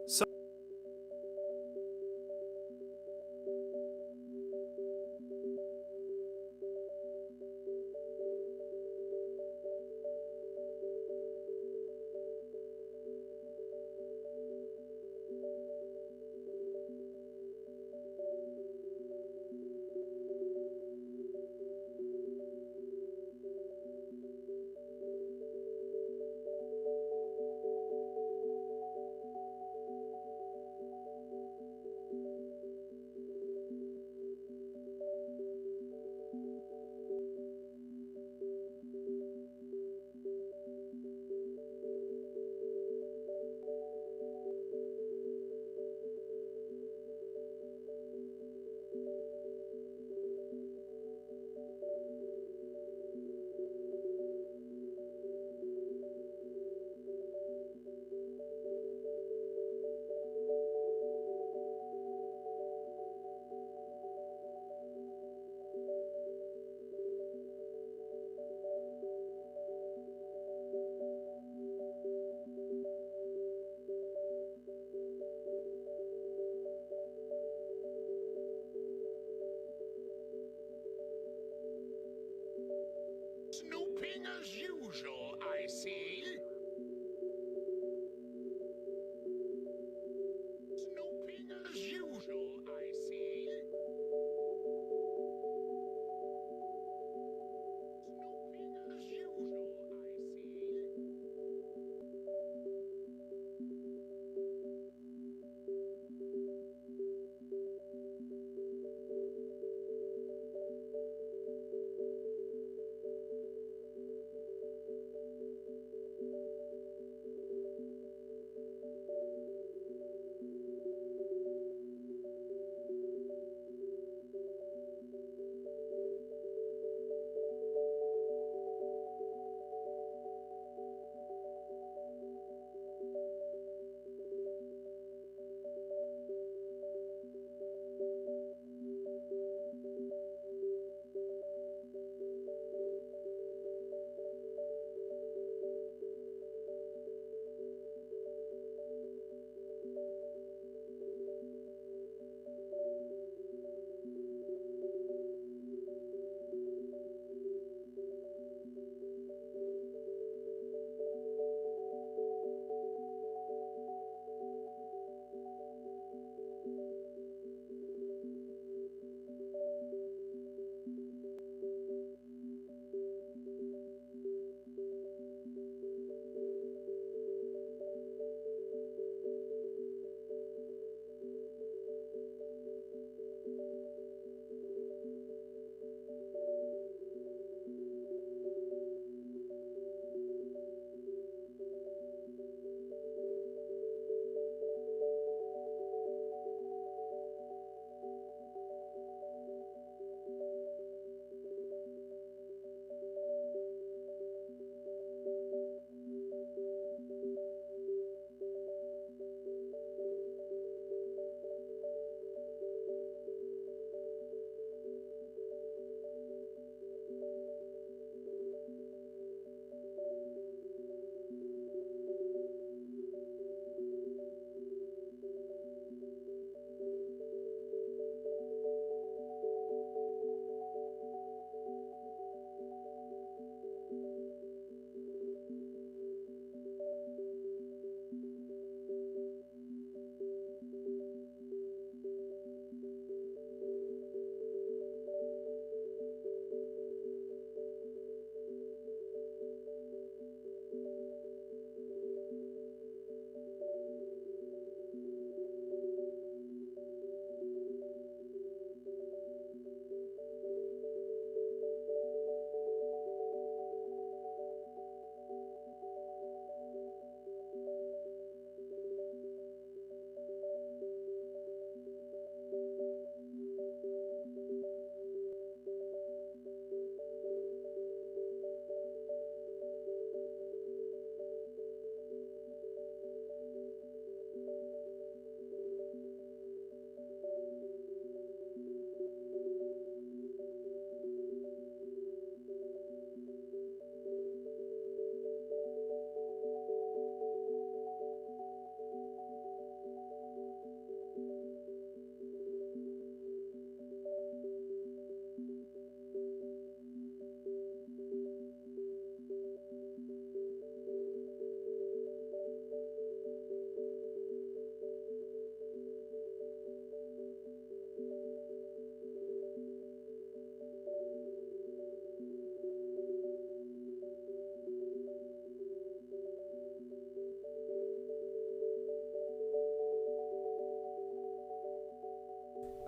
So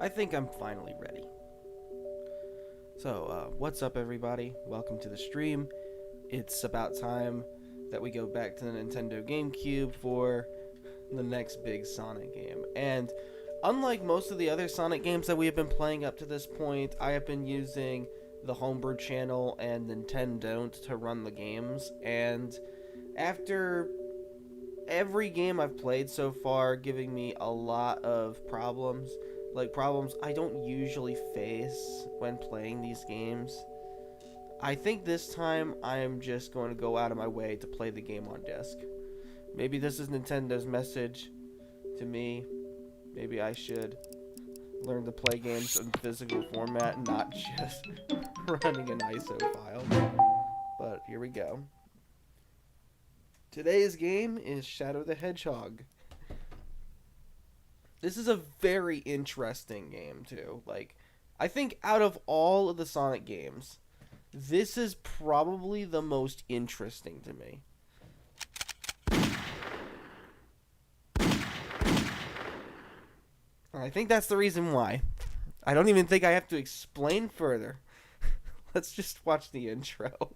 I think I'm finally ready. So, what's up everybody? Welcome to the stream. It's about time that we go back to the Nintendo Gamecube for the next big Sonic game. And unlike most of the other Sonic games that we have been playing up to this point, I have been using the Homebrew channel and Nintendo to run the games. And after every game I've played so far giving me a lot of problems I don't usually face when playing these games, I think this time I am just going to go out of my way to play the game on disc. Maybe this is Nintendo's message to me. Maybe I should learn to play games in physical format and not just running an ISO file. But here we go. Today's game is Shadow the Hedgehog. This is a very interesting game, too. I think out of all of the Sonic games, this is probably the most interesting to me. And I think that's the reason why. I don't even think I have to explain further. Let's just watch the intro.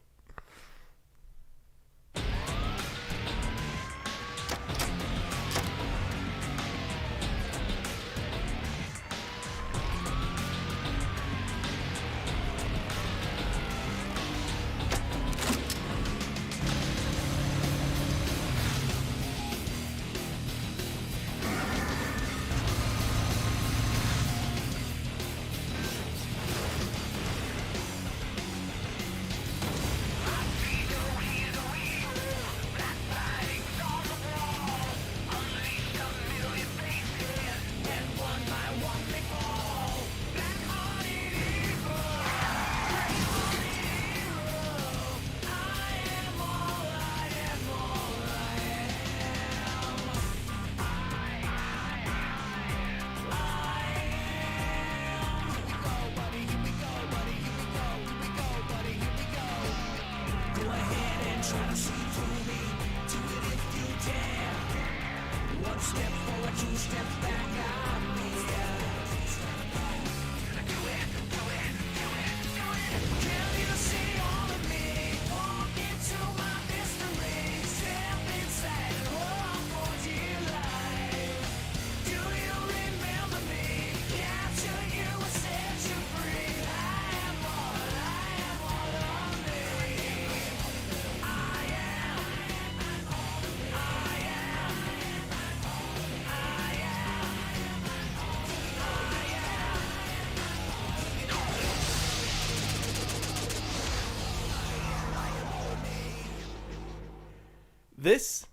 This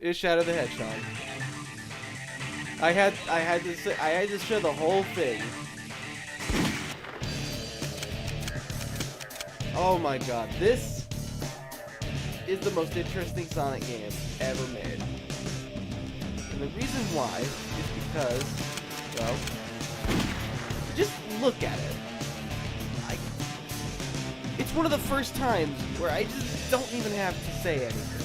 is Shadow the Hedgehog. I had to show the whole thing. Oh my god, this is the most interesting Sonic game ever made. And the reason why is because, well, just look at it. It's one of the first times where I just don't even have to say anything.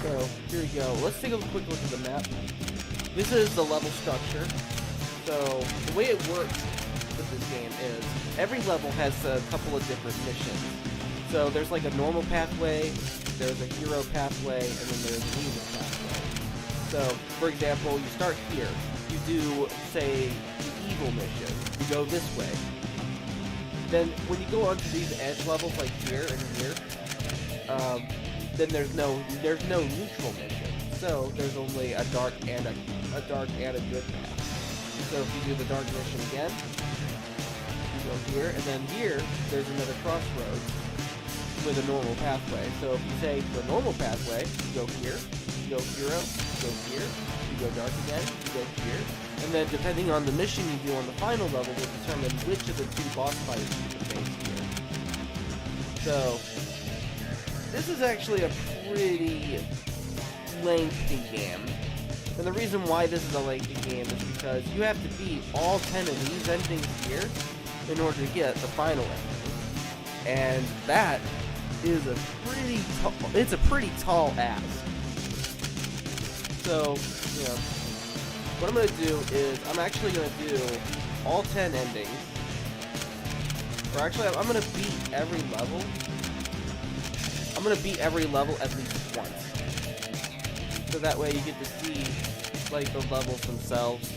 So, here we go. Let's take a quick look at the map. This is the level structure. So, the way it works with this game is every level has a couple of different missions. So, there's like a normal pathway, there's a hero pathway, and then there's an evil pathway. So, for example, you start here. You do, say, the evil mission. You go this way. Then, when you go onto these edge levels like here and here, then there's no neutral mission. So there's only a dark and a good path. So if you do the dark mission again, you go here, and then here there's another crossroads with a normal pathway. So if you say the normal pathway, you go here, you go hero, you go here, you go dark again, you go here, and then depending on the mission you do on the final level will determine which of the two boss fights you can face here. So this is actually a pretty lengthy game. And the reason why this is a lengthy game is because you have to beat all 10 of these endings here in order to get the final ending. And that is a pretty tall ask. So, you know, what I'm going to do is I'm actually going to do all 10 endings. Or actually, I'm going to beat every level. I'm going to beat every level at least once. So that way you get to see, like, the levels themselves.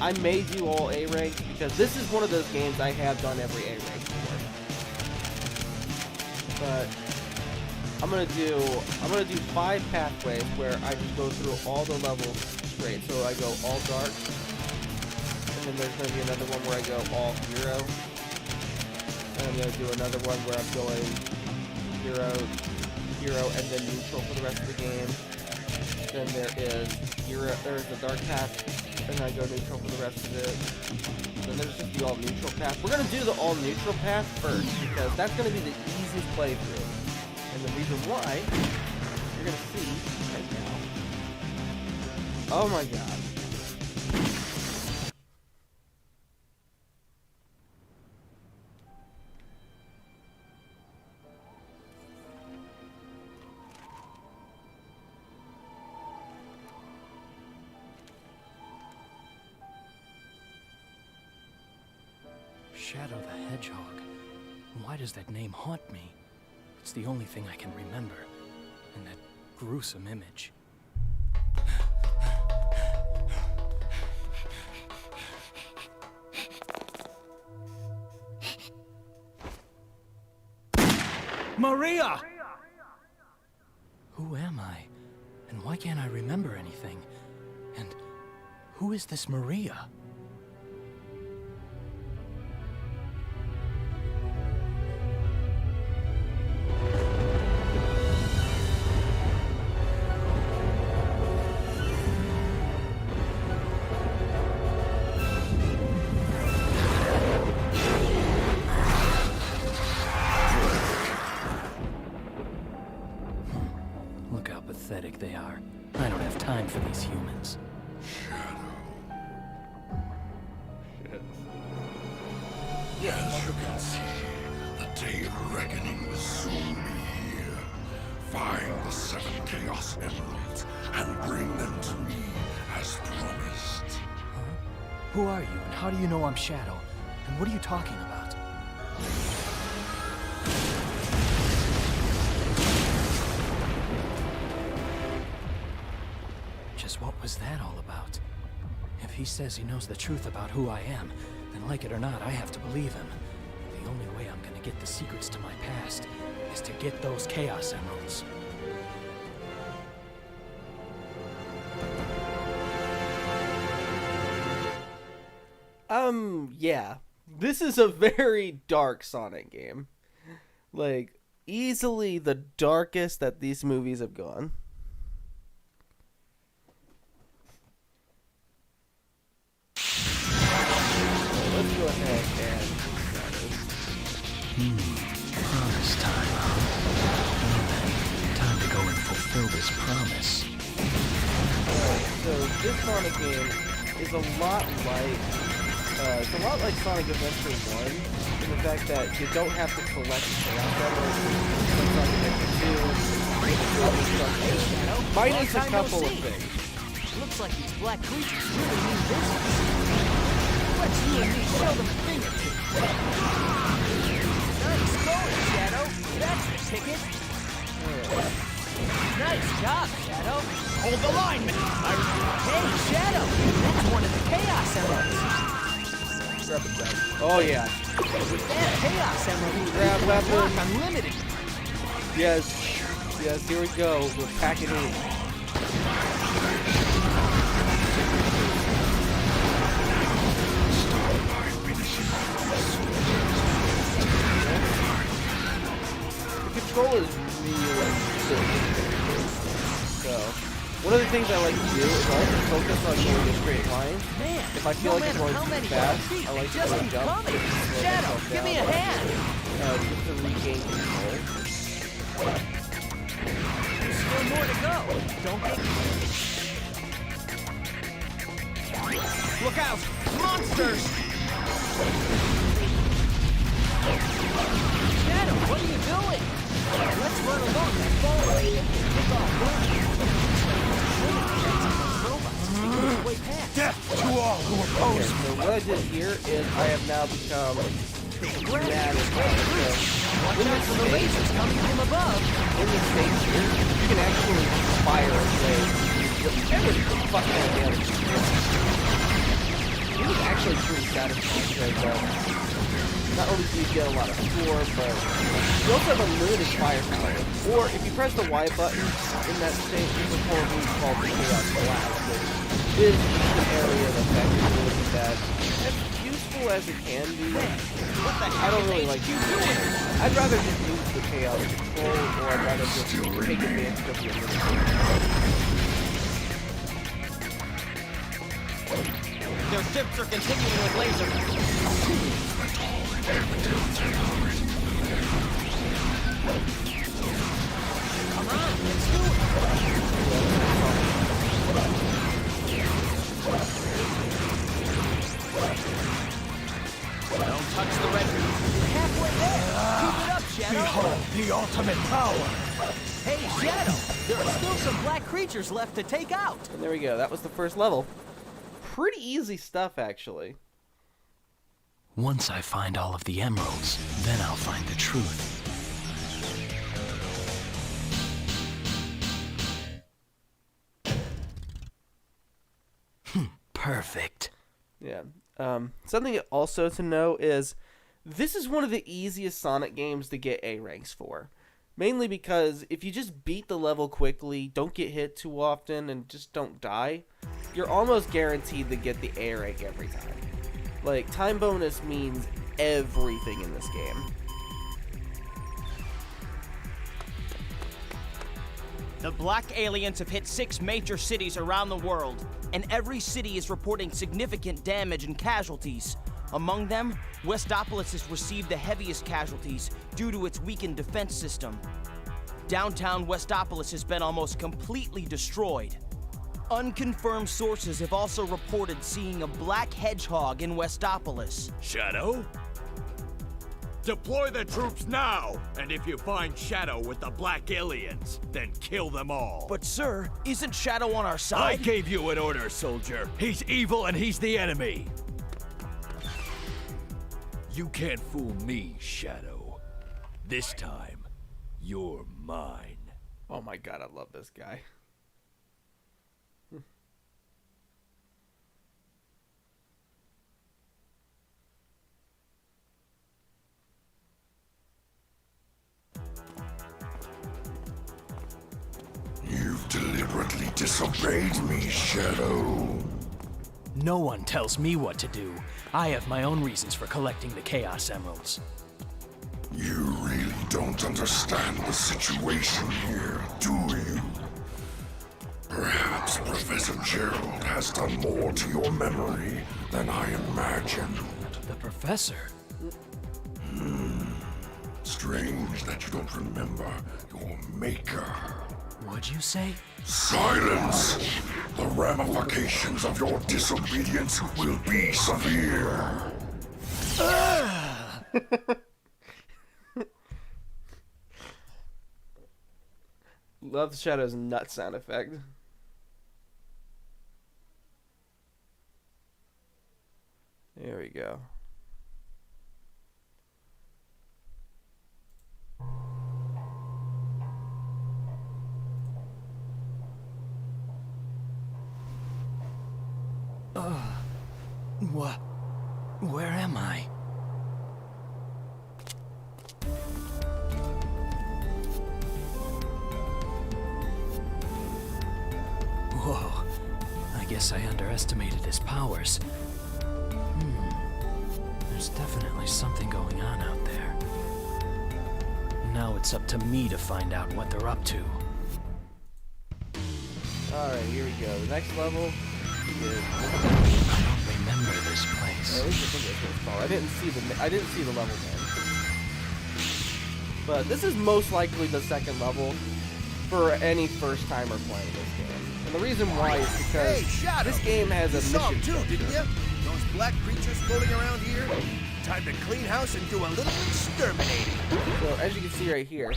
I may do all A ranks because this is one of those games I have done every A rank for. But I'm gonna do 5 pathways where I just go through all the levels straight. So I go all dark, and then there's gonna be another one where I go all hero, and I'm gonna do another one where I'm going hero, and then neutral for the rest of the game. Then there's the dark path, and I go neutral for the rest of it. Then there's just the all neutral path. We're gonna do the all neutral path first because that's gonna be the easiest playthrough. And the reason why, you're gonna see right now. Oh my god. Shadow the Hedgehog. Why does that name haunt me? It's the only thing I can remember. And that gruesome image. Maria! Who am I? And why can't I remember anything? And who is this Maria? Look how pathetic they are. I don't have time for these humans. As you can see, the day of reckoning will soon be here. Find the 7 Chaos Emeralds and bring them to me as promised. Huh? Who are you, and how do you know I'm Shadow? And what are you talking about? Just what was that all about? If he says he knows the truth about who I am, then like it or not, I have to believe him. The only way I'm gonna get the secrets to my past is to get those Chaos Emeralds. Yeah. This is a very dark Sonic game. Like, easily the darkest that these movies have gone. Let's go ahead and Promise time, huh? Well then, time to go and fulfill this promise. so this Sonic game is a lot like Sonic Adventure 1 in the fact that you don't have to collect Chaos Emeralds like Sonic Adventure 2. Minus a couple of things. Looks like these black creatures really mean business. Let's you and me show them a thing or two. Nice going, Shadow. That's the ticket. Nice job, Shadow. Hold the line, man. Hey, Shadow. That's one of the Chaos Emeralds. Grab it down. Oh yeah. With that Chaos Emerald, Grab weapon. Unlimited. Yes. Yes, here we go. We're packing in. The control is really good. So, one of the things I like to do is I like to focus on going a straight line. Man, If I feel like I'm going too fast, I like to just go keep jump. coming. Just to slow Shadow, myself give me a down. hand. Just to regain control. There's still more to go. Don't get... Look out! Monsters! Shadow, what are you doing? Let's run along that ball. It's all good. Death to all who Okay, oppose so what I did here is I have now become mad as well. So in this the stage, lasers coming from above. in this stage here, you can actually fire a blade whatever the fuck kind of damage you do. It is actually pretty satisfying because not only do you get a lot of score, but you also have unlimited firepower. Or if you press the Y button in that state, you can pull a move called the Chaos Blast, which is an area of effect ability that as useful as it can be, I don't really like using it. I'd rather just use the Chaos Control, or I'd rather just take advantage of the ability. Their ships are continuing with lasers. Come on, let's do it. Don't touch the red. You're halfway there. Keep it up, Shadow. Behold the ultimate power! Hey, Shadow. There are still some black creatures left to take out. And there we go, that was the first level. Pretty easy stuff, actually. Once I find all of the emeralds, then I'll find the truth. Perfect. Yeah. Something also to know is this is one of the easiest Sonic games to get A ranks for. Mainly because if you just beat the level quickly, don't get hit too often, and just don't die, you're almost guaranteed to get the A rank every time. Like, time bonus means everything in this game. The black aliens have hit 6 major cities around the world, and every city is reporting significant damage and casualties. Among them, Westopolis has received the heaviest casualties due to its weakened defense system. Downtown Westopolis has been almost completely destroyed. Unconfirmed sources have also reported seeing a black hedgehog in Westopolis. Shadow? Deploy the troops now! And if you find Shadow with the black aliens, then kill them all. But sir, isn't Shadow on our I side? gave you an order, soldier. He's evil and he's the enemy. You can't fool me, Shadow. This time, you're mine. Oh my god, I love this guy. You've deliberately disobeyed me, Shadow. No one tells me what to do. I have my own reasons for collecting the Chaos Emeralds. You really don't understand the situation here, do you? Perhaps Professor Gerald has done more to your memory than I imagined. The Professor? Strange that you don't remember your maker. What'd you say? Silence! The ramifications of your disobedience will be severe. Love Shadow's nut sound effect. There we go. Where am I? Whoa. I guess I underestimated his powers. There's definitely something going on out there. Now it's up to me to find out what they're up to. Alright, here we go. The next level is... I don't remember this place. At least I think that's what it's called. I didn't see the level name. But this is most likely the second level for any first timer playing this game. And the reason why is because Hey, Shadow! this game has a You saw mission him too, didn't structure. you? Those black creatures floating around here? Time to clean house and do a little exterminating. So as you can see right here,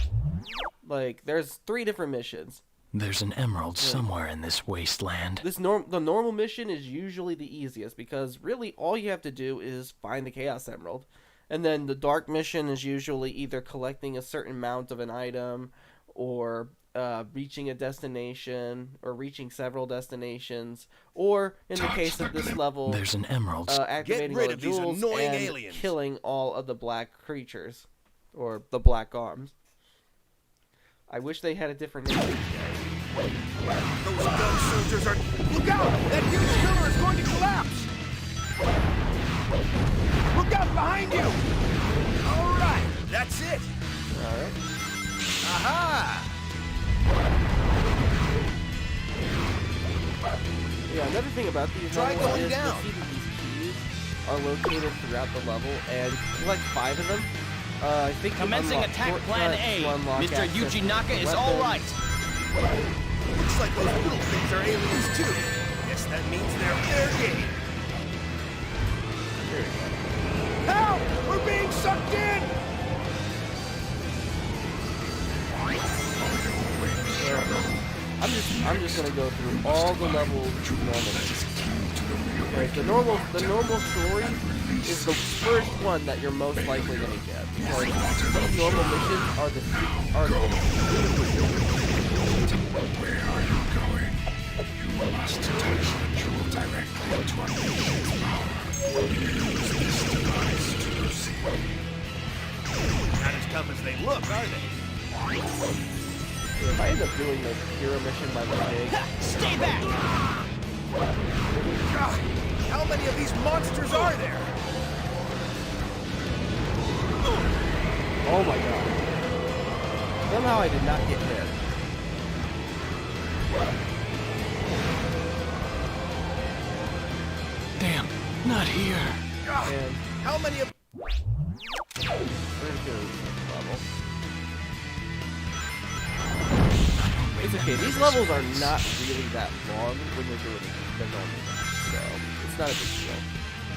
like there's 3 different missions. There's an emerald Yeah. somewhere in this wasteland. The normal mission is usually the easiest because really all you have to do is find the Chaos Emerald. And then the dark mission is usually either collecting a certain amount of an item or reaching a destination or reaching several destinations, or in the case of this level, There's an emerald. activating rid all the of these jewels annoying and aliens. killing all of the black creatures or the black arms. I wish they had a different name. Those gun soldiers are... Look out! That huge pillar is going to collapse! Look out behind you! All right, that's it. All right. Aha! Yeah, another thing about these Try levels going is down. you'll see that these keys are located throughout the level, and you collect 5 of them. I think you Commencing unlock attack shortcuts plan to A. unlock Mr. access to Yuji Naka different is all weapons. right. Looks like those little things are aliens too. Guess that means they're fair game. Here we go. Help! We're being sucked in! I'm just gonna go through all the levels normally. Okay, the normal story is the first one that you're most likely gonna get. Because these normal missions are the Where are you going? You must touch the jewel directly to unleash its power. Use this device to proceed. Not as tough as they look, are they? If I end up doing the hero mission by mistake, Stay back! God, how many of these monsters are there? oh my god. Somehow I did not get hit. Damn, not here. God, And how many of... where's the level? It's okay, these levels are not really that long when you're doing the normal ones, so it's not a big deal.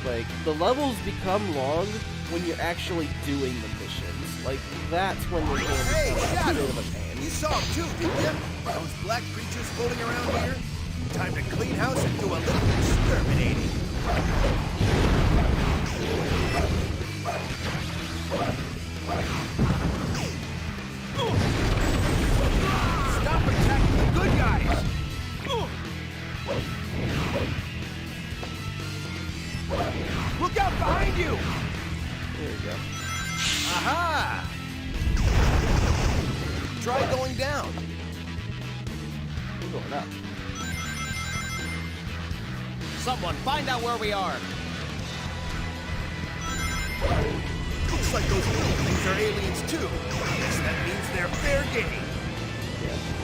Like, the levels become long when you're actually doing the missions. Like, that's when the game Hey, becomes a Shadow! bit of a pain. You saw them too, didn't you? Those black creatures floating around here? Time to clean house and do a little exterminating. Stop attacking the good guys! Look out behind you! There you go. Aha! Try going down. We're going up. Someone find out where we are. Looks like those little things are aliens too. Guess that means they're fair game.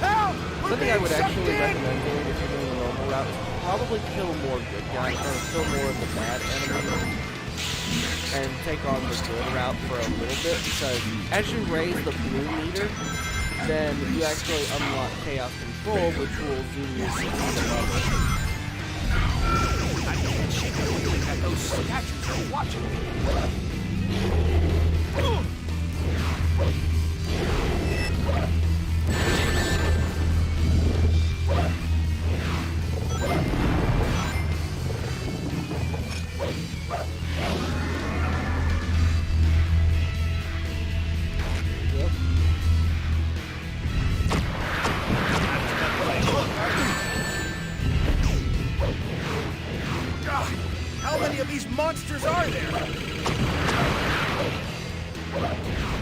Help! We're Something I being would sucked actually in! recommend doing if you're doing the normal route is probably kill more good guys, or kill more of the bad enemies, and take on the good route for a little bit, because as you raise the blue meter, then you actually unlock Chaos Control, which will zoom you to the level. I can't shake the feeling that those statues are watching me. God, how many of these monsters are there?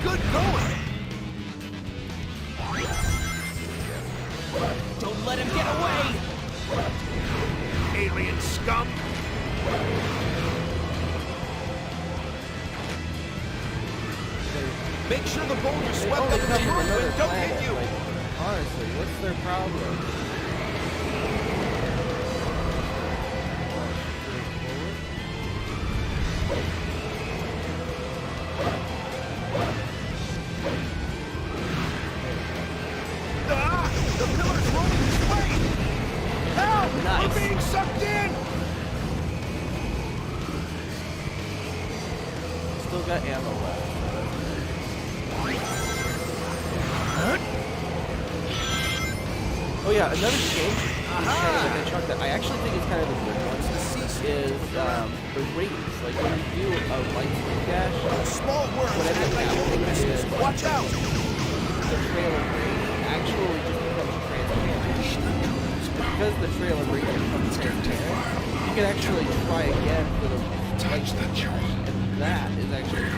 Good going! Don't let him get away! Alien scum! Make sure the boulders They swept only up in come the from room another and don't planet. hit you! Like, honestly, what's their problem? Ah! The pillar's rolling this way! Help! Nice. We're being sucked in! Still got ammo left. Oh yeah, another change in the Hedgehog that I actually think is kind of a good one is the rings. Like when you do a light speed dash, Small worms whatever act like happens is weaknesses. Watch out! the trail of rings actually just becomes transparent. Because the trail of rings becomes transparent, you can actually try again for the light speed dash, and that is actually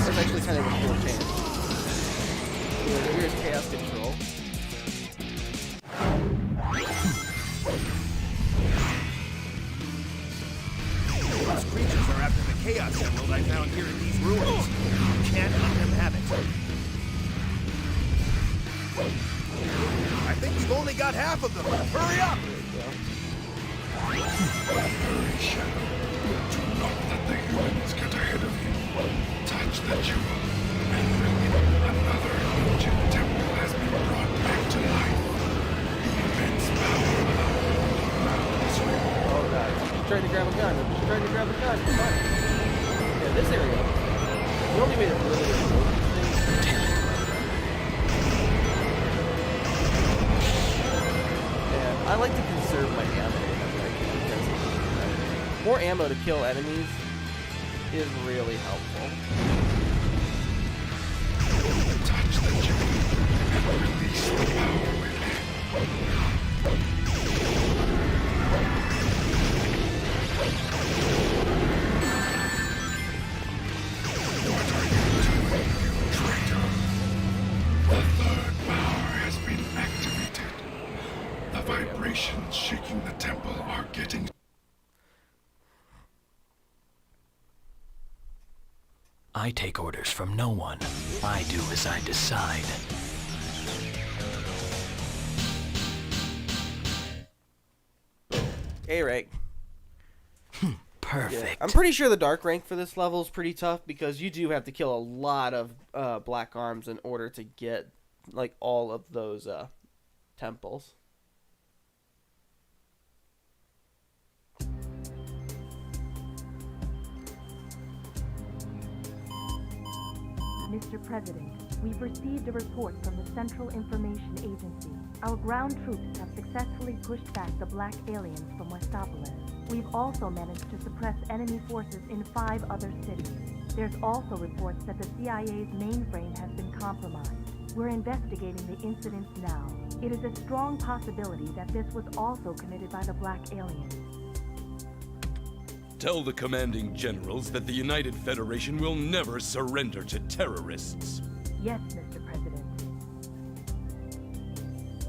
that's actually kind of a cool change. Here's Chaos Control. Those creatures are after the Chaos Emerald I found here in these ruins. You can't let them have it. I think we've only got half of them. Hurry up! Hurry, Shadow. Do not let the humans get ahead of you. Touch the jewel, and another ancient temple has been brought back to life. The immense power of this ring. Oh god, she's trying to grab a gun. She's trying to grab a gun. Come on. Yeah, this area. The only way to really avoid these things. Yeah, I like to conserve my ammo whenever I can because more ammo to kill enemies is really helpful. Touch the jewel, and release the power within. What are you doing, you traitor? The third power has been activated. The vibrations shaking the temple are getting... I take orders from no one. I do as I decide. A rank. Perfect. Yeah. I'm pretty sure the dark rank for this level is pretty tough because you do have to kill a lot of black arms in order to get like all of those temples. Mr. President, we've received a report from the Central Information Agency. Our ground troops have successfully pushed back the black aliens from Westopolis. We've also managed to suppress enemy forces in 5 other cities. There's also reports that the CIA's mainframe has been compromised. We're investigating the incidents now. It is a strong possibility that this was also committed by the black aliens. Tell the commanding generals that the United Federation will never surrender to terrorists. Yes, Mr. President.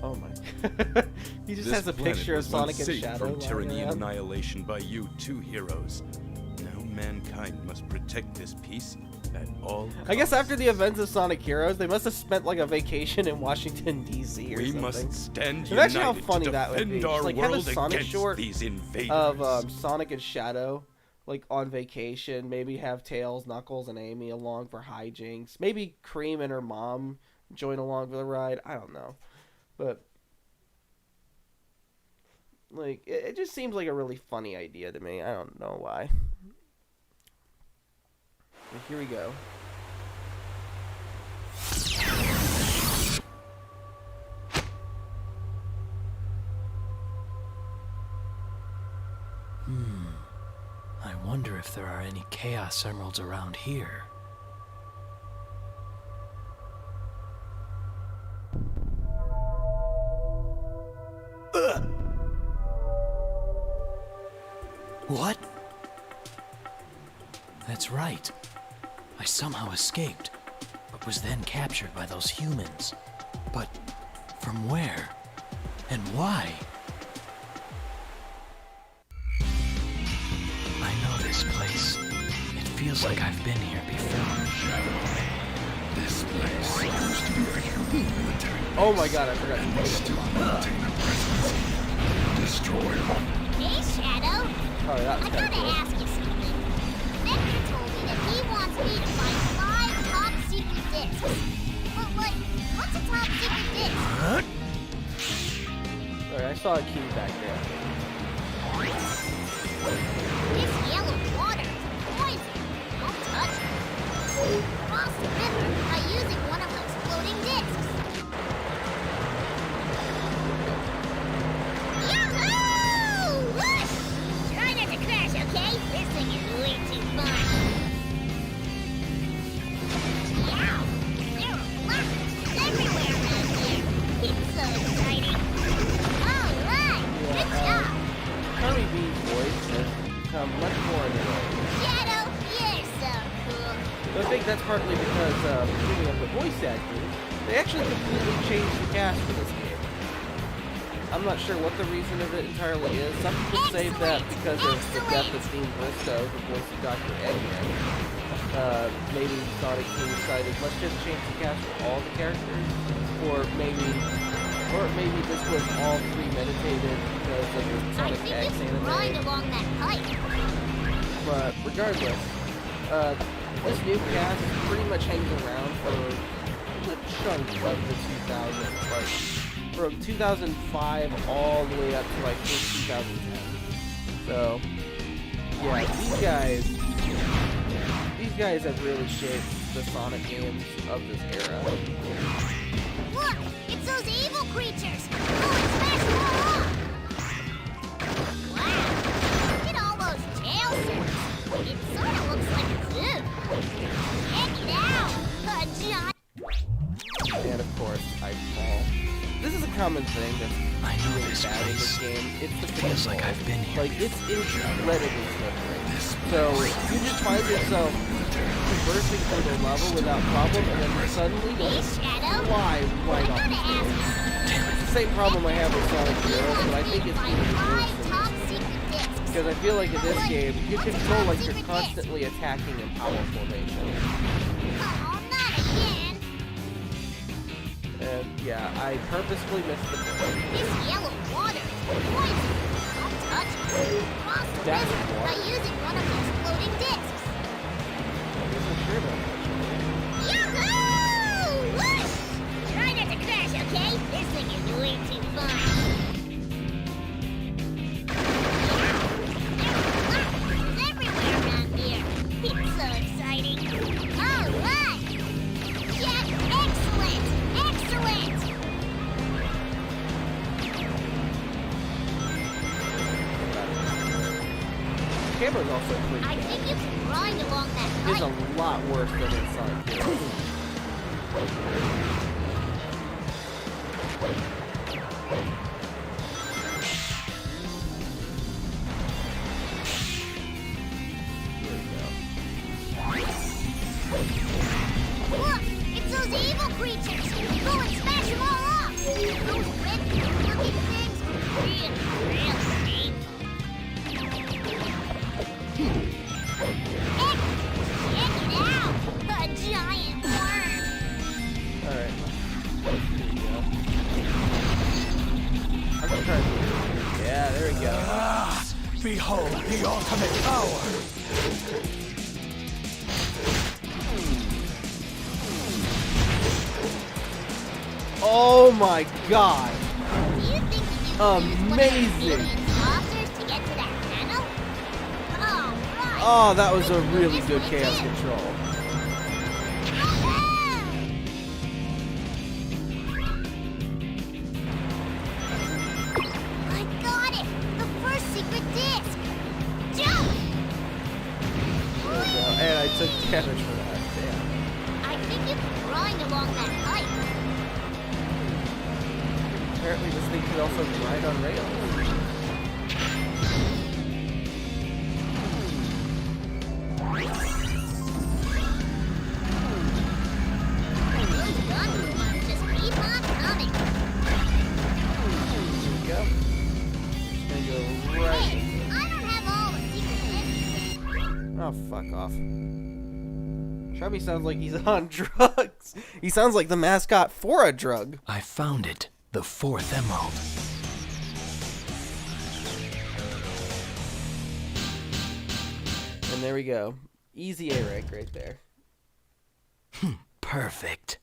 Oh my. He just This has a planet picture of was once Sonic and safe Shadow. from lying tyranny and around. annihilation by you two heroes. Now mankind must protect this peace at all costs. I guess after the events of Sonic Heroes, they must have spent like a vacation in Washington D.C. or we something. must stand Imagine how united funny to that would defend be. our Just, like, have a world Sonic against short these invaders. of Sonic and Shadow, like on vacation. Maybe have Tails, Knuckles, and Amy along for hijinks. Maybe Cream and her mom join along for the ride. I don't know, but like it just seems like a really funny idea to me. I don't know why. But here we go. I wonder if there are any Chaos Emeralds around here. What? That's right. I somehow escaped, but was then captured by those humans. But from where? And why? I know this place. It feels like I've been here before. This place used to be a human military. Oh my god, I forgot. Still maintain a presence here. Destroy them. Hey, Shadow. Oh, that I was kind gotta of cool. ask you something. Vector told me that he wants me to find 5 top secret discs. But, like, what's a top secret disc? Alright, I saw a key back there. This yellow water is poison. Don't touch it. Cross the river by using one of the exploding that's partly because speaking of the voice acting, they actually completely changed the cast for this game. I'm not sure what the reason of it entirely is. Some people say that because of the death of Dean Bristow, the voice of Dr. Eggman, maybe Sonic Team decided, let's just change the cast for all the characters, or maybe this was all premeditated because of the Sonic X anime. Along that pipe. But regardless, this new cast pretty much hangs around for a chunk of the 2000s, like from 2005 all the way up to like 2010. So yeah, these guys have really shaped the Sonic games of this era. Look, it's those evil creatures. Go and smash them all up. Wow, look at all those tail sets. It sort of looks like a zoo. Check it out. A giant. And of course, I fall. This is a common thing that's really bad in this game. It's the feels like I've been here. Like, it's incredibly slippery. So, you just find yourself traversing through the level without problem, and then suddenly you just fly right off the stage. It's the same problem I have with Sonic Heroes, but I think it's even worse than this. Because I feel like in this game, you control like you're constantly attacking in power formation. And yeah, I purposefully missed the point. This yellow water is poison. Don't touch it. Cross the river by using one of those floating discs. I guess I'm sure about that. Yahoo! Whoosh! Try not to crash, okay? This thing is way too fun. There's everywhere around here. It's so exciting. All right. Yeah, excellent. Excellent! The camera's also pretty I bad. think you can grind along that It's pipe. a lot worse than in Sonic Heroes. Look! It's those evil creatures! Go and smash them all up! Those red looking things are real painful. Check it out! A giant worm! Alright. Here we go. I'm gonna try to... Yeah, there we go. Behold the ultimate power! Oh my god! Do you think that you can use one of those Amazing! alien saucers to get to that panel? Oh, right! Oh, that was a really good chaos control. I got it! The first secret disc! Jump! There we go. And I took damage for that. Damn. I think you can grind along that pipe. Apparently this thing could also ride on rails. Those gun ones just keep on coming. Here we go. Just gonna go right. Hey, I don't have all the secret discs. Oh, fuck off. Chubby sounds like he's on drugs. He sounds like the mascot for a drug. I found it. The fourth emerald. And there we go. Easy A rank right there. Perfect.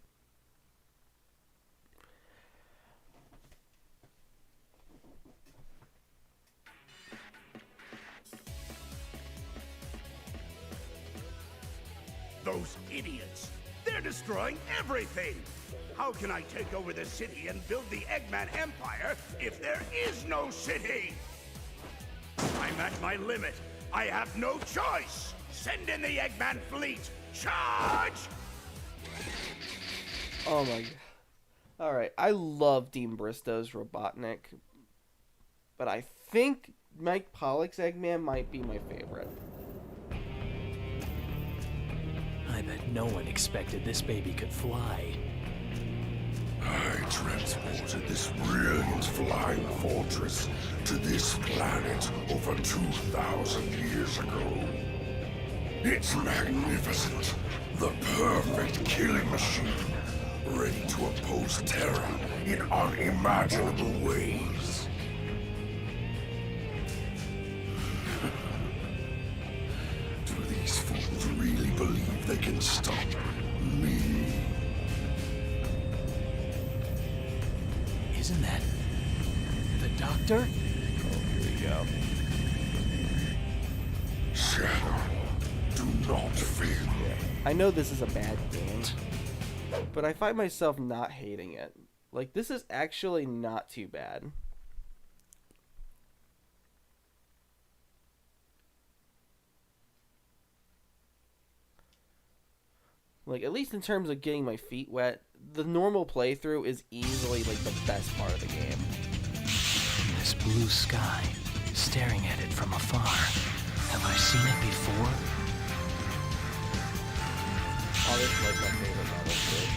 Those idiots! They're destroying everything! How can I take over the city and build the Eggman Empire if there is no city? I'm at my limit. I have no choice. Send in the Eggman fleet. Charge! Oh my god. Alright, I love Dean Bristow's Robotnik. But I think Mike Pollock's Eggman might be my favorite. I bet no one expected this baby could fly. I transported this brilliant flying fortress to this planet over 2,000 years ago. It's magnificent, the perfect killing machine, ready to oppose terror in unimaginable ways. Do these fools really believe they can stop me? Isn't that the doctor? Here we go. Shadow, do not fear. I know this is a bad game, but I find myself not hating it. Like, this is actually not too bad. Like, at least in terms of getting my feet wet, the normal playthrough is easily, like, the best part of the game. This blue sky, staring at it from afar. Have I seen it before? Oh, this is like my favorite level too.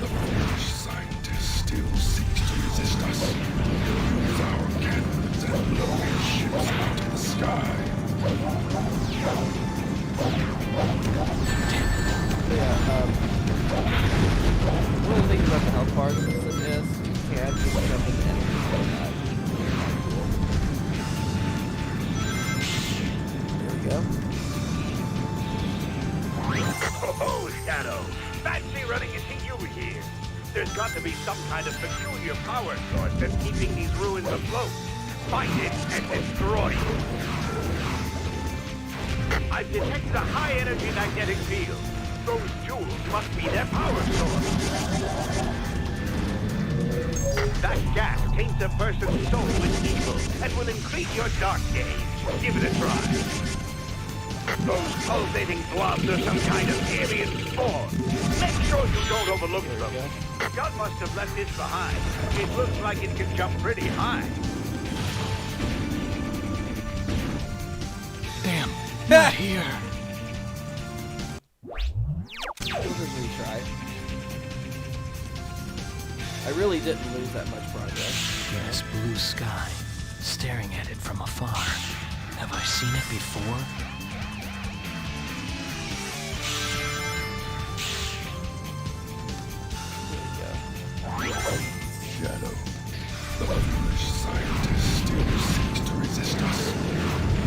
The foolish scientist still seeks to resist us. Use our cannons and blow his ships out of the sky. Yeah, one of the things about the health bar system is you can just jump into enemies like that. There we go. Oh, Shadow! Fancy running into you here! There's got to be some kind of peculiar power source that's keeping these ruins afloat. Find it and destroy it! I've detected a high-energy magnetic field. Those jewels must be their power source. That gas taints a person's soul with evil and will increase your dark days. Give it a try. Those pulsating blobs are some kind of alien spore. Make sure you don't overlook them. God must have left this behind. It looks like it can jump pretty high. Damn, not here. We'll just retry. I really didn't lose that much progress. This blue sky, staring at it from afar. Have I seen it before? Shadow, the foolish scientist still seeks to resist us.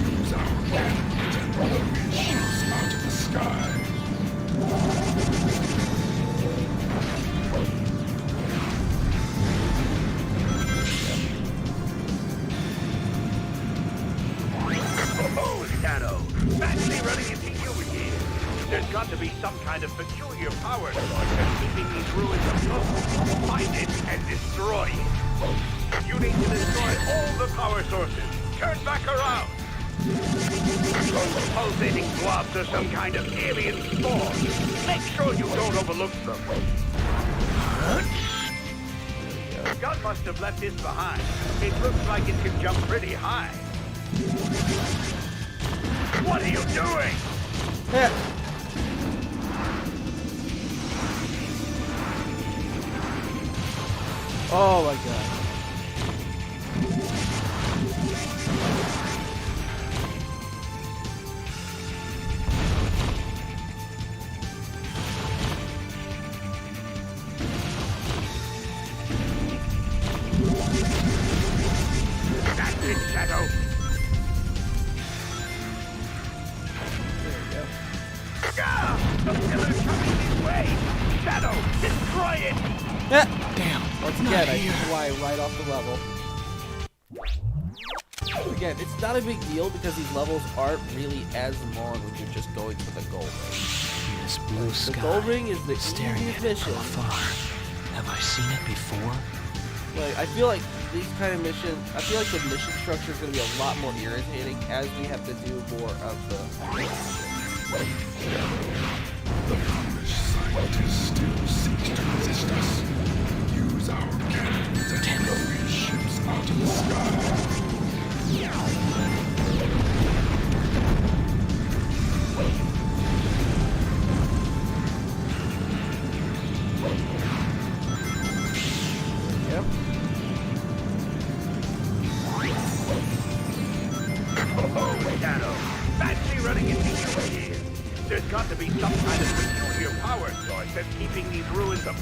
Use our cannons and blow his ships out of the sky. Oh, Shadow! Fancy running into you again. There's got to be some kind of peculiar power source that's keeping these ruins afloat. Find it and destroy it. You need to destroy all the power sources. Turn back around. Those pulsating blobs are some kind of alien spore. Make sure you don't overlook them. God must have left this behind. It looks like it can jump pretty high. What are you doing? Yeah. Oh my god. That's it, Shadow. There we go. Ah! The pillar's coming this way! Shadow, destroy it! Yeah. Damn, Once not again, I here. fly right off the level. Again, it's not a big deal because these levels aren't really as long when you're just going for the gold ring. This blue The sky, gold ring is the staring easiest at it mission. from afar. Have I seen it before? Like, I feel like these kind of missions, I feel like the mission structure is going to be a lot more irritating as we have to do more of the missions. The foolish scientist still seeks to resist us. Use our cannons and blow his ships out of the sky.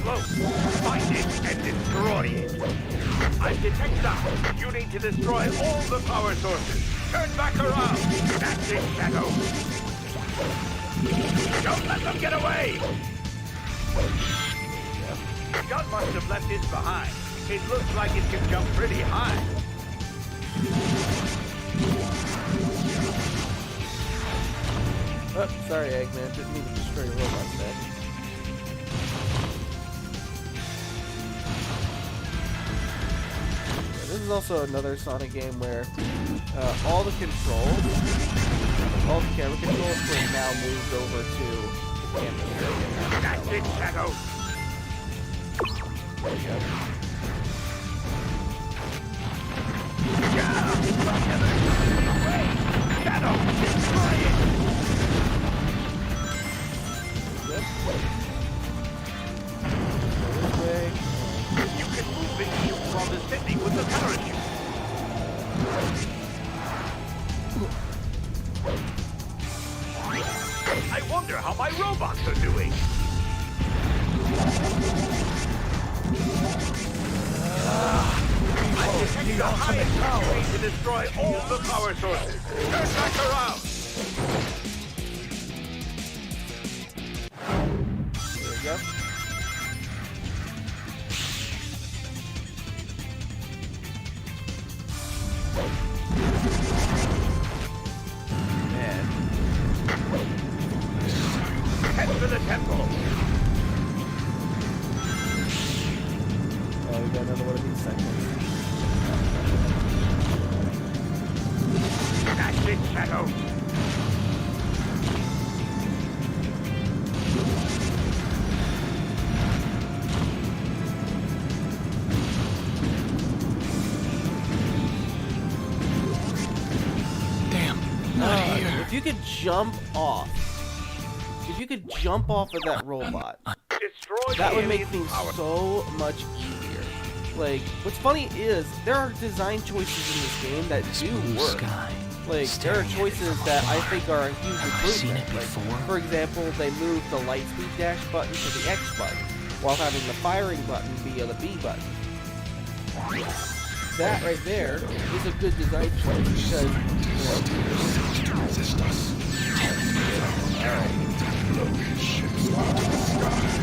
float. Find it and destroy it. I've detected us. You need to destroy all the power sources. Turn back around. That's it, Shadow. Don't let them get away. John must have left his behind. It looks like it can jump pretty high. Oh, sorry, Eggman. Didn't mean to destroy your robots there. Yeah, this is also another Sonic game where all the controls, all the camera controls are now moved over to the canvas area. That's it, Shadow. There you go. Shadow, destroy it! This way. You can move the shield while descending with the parachute. I wonder how my robots are doing. I detect the highest power to destroy all the power sources. Turn back around. There we go. Man. Head for the temple. Oh, we got another one of these segments. That's it, Shadow. If you could jump off, of that robot, Destroy that the would make alien things power. so much easier. Like, what's funny is there are design choices in this game that do work. Like, there are choices that I think are a huge improvement. Like, for example, they moved the light speed dash button to the X button, while having the firing button via the B button. That right there is a good design choice because, Resist us. Blow his ships into the sky.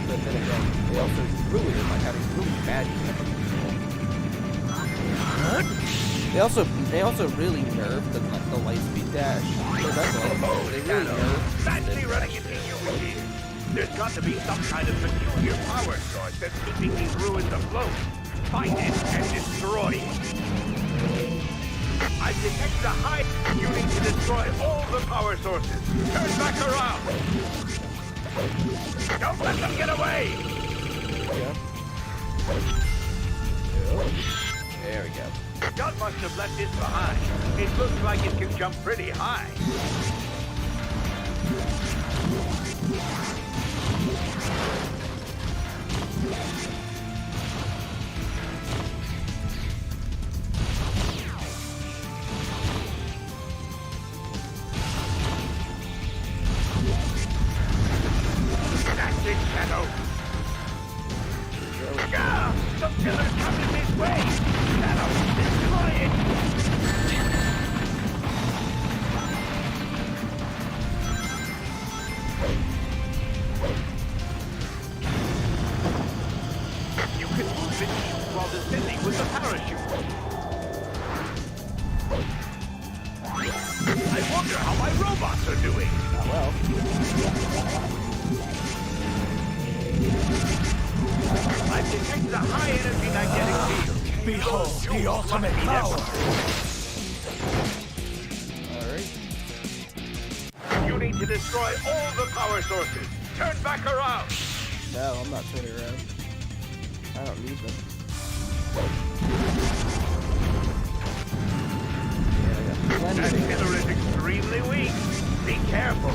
but then again, they also ruined it by having really bad They also really nerfed the light speed dash. So that's all. They really nerfed Fancy running into you here. There's got to be some kind of peculiar power source that's keeping these ruins afloat. Find it and destroy it. I detect the high. You need to destroy all the power sources. Turn back around. Don't let them get away. There we go. John must have left this behind. It looks like it can jump pretty high. That's it, Shadow. Yeah! The pillar's coming this way! Shadow, destroy it! You can move the shield while descending with the parachute. I wonder how my robots are doing. Well. I've detected a high energy magnetic field. Behold the ultimate power! Alright. You need to destroy all the power sources. Turn back around. No, I'm not turning around. I don't need them. Yeah, I got plenty That of pillar is extremely weak. Be careful.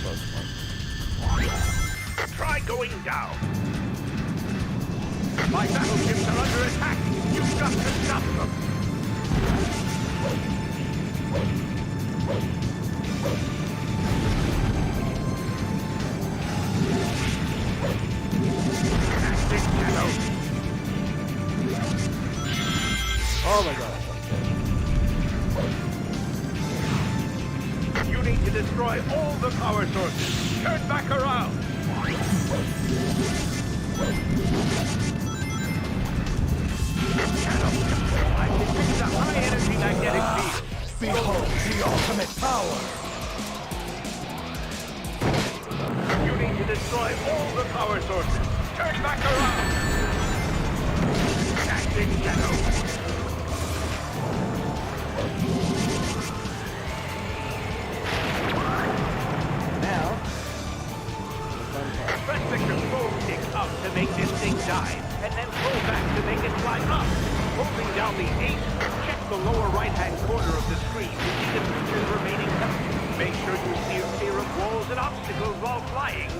close one. Try going down. My battleships are under attack. You've got to stop them. That's it, Shadow. Oh my god. You need to destroy all the power sources. Turn back around. Shadow, I detect a high-energy magnetic field. Behold the ultimate power! You need to destroy all the power sources. Turn back around. That's it, Shadow. Now, Press the control stick up to make this thing dive, and then pull back to make it fly up. Holding down the 8, check the lower right-hand corner of the screen to see the creature's remaining health. Make sure you steer clear of walls and obstacles while flying.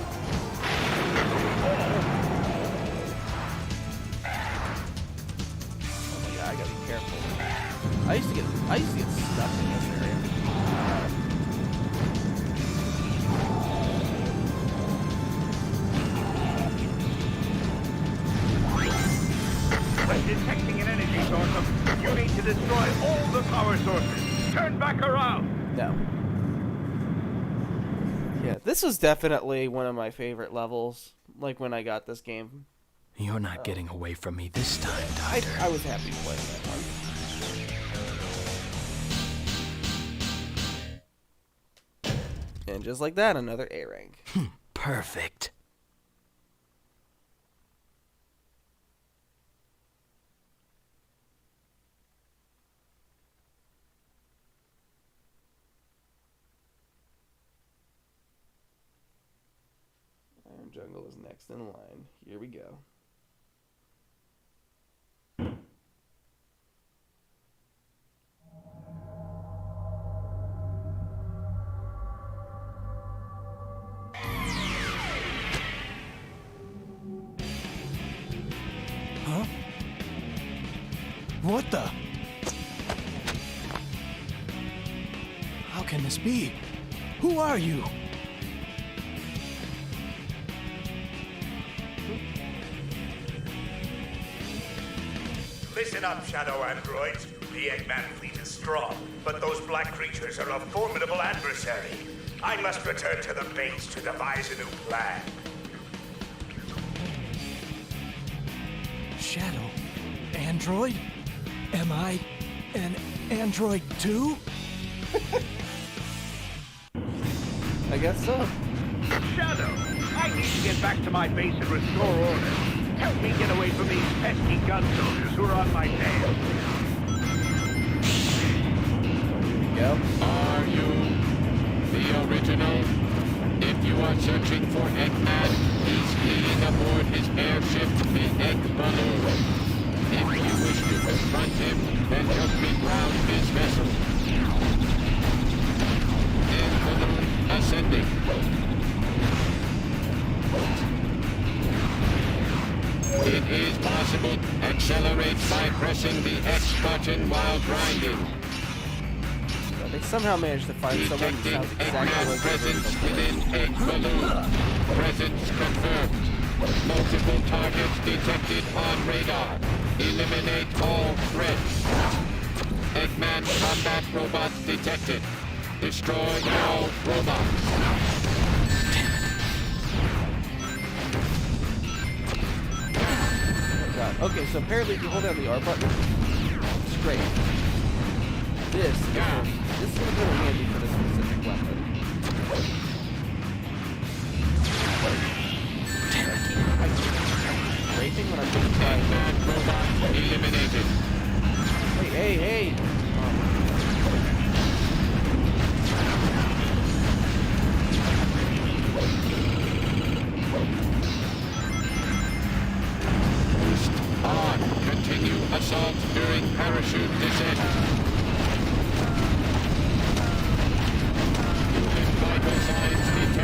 oh my god, I gotta be careful. I used to get stuck in this area. When detecting an energy source, you need to destroy all the power sources. Turn back around. No. Yeah, this was definitely one of my favorite levels. Like when I got this game, You're not getting away from me this time, I Doctor. was happy playing that one. And just like that, another A rank. Perfect. Iron Jungle is next in line. Here we go. Huh? What the? How can this be? Who are you? Listen up, Shadow androids. The Eggman fleet is strong, but those black creatures are a formidable adversary. I must return to the base to devise a new plan. Shadow? Android? Am I an android too? I guess so. Shadow, I need to get back to my base and restore order. Help me get away from these pesky gun soldiers who are on my tail. Go. Are you the original? If you are searching for Eggman, he's fleeing aboard his airship, the Egg Balloon. If you wish to confront him, then help me ground his vessel. Egg Balloon ascending. It is possible. Accelerate by pressing the X button while grinding. They somehow managed to find someone who sounds exactly Eggman like presence them. within Egg Balloon. Presence confirmed. Multiple targets detected on radar. Eliminate all threats. Eggman combat robots detected. Destroy all robots. God. Okay, so apparently if you hold down the R button, straight. This is going to come in handy for this specific weapon. Racing when I'm being trying. Eggman robot eliminated. Hey. Boost on. Continue assault during parachute descent. Vital signs detected.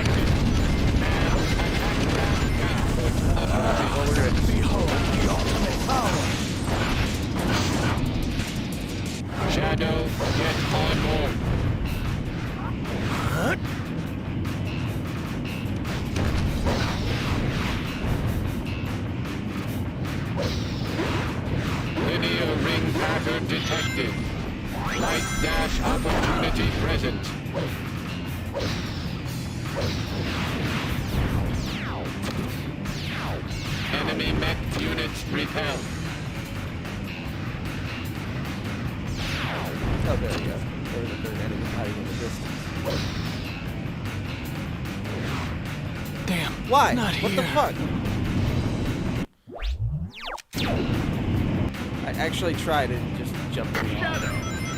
Shadow, get on board. Linear ring pattern detected. Light dash opportunity present. Enemy mech units repelled. Oh, there we go. There's a third enemy hiding in the distance. Damn. Why? Not What the here. fuck? I actually tried to just jump in. Shadow,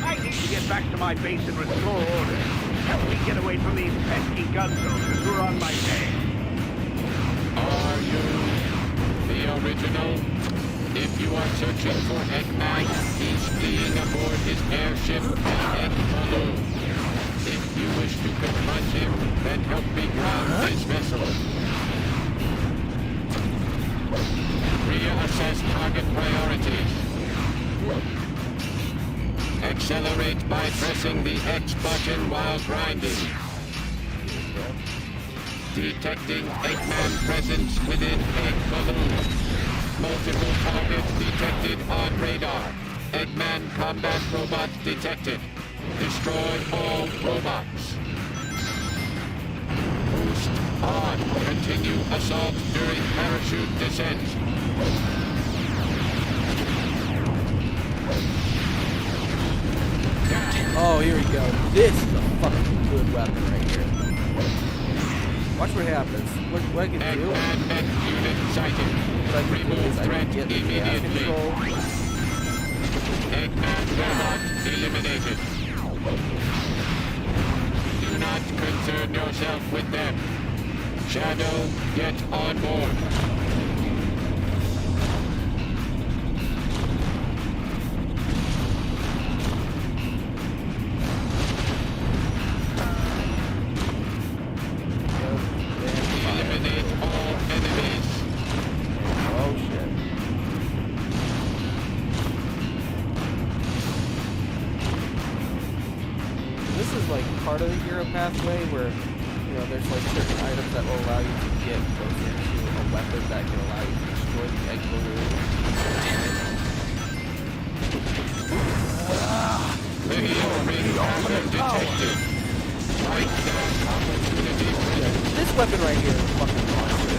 I need to get back to my base and restore order. Help me get away from these pesky gun soldiers who are on my tail. Are you the original? If you are searching for Eggman, he's fleeing aboard his airship, the Egg Balloon. If you wish to confront him, then help me ground his vessel. Reassess target priorities. Accelerate by pressing the X button while grinding. Detecting Eggman presence within Egg Balloon. Multiple targets detected on radar. Eggman combat robot detected. Destroy all robots. Boost on. Continue assault during parachute descent. Oh, here we go. This is a fucking good weapon right here. Watch what happens. What I can do, Eggman mech unit sighted. what I can do Remove is I threat can get the gas immediately. control. Eggman robot eliminated. Do not concern yourself with them. Shadow, get on board. Eliminate all enemies. Oh shit. This is like part of the hero pathway where, you know, there's like certain items that will allow you to get closer to a weapon that can allow you to destroy the egg balloon. Linear ring pattern detected. Light dash opportunity present. This weapon right here is fucking monster.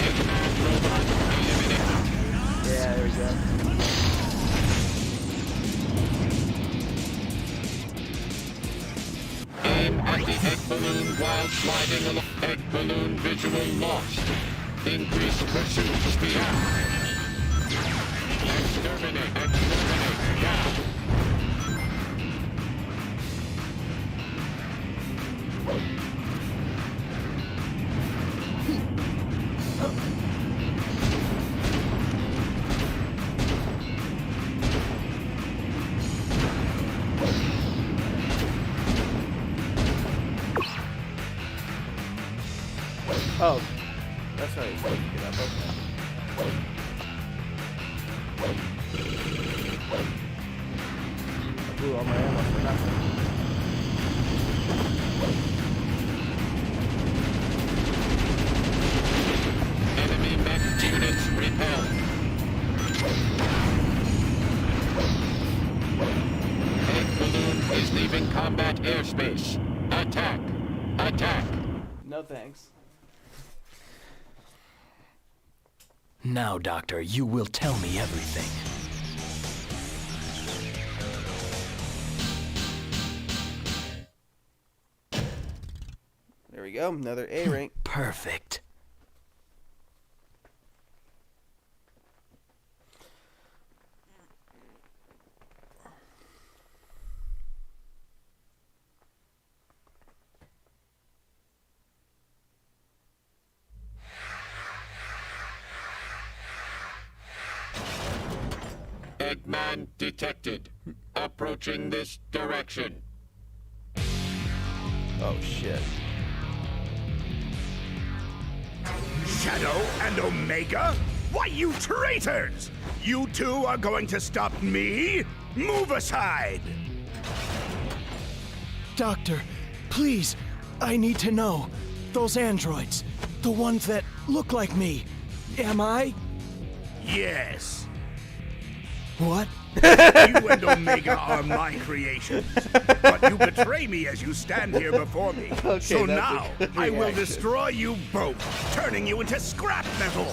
Eggman robot eliminated. Yeah, there we go. Aim at the egg balloon while sliding along. Egg balloon visual lost. Increase pursuit speed. Exterminate. Exterminate. Down. Oh, that's right. It's like, get up. Okay. I blew all my ammo for nothing. Enemy mech units repelled. Egg balloon is leaving combat airspace. Attack. Attack. No thanks. Now, Doctor, you will tell me everything. There we go. Another A rank. Perfect. Eggman detected. Approaching this direction. Oh shit. Shadow and Omega? Why, you traitors! You two are going to stop me? Move aside! Doctor, please, I need to know. Those androids, the ones that look like me, am I? Yes. What? You and Omega are my creations. But you betray me as you stand here before me. Okay, so that's now, a good I will reaction. destroy you both, turning you into scrap metal.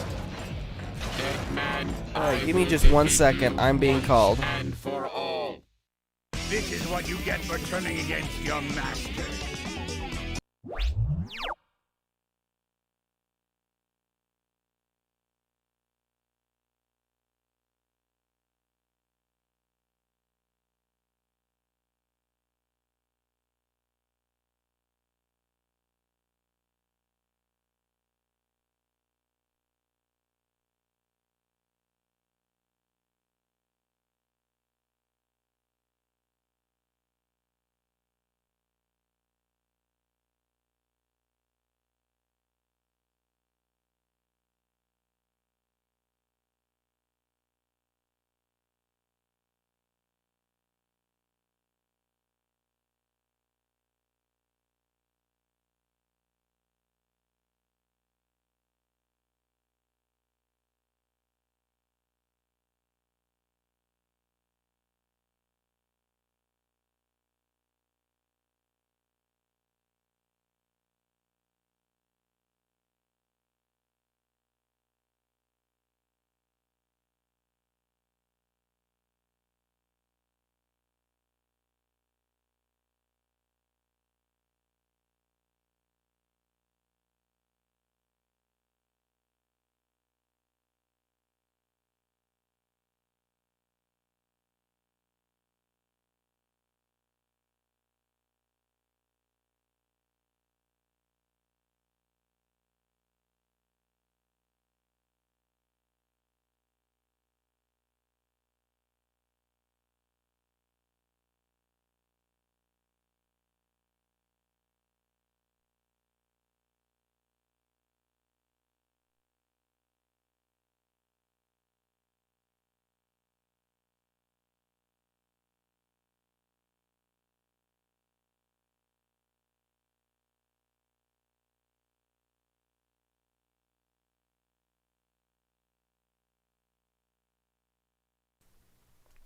Eggman, Alright, I give me will just 1 defeat second. you I'm being once called. And for all. This is what you get for turning against your master.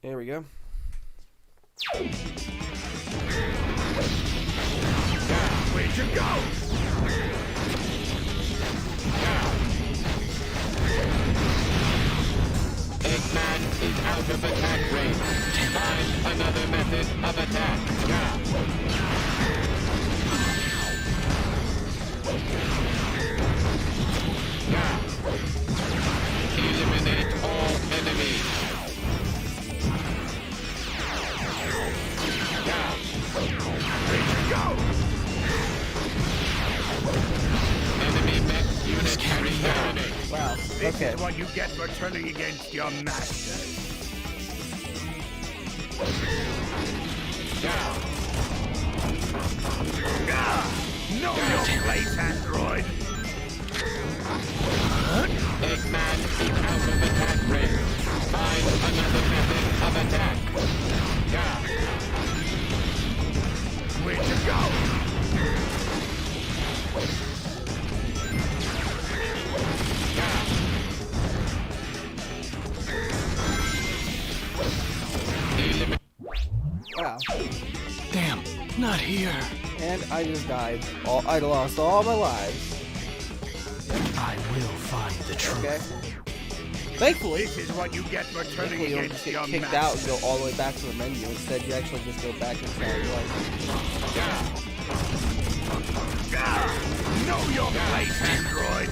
There we go. Where'd you go? Eggman is out of attack range. Find another method of attack. Eliminate all enemies. Where'd you go? Enemy mech unit terminated. Wow. This Okay. is what you get for turning against your master. Know your place, android. Eggman is out of attack range. Find another method of attack. Where'd you go? Wow. Damn, not here. And I just died. I lost all my lives. I will find the truth. Okay. Thankfully, This is what you get for turning you don't just against get your kicked master. out and go all the way back to the menu. Instead, you actually just go back and start one. Know your place, android.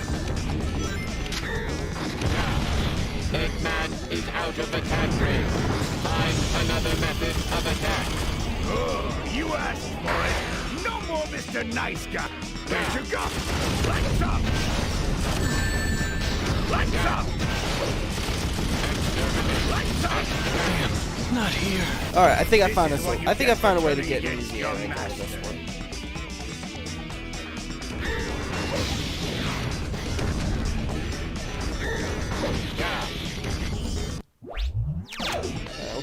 Eggman is out of attack range. Find another method of attack. You asked for it. No more Mr. Nice Guy. Where'd you go? Lights up! Lights up! Lights up! Damn, not here. All right, I think I found This is what you I think I get found a for way to turning get an against easy your area out of this master. one.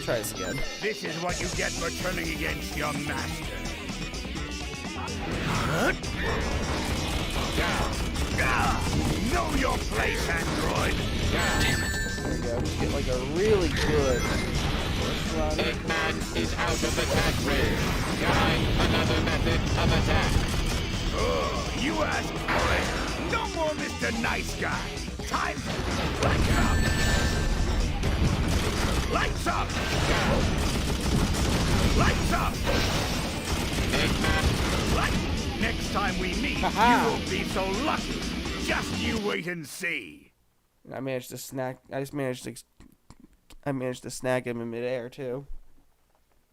try this again. This is what you get for turning against your master. Know your place, android. There we go. Just get like a really good first run. Eggman is out of attack range. Try another method of attack. Oh, you asked for it. No more Mr. Nice Guy. Time to lights up. Lights up. Lights up. Eggman. Light. Next time we meet, Ha-ha. you won't be so lucky. Just you wait and see. I managed to snag. I managed to snag him in midair too.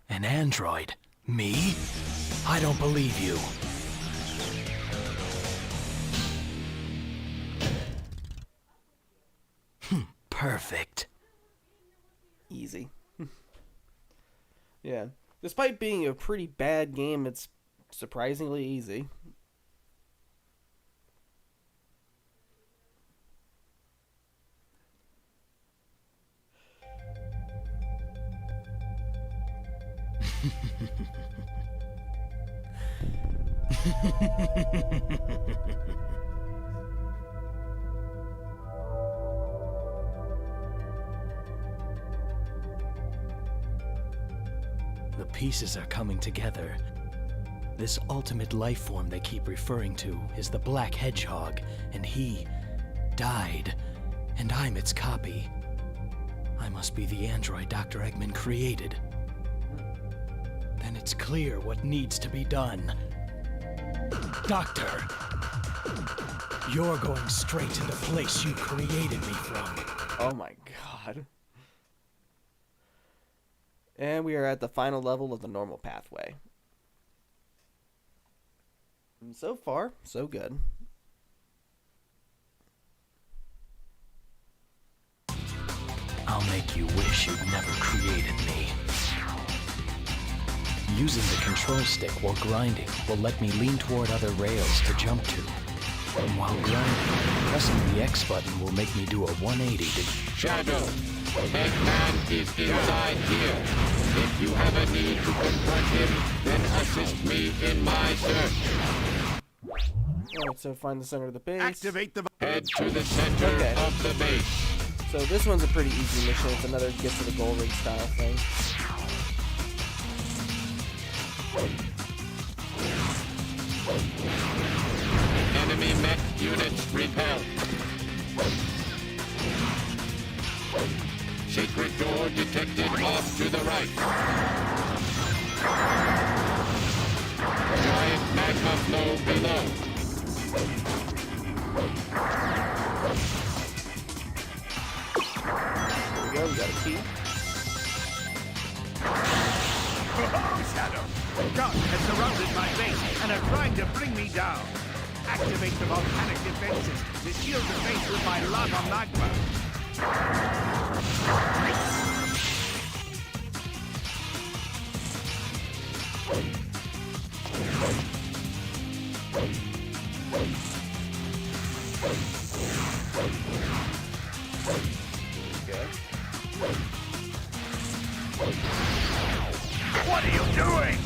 An android? Me? I don't believe you. Perfect. Easy. Yeah. Despite being a pretty bad game, it's surprisingly easy. The pieces are coming together. This ultimate life form they keep referring to is the Black Hedgehog, and he died, and I'm its copy. I must be the android Dr. Eggman created. Then it's clear what needs to be done. Doctor, you're going straight to the place you created me from. Oh my god. And we are at the final level of the normal pathway. And so far, so good. I'll make you wish you'd never created me. Using the control stick while grinding will let me lean toward other rails to jump to. And while grinding, pressing the X button will make me do a 180 to... Shadow. Eggman is inside here. If you have a need to confront him, then assist me in my search. Alright, so find the center of the base. Activate the... Head to the center Okay. of the base. So this one's a pretty easy mission. It's another get to the goal ring style thing. Enemy mech units repelled. Secret door detected off to the right. Giant magma flow below. There we go, we got a key. Oh, Shadow! God has surrounded my base and are trying to bring me down. Activate the volcanic defenses to shield the base with my lava magma. What are you doing?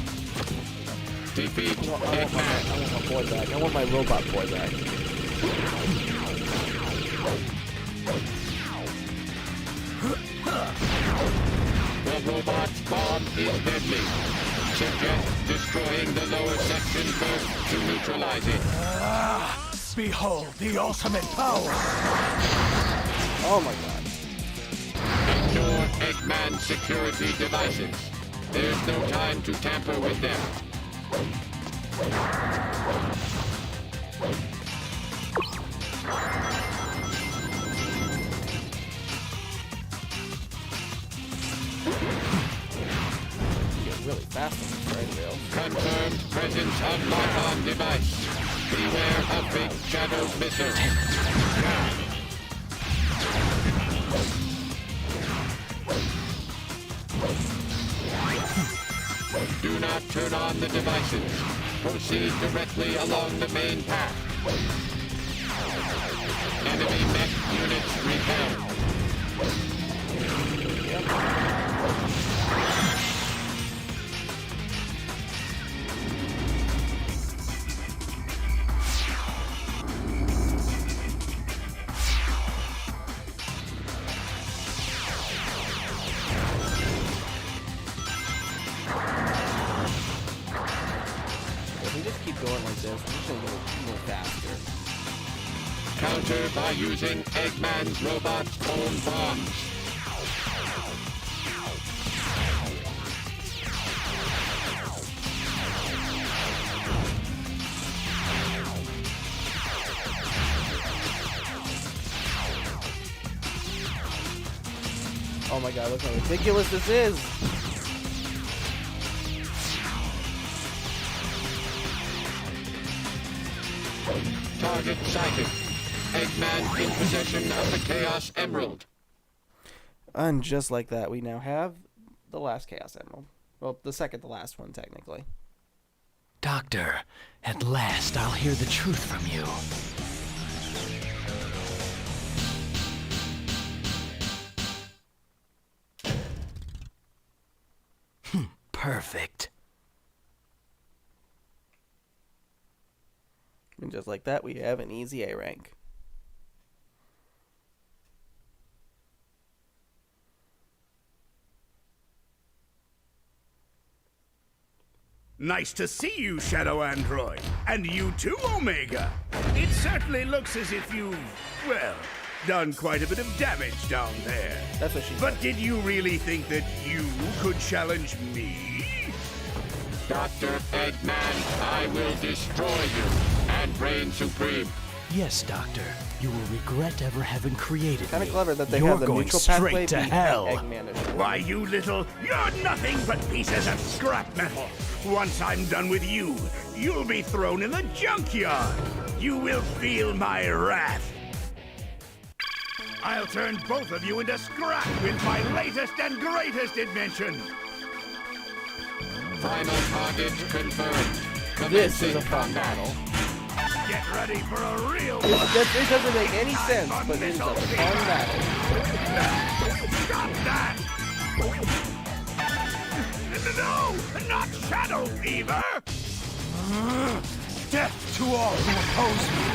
Defeat I want my boy back. I want my robot boy back. The robot's bomb is deadly. Suggest destroying the lower section first to neutralize it. Behold the ultimate power! Oh my god. Ignore Eggman security devices. There's no time to tamper with them. Get really fast on this right rail. Confirmed presence of lock-on device. Beware of big shadow missile. Do not turn on the devices. Proceed directly along the main path. Enemy mech units repelled. this. I'm just gonna go a little faster. Counter by using Eggman's robot's own bombs. Oh my god, look how ridiculous this is! Target sighted. Eggman in possession of the Chaos Emerald. And just like that, we now have the last Chaos Emerald. Well, the second to last one, technically. Doctor, at last I'll hear the truth from you. Perfect. And just like that, we have an easy A rank. Nice to see you, Shadow Android. And you too, Omega. It certainly looks as if you've, well, done quite a bit of damage down there. That's what she said. But did you really think that you could challenge me? Dr. Eggman, I will destroy you and reign supreme. Yes, Doctor. You will regret ever having created Kind me. of clever that they You're have the going neutral straight pathway to beat hell. Eggman. Why, you little... You're nothing but pieces of scrap metal. Once I'm done with you, you'll be thrown in the junkyard. You will feel my wrath. I'll turn both of you into scrap with my latest and greatest invention. Final target confirmed. This is a Commencing fun combat. battle. Get ready for a real one. This doesn't make any sense, but it is a fun battle. Stop that! No! Not Shadow Fever! Death to all who oppose me!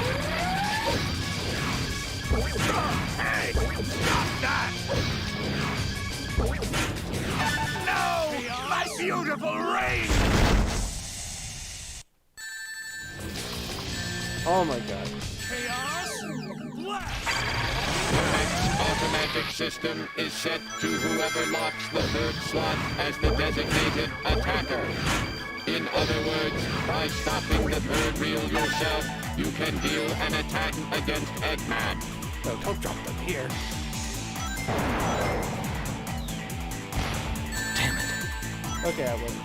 Hey! Stop that! No! My beautiful rain! Oh my god. The automatic system is set to whoever locks the third slot as the designated attacker. In other words, by stopping the third reel yourself, you can deal an attack against Eggman. No, don't drop them here. Damn it. Okay, I will.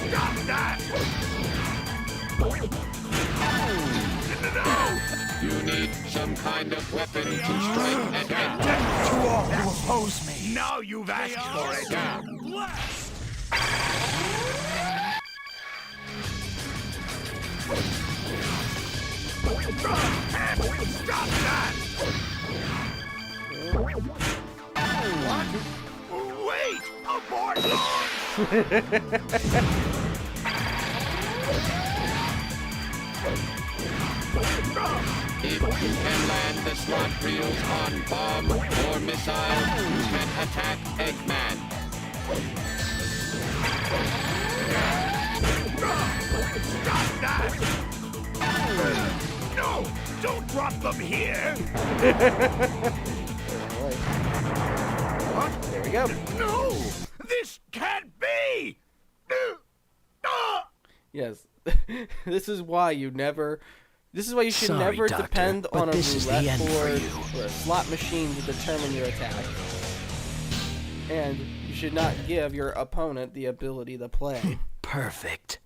Stop that! No! You need some kind of weapon to strike at Eggman. Death to all who oppose me! Now you've asked for it! Stop that! What? Wait! Abort launch! If you can land the slot reels on bomb or missile, you can attack Eggman. Stop that! No! Don't drop them here! What? There we go. No! This can't be! Yes. This is why you never... This is why you should Sorry, never Doctor, depend but on a this is the roulette end for board you. or a slot machine to determine your attack. And you should not give your opponent the ability to play. Perfect.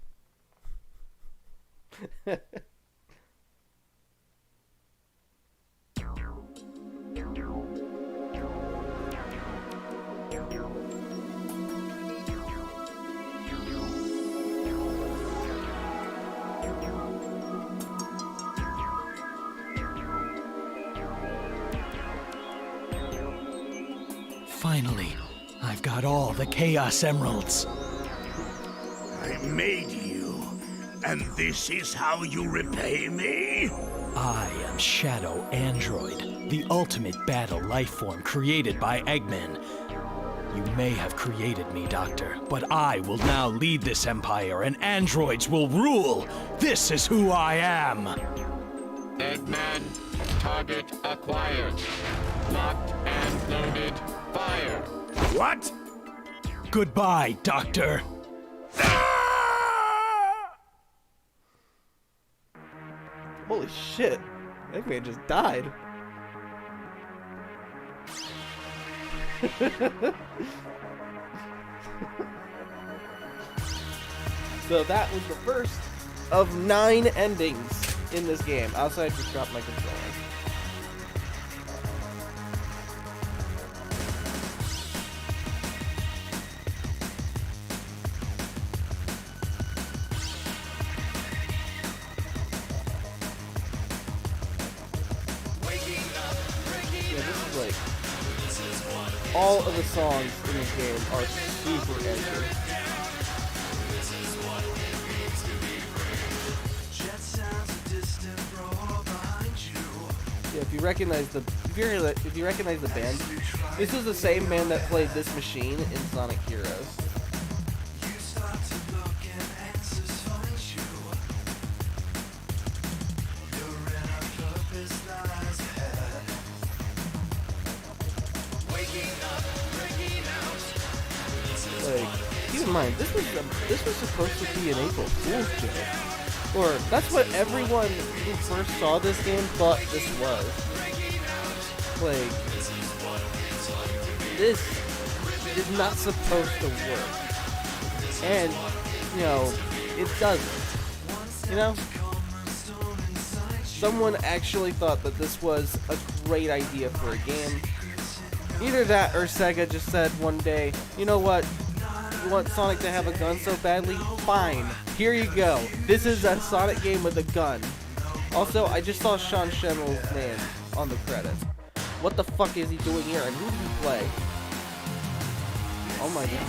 Finally, I've got all the Chaos Emeralds. I made you, and this is how you repay me? I am Shadow Android, the ultimate battle life form created by Eggman. You may have created me, Doctor, but I will now lead this empire and androids will rule. This is who I am. Eggman, target acquired. Locked and loaded. Fire. What? Goodbye, Doctor. Holy shit. Eggman just died. So that was the first of 9 endings in this game. Outside, just dropped my controller. Yeah, this is like all of the songs in this game are super edgy. Yeah, if you recognize the band, this is the same band that played this machine in Sonic Heroes. Like, keep in mind, this was supposed to be an April Fool's joke. Or, that's what everyone who first saw this game thought this was. Like, this is not supposed to work. And, you know, it doesn't. You know? Someone actually thought that this was a great idea for a game. Either that or Sega just said one day, you know what? You want Sonic to have a gun so badly? Fine. Here you go. This is a Sonic game with a gun. Also, I just saw Sean Schemmel's name on the credits. What the fuck is he doing here, and who did he play? Oh my god.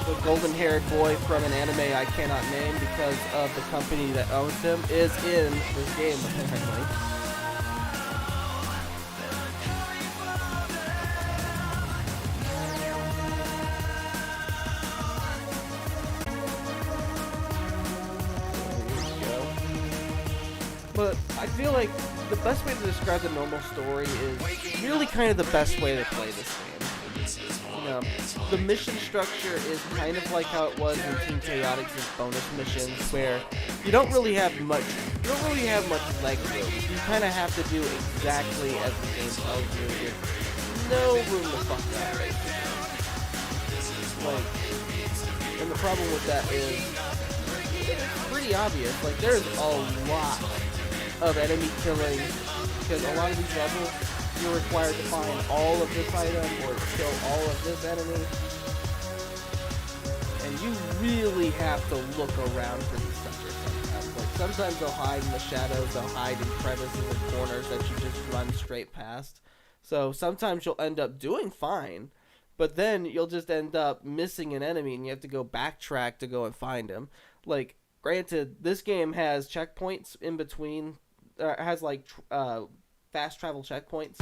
The golden-haired boy from an anime I cannot name because of the company that owns him is in this game, apparently. But I feel like the best way to describe the normal story is really kind of the best way to play this game. You know, the mission structure is kind of like how it was in Team Chaotix's bonus missions, where you don't really have much leg room. You kind of have to do exactly as the game tells you. There's no room to fuck up. Like, and the problem with that is it's pretty obvious. Like, there's a lot of enemy killing, because a lot of these levels you're required to find all of this item or kill all of this enemy, and you really have to look around for these suckers sometimes. Like, sometimes they'll hide in the shadows, they'll hide in crevices and corners that you just run straight past. So sometimes you'll end up doing fine, but then you'll just end up missing an enemy and you have to go backtrack to go and find him. Like, granted, this game has checkpoints in between. Has like fast travel checkpoints,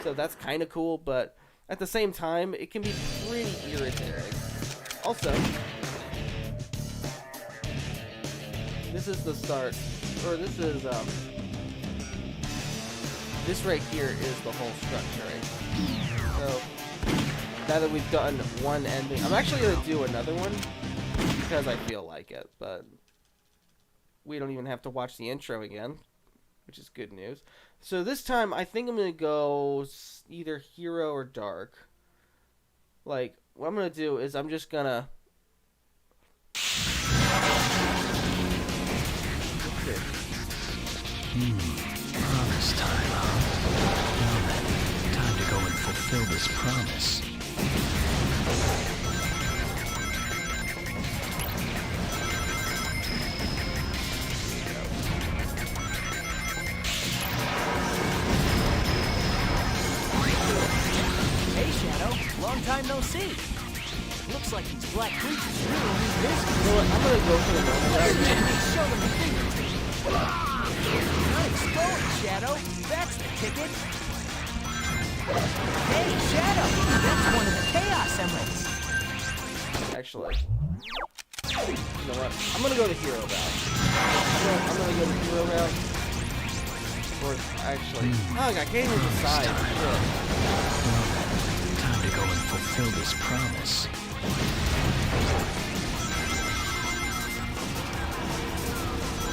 so that's kind of cool, but at the same time it can be pretty irritating. Also, this is the start, or this is this right here is the whole structure, right? So now that we've done one ending, I'm actually gonna do another one because I feel like it, but we don't even have to watch the intro again, which is good news. So this time, I think I'm going to go either Hero or Dark. Like, what I'm going to do is I'm just going to... Promise time, huh? Well then, time to go and fulfill this promise. Long time no see. Looks like these black creatures really need this. You know what? I'm gonna go for the normal route. Show them the fingertips. Nice going, Shadow. That's ticket? Hey, Shadow! That's one of the Chaos Emeralds! Actually, you know what? I'm gonna go the hero route. I'm gonna go the hero route. Or actually, oh, I can't even decide. Shit. Time to go and fulfill this promise.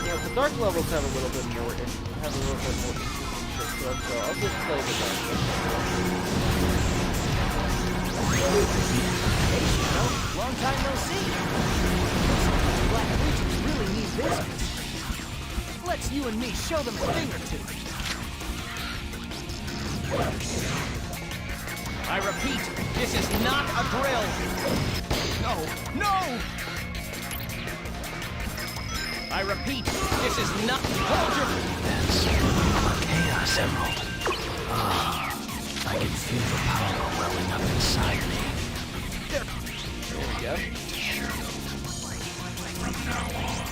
Yeah, the dark levels have a little bit more interesting shit to them, so I'll just play the dark levels. Hey, Shadow. Long time no see. The Black Creatures really need business. Let's you and me show them a thing or two. I repeat, this is not a drill. No, no! I repeat, this is not. Hold your. That's a Chaos Emerald. Ah, I can feel the power welling up inside me. There we go. From now on,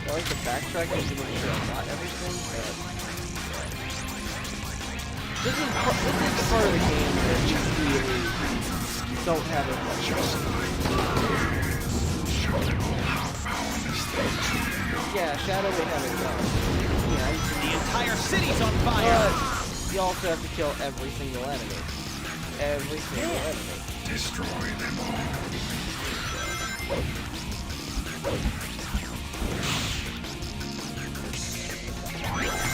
I like the backtracking to make sure I got everything, but this is the part of the game where you really don't have as much Yeah, Shadow we haven't done. Yeah, The entire city's on fire! but you also have to kill every single enemy. Every single enemy. destroy them all.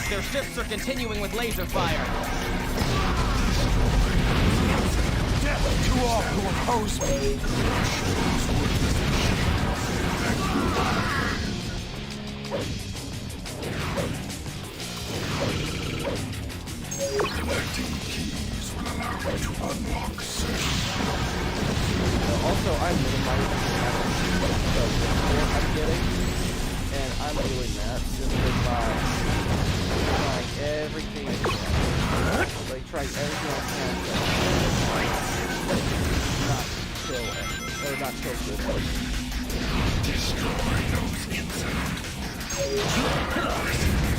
Their ships are continuing with laser fire. Death to all who oppose me! Collecting keys will allow you to unlock certain. Also, I'm minimizing the support I'm getting, and I'm doing that simply by trying everything I can. Like, trying everything I can to not kill anything, or not kill good ones. Destroy those insolent fools.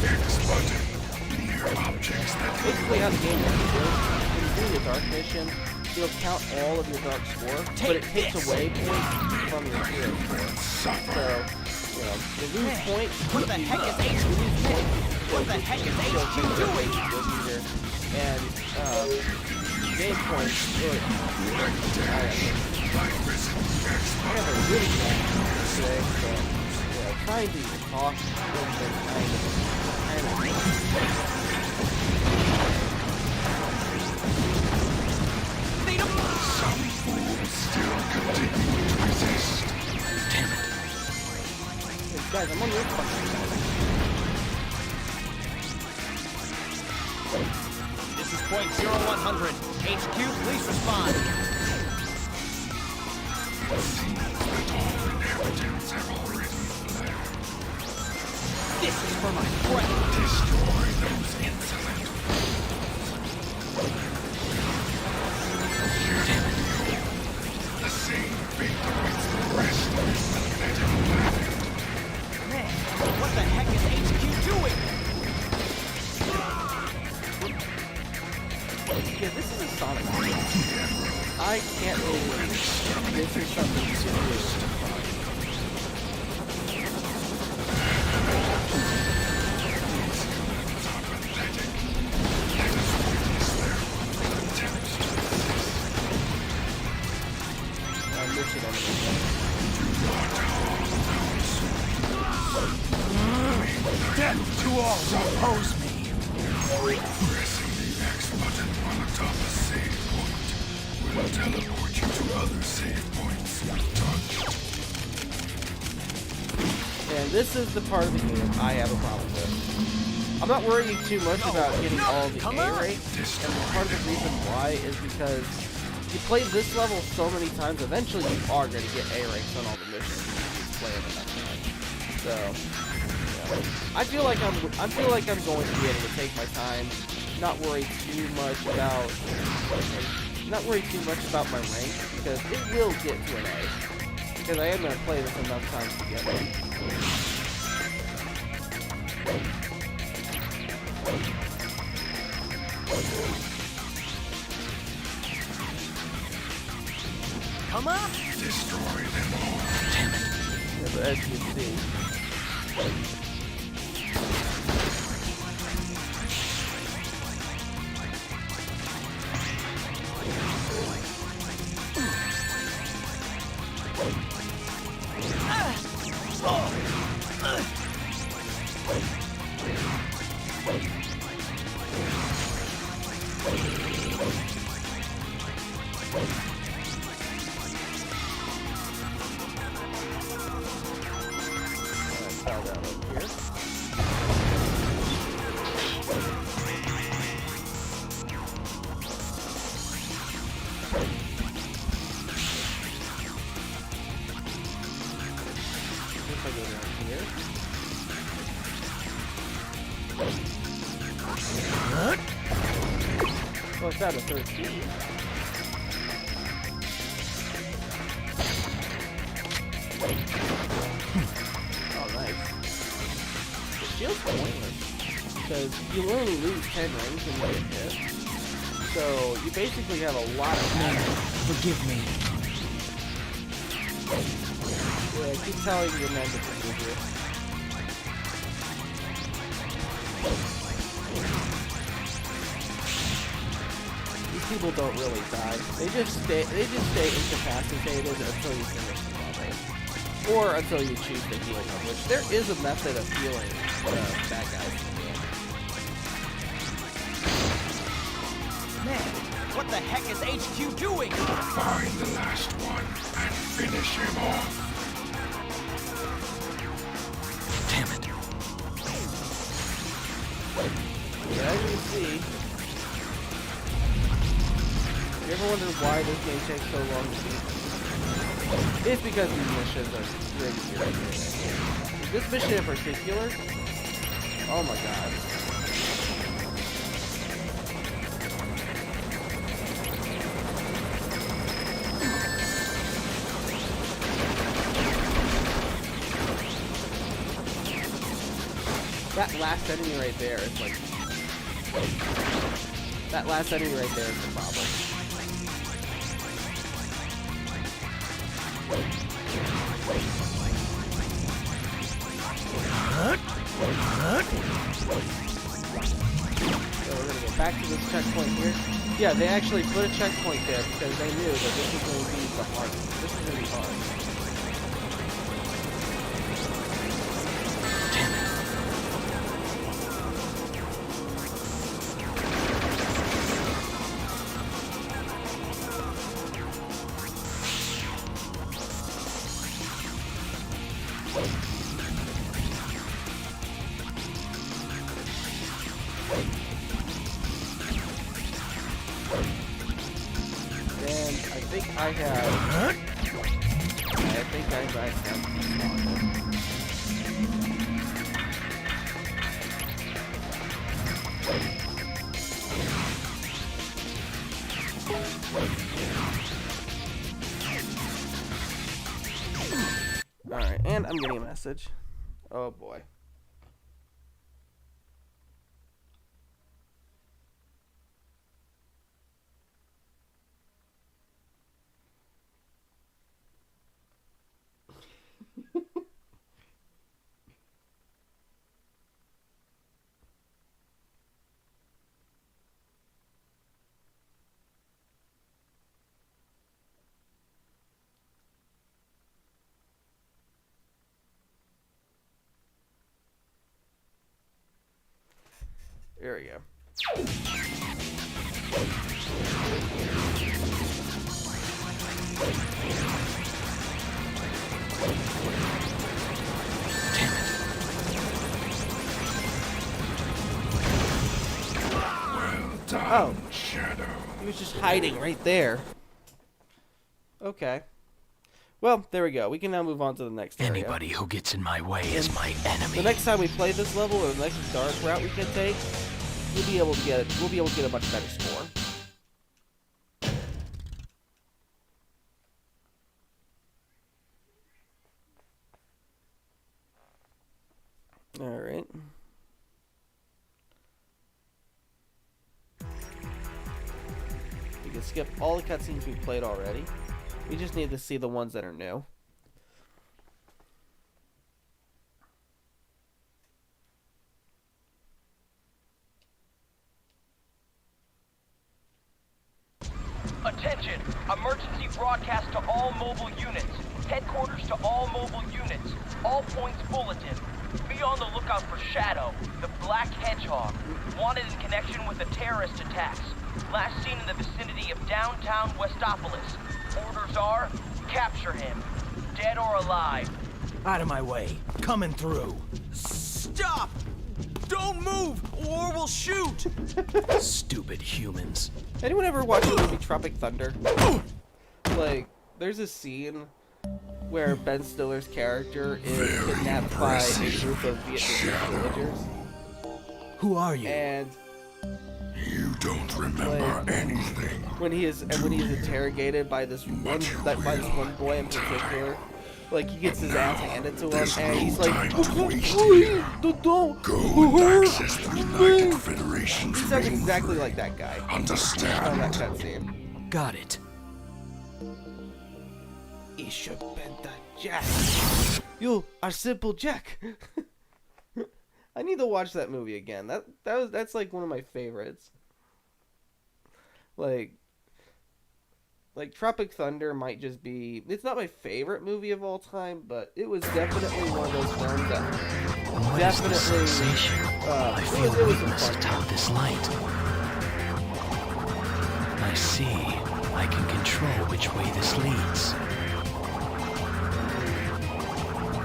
X button. Near objects that Basically, how the game works is, when you do your dark mission, you'll count all of your dark score, but it takes away points from your hero score. So, you know, you lose points. What the heck is HQ? What the heck is HQ doing? And game points. I have a really bad today, so trying to talk has been kind of. some fools still continue to resist. Damn it. Hey, guys, I'm on your fucking side. This is point 0100. HQ, please respond. Seems that all inhabitants have already fled. This is for my friend. Destroy those insolent The same fate awaits the rest of this pathetic planet. Man, what the heck is HQ doing? Yeah, this is a Sonic game. I can't believe this is something serious. Death to all who oppose me! Pressing the X button while atop a save point will teleport you to other save points untouched. And this is the part of the game I have a problem with. I'm not worrying too much about getting all the A ranks, and part of the reason why is because you play this level so many times, eventually you are going to get A ranks on all the missions if you play them enough times. So, yeah. I feel like I'm going to be able to take my time not worry too much about my rank, because it will get to an A. Because I am going to play this enough times to get it. Come on! Destroy them all. Yeah, but as you can see, fell down over here. If I go down here. Well, it's out of 13. Oh, nice. It feels pointless, because you only lose 10 rings when you get hit. So, you basically have a lot of damage. Forgive me. Yeah, keep telling your men to forgive you. These people don't really die. They just stay incapacitated until you finish the level. Or until you choose to heal them, which there is a method of healing bad guys in the game. Man, what the heck is HQ doing? Find the last one and finish him off. Damn it. Yeah, as you can see, you ever wondered why this game takes so long to beat? It's because these missions are really irritating. This mission in particular, oh my god. That last enemy right there is like... That last enemy right there is the problem. So we're gonna go back to this checkpoint here. Yeah, they actually put a checkpoint there because they knew that this was going to be the hardest. This is going to be hard. And I think I have Alright, and I'm getting a message. Oh boy. There we go. Well done, Shadow. He was just hiding right there. Okay. Well, there we go. We can now move on to the next area. Anybody who gets in my way is my enemy. The next time we play this level, or the next dark route we can take, we'll be able to get a much better score. All right. We can skip all the cutscenes we played already. We just need to see the ones that are new. Attention! Emergency broadcast to all mobile units. Headquarters to all mobile units. All points bulletin. Be on the lookout for Shadow, the Black Hedgehog, wanted in connection with the terrorist attacks. Last seen in the vicinity of downtown Westopolis. Orders are, capture him. Dead or alive. Out of my way. Coming through. Stop! Don't move, or we'll shoot! Stupid humans. Anyone ever watch the movie Tropic Thunder? Like, there's a scene where Ben Stiller's character is kidnapped by a group of Vietnamese villagers. Who are you? And You don't remember anything. when he is interrogated by this one boy in particular, like he gets his ass handed to him, and he's like, don't Go and access the United Federation's He sounds ring exactly free. like that guy. Understand? On that cutscene. Got it. He should bend the Jack. You are simple Jack. I need to watch that movie again. That's like one of my favorites. Like Tropic Thunder might just be... It's not my favorite movie of all time, but it was definitely one of those films that What definitely... is the sensation? I feel it was weakness fun. atop this light. I see. I can control which way this leads.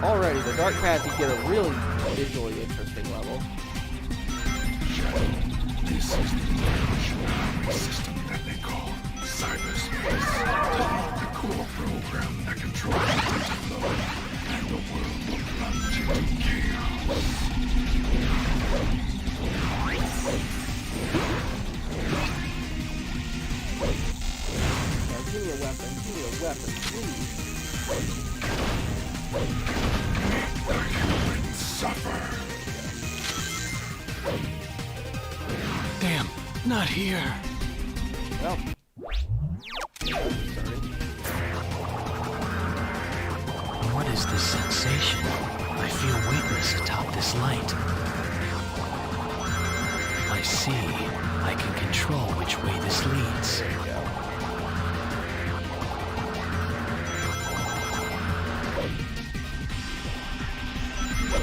Already, the Dark Path, you get a really visually interesting level. This is the information system that they call cyberspace. The core program that controls the data flow, and the world will plunge into chaos. Now, give me a weapon, please. Make the humans suffer. Damn, not here. Well. What is this sensation? I feel weakness atop this light. I see. I can control which way this leads. There you go.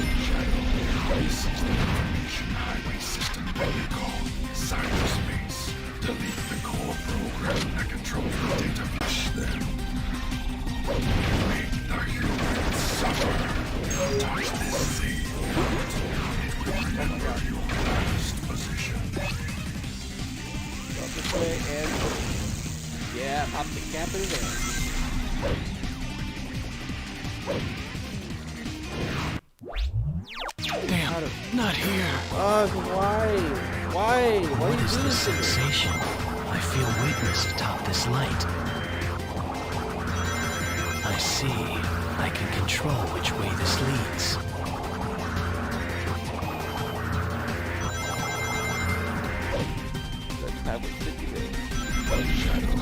This is the information highway system that they call cyberspace. Delete the core program that controls the data flush them. Make the humans suffer. Touch this thing. It will remember your last position. Go this way and... Yeah, pop the cap in there. Damn, not here. Why? Why What you is do this this to me? sensation? I feel weakness atop this light. I see. I can control which way this leads. That was 50 minutes. Shadow.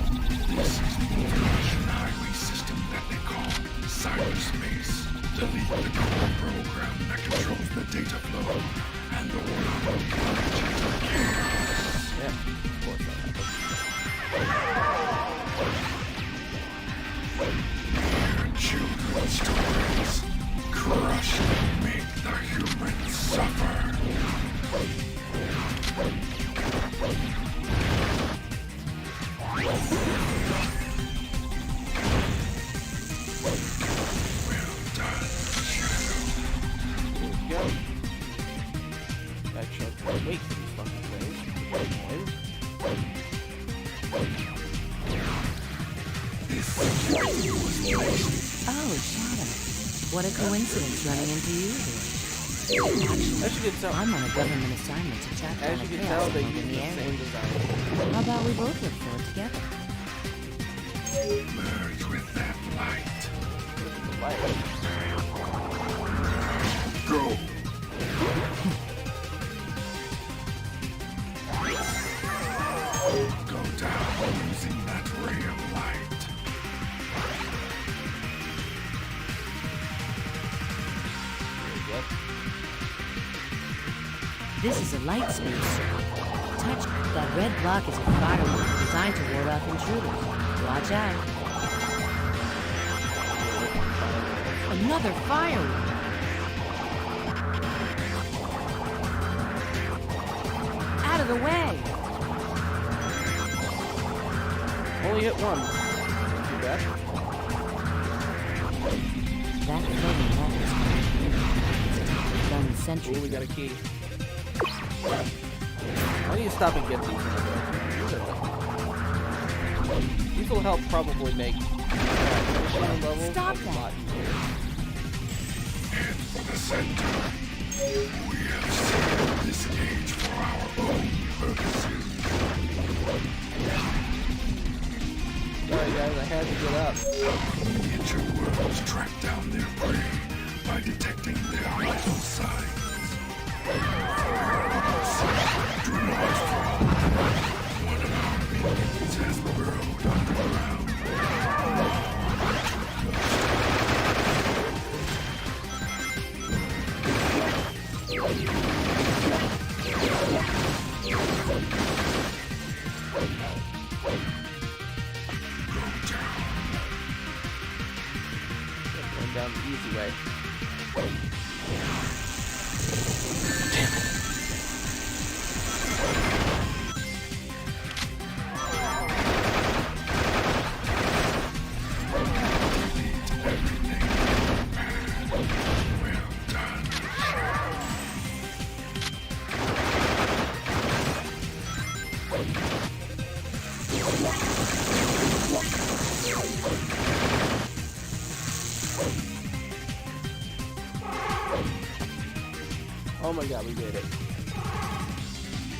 This is the information highway system that they call cyberspace. Delete the core program that controls the data flow, and the world will plunge into chaos. Yeah, of course that happened. Hear children's stories. Crush and make the humans suffer. Well done, Shadow. Here we go. Actually, I can't wait for these fucking things. Oh, Shadow. What a coincidence running into you here. As you can tell, I'm on a government assignment to track down as a you can chaos tell, they emerald in use the the area. same design. How about we both look for it together? Merge with that light. The light. Go! Go down using that ray of light. This is a light space. Touch that red block is a firewall designed to ward off intruders. Watch out. Another firewall. Out of the way. Only hit one. Too bad. That floating wall is done sentry. Ooh, we got a key. I need to stop and get these. These will help probably make finishing the levels Stop a that. lot easier. Head for the center. We have set up this cage for our own purposes. Sorry guys, I had to get up. Miniature worlds track down their prey by detecting their vital signs. Do not fall. One of our minions has burrowed underground. Going down the easy way. Oh my god, we did it.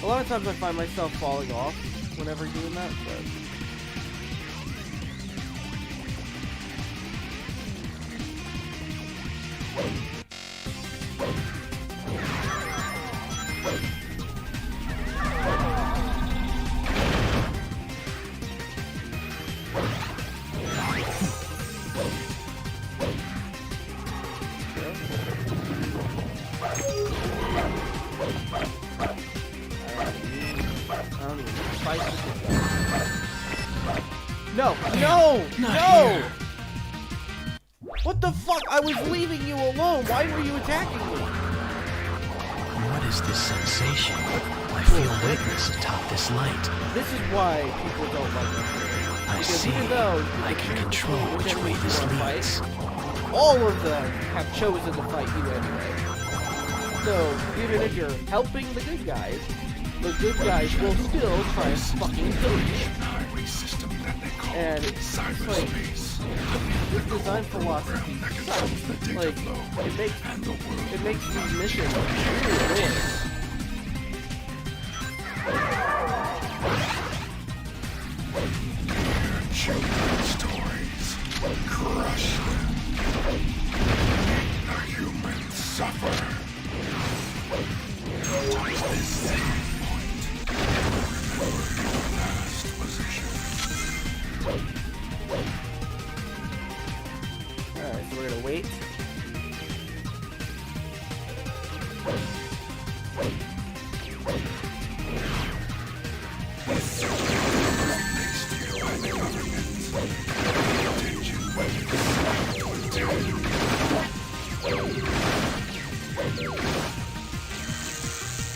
A lot of times I find myself falling off whenever doing that, but... No! No! No! What the fuck? I was leaving you alone! Why were you attacking me? What is this sensation? I feel weightless atop this light. This is why people don't like this. I Because see. even though I can control which way this leads. all of them have chosen to fight you anyway. So, even if you're helping the good guys will still try and fucking kill you. Highway system that they call And it's like, cyberspace. this design philosophy sucks. Like, it makes these missions really annoying. Children's toys. Crush them. The humans suffer. Touch this same point. Remember your last position. Alright, so we're gonna wait.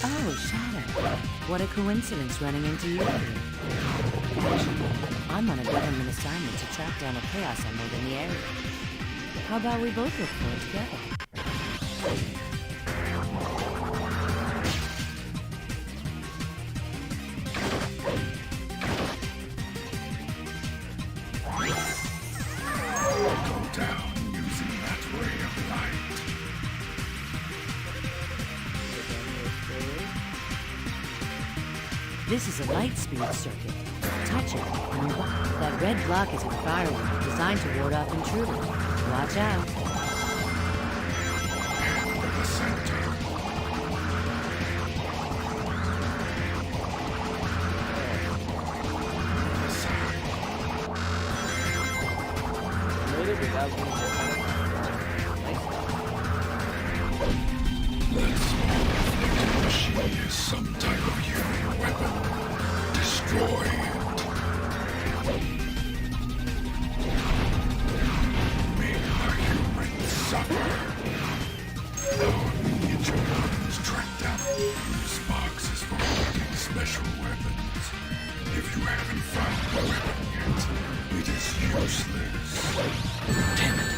Oh, Shadow. What a coincidence running into you here. I'm on a government assignment to track down a chaos emerald in the area. How about we both look for it together? Go down using that ray of light. This is a light speed circuit. Touch it, and that red block is a firework designed to ward off intruders. Watch out. The center. Made it without being hit. The machine is some type of human weapon. Destroy it. Make the humans suffer. Our miniature weapons tracked down. Use boxes for holding special weapons. If you haven't found the weapon yet, it is useless. Damn it.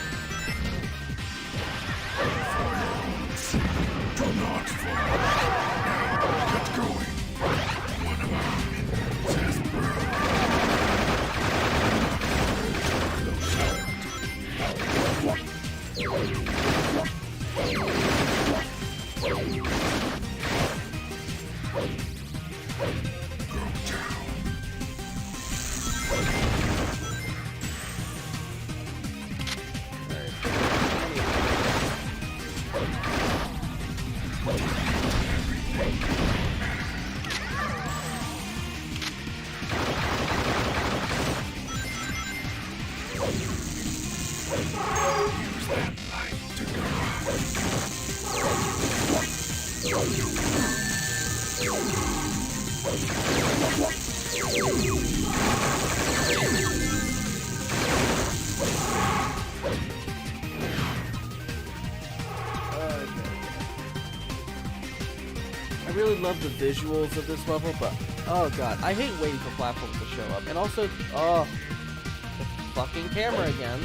For your own sake, do not fall. Now, get going. One of our minions has burned. Go down. Use that light to go out. I really love the visuals of this level, but oh god, I hate waiting for platforms to show up. And also, oh, the fucking camera again.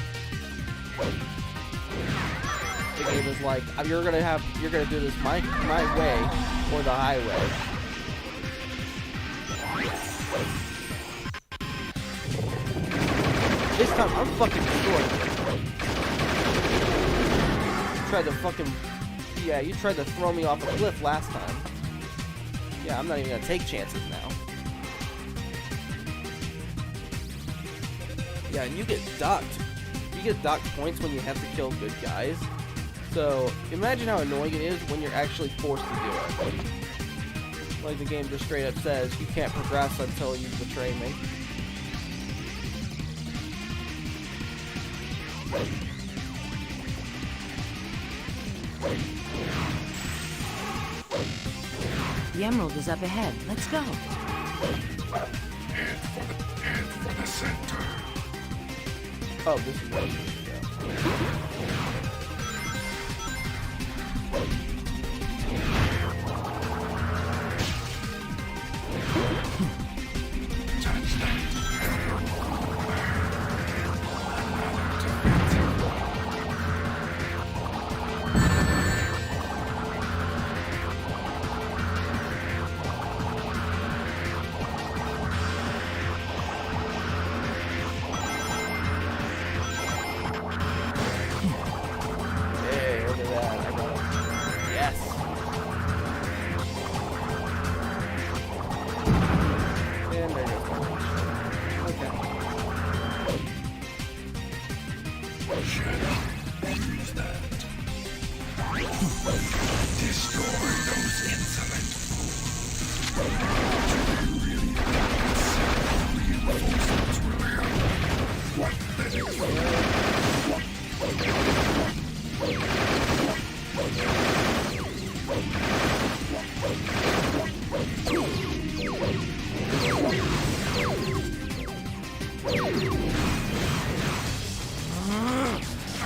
The game is like, you're gonna do this my way or the highway. This time I'm fucking destroyed. You tried to throw me off a cliff last time. Yeah, I'm not even gonna take chances now. Yeah, and you get docked. You get docked points when you have to kill good guys. So imagine how annoying it is when you're actually forced to do it. Like the game just straight up says, you can't progress until you betray me. The emerald is up ahead. Let's go. Head for the center. Oh, this is where it is.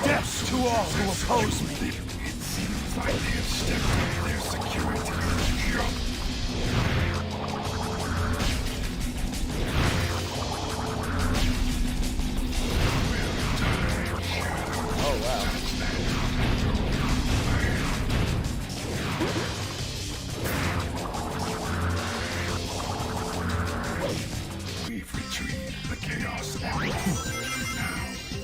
Death to all who oppose me. It seems like they have stepped up their security. Jump. Oh wow. We've retrieved the Chaos Emerald. Now,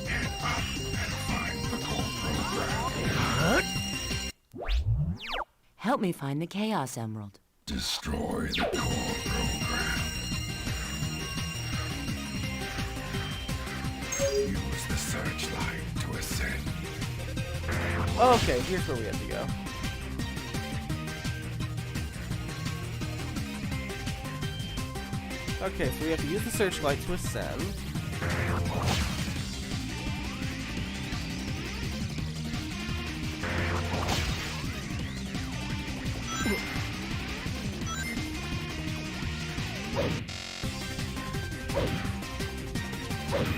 head up and find the core program. Help me find the Chaos Emerald. Destroy the core program. Use the searchlight to ascend. Okay, here's where we have to go. Okay, so we have to use the searchlight to ascend.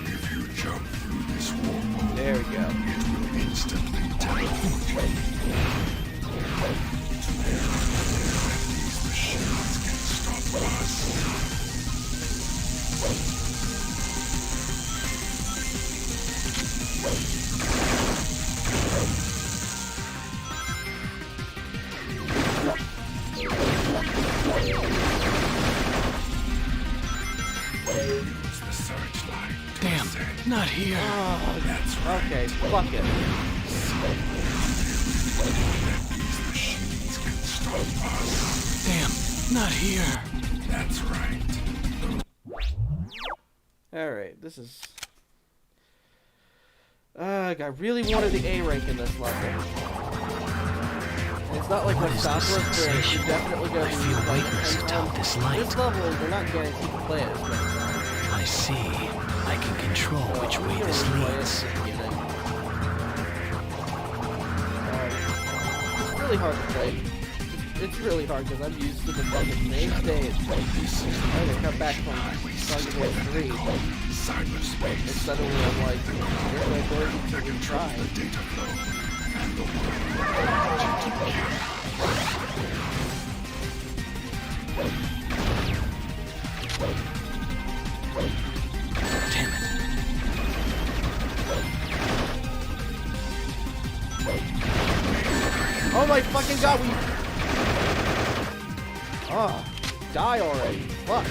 If you jump through this wormhole, There we go. it will instantly teleport you. These machines can stop us. Use the searchlight. Damn, not here. That's right. Okay, fuck it. These machines can stop us. Damn, not here. That's right. Alright, this is... I really wanted the A rank in this level. And it's not like What is this Westopolous, where sensation? you're definitely going I to be feel playing weightless 10 atop times. this light. This level, they're not guaranteed to play it as many times. I see. I can control which way this leads. It's really hard to play. It's really hard because I'm used to the fucking main stage. I had to come back from Dragon Ball 3. Cyberspace. And suddenly I'm like, here's my ability to retry. The data flow and the world. Damn it. Oh my fucking god, we... Oh, die already. Fuck.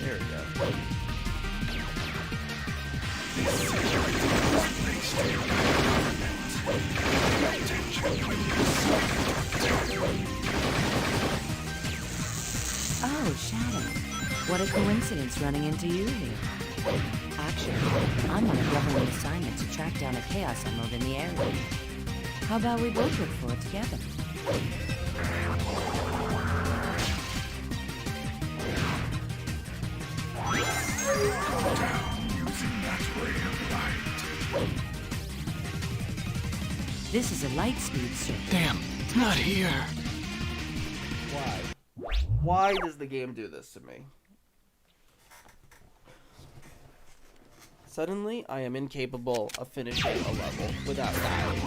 There we go. Oh, Shadow. What a coincidence running into you here. Actually, I'm on a government assignment to track down a Chaos Emerald in the area. How about we both look for it together? This is a light speed search. Damn, not here. Why? Why does the game do this to me? Suddenly, I am incapable of finishing a level without dying.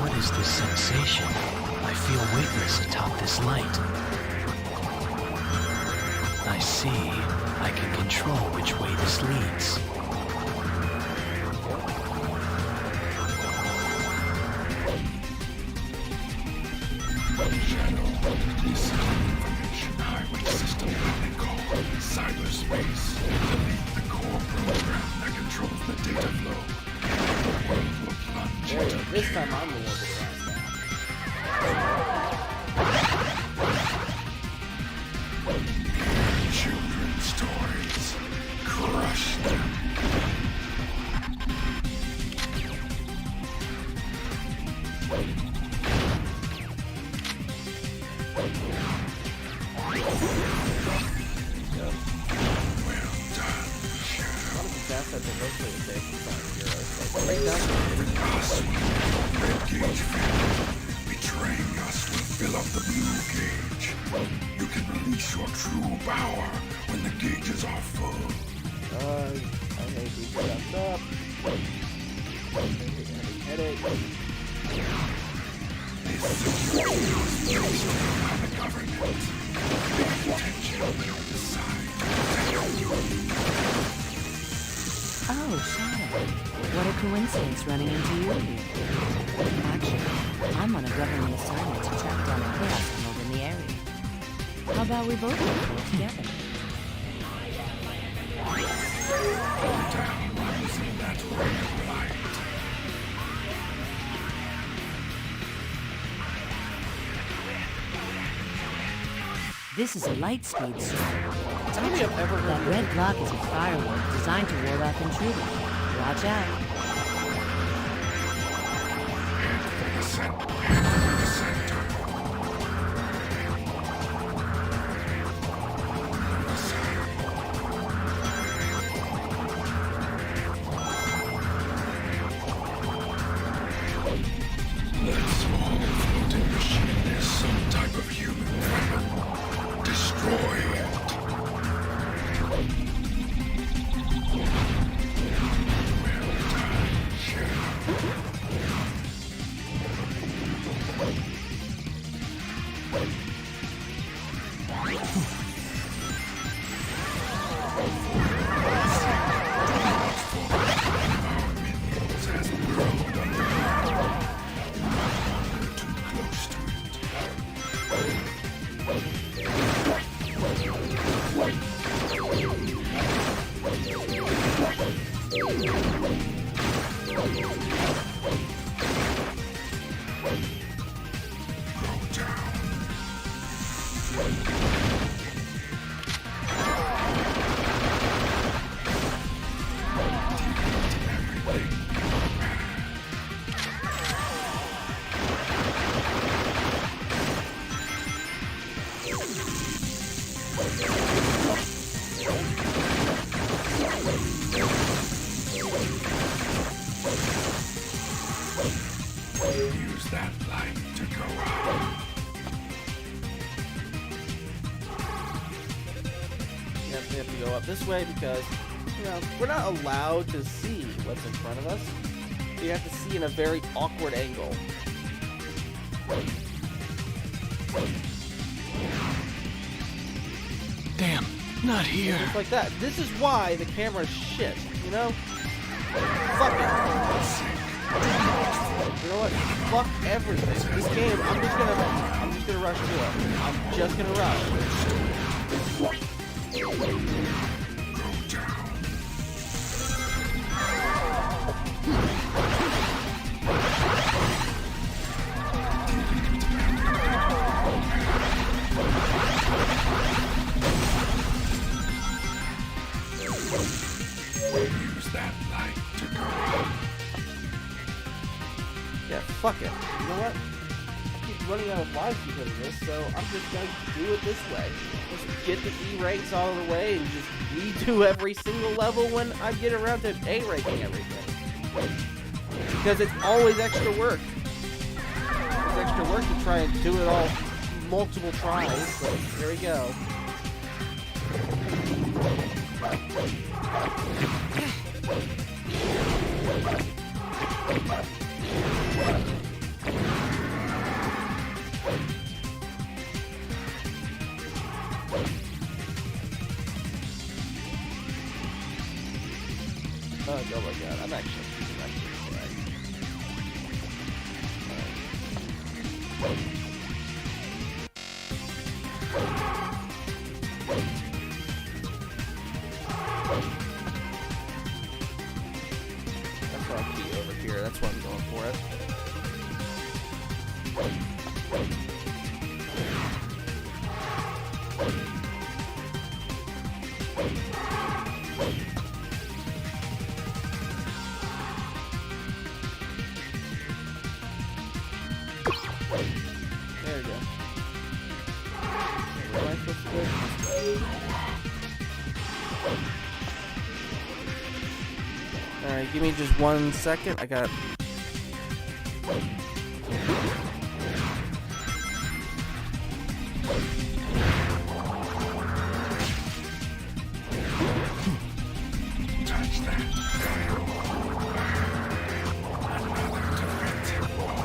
What is this sensation? I feel weightless atop this light. I see. I can control which way this leads. Shadow. This information highway system that they call cyberspace. Delete the core program that controls the data flow. The world will plunge There we into go. This time I'm the one with the last children's stories. Crush them. assets are mostly the same heroes. Like, right down Red Gauge family. Betraying us will fill up the blue gauge. You can release your true power when the gauges are full. I may be stuffed up. Headache. This situation is placed by the government. Pay attention when you decide. Oh, Shadow. What a coincidence running into you here. Actually, I'm on a government assignment to track down a Chaos Emerald in the area. How about we both look for it together? This is a light speed sword. I don't think I've ever heard That of red block is a firework designed to ward off intruders. Watch out. That small floating machine is some type of human weapon. Destroy it. Use that light to go out. Yep, we have to go up this way because, you know, we're not allowed to see what's in front of us. We have to see in a very awkward angle. Damn, not here. Just like that. This is why the camera's shit, you know? Fuck it. You know what? Fuck everything. This game, I'm just gonna rush through it. I'm just gonna rush. Use that light to go out. Yeah, fuck it. You know what? I keep running out of lives because of this, so I'm just gonna do it this way. Just get the E ranks out of the way and just redo every single level when I get around to A ranking everything. Because it's always extra work. It's extra work to try and do it all multiple tries, but there we go. Oh my god, I'm actually that's why I'm key over here, that's why I'm going for it. There we go. Where am I supposed to go? Alright, give me just 1 second. I got... Touch that. Another defensive wall.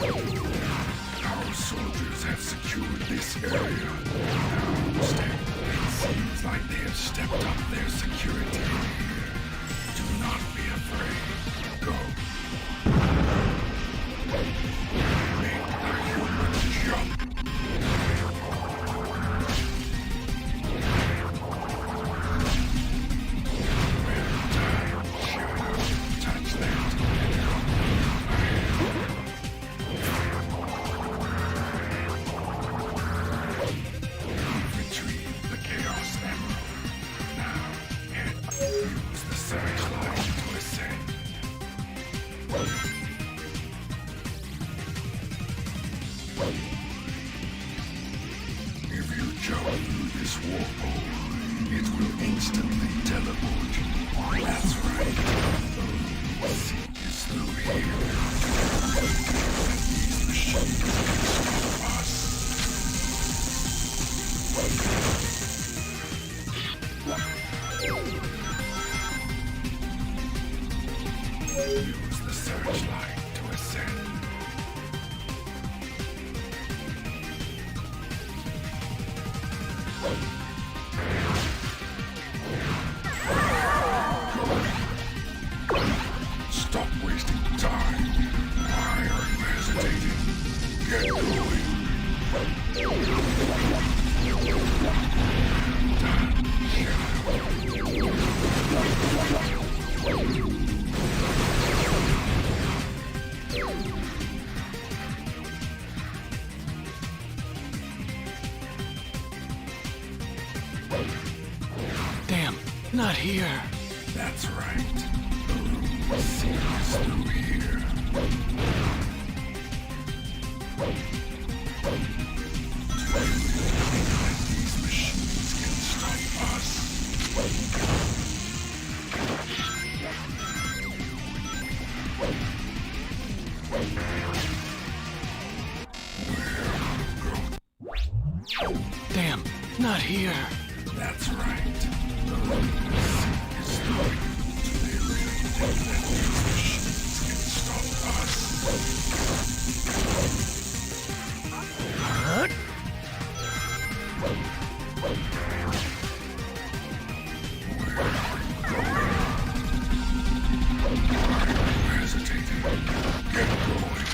Our soldiers have secured this area. Now, instead, it seems like they have stepped up their security here. Do not be afraid. Go. Make the humans jump. Use the searchlight to ascend. Stop wasting time. Why are you hesitating? Get going. Damn, not here. That's right. The room sees through here. Do you think that these machines can stop us? Damn, not here. That's right. The room is through you. Do they really think that these machines can stop us? Hesitating. Get going.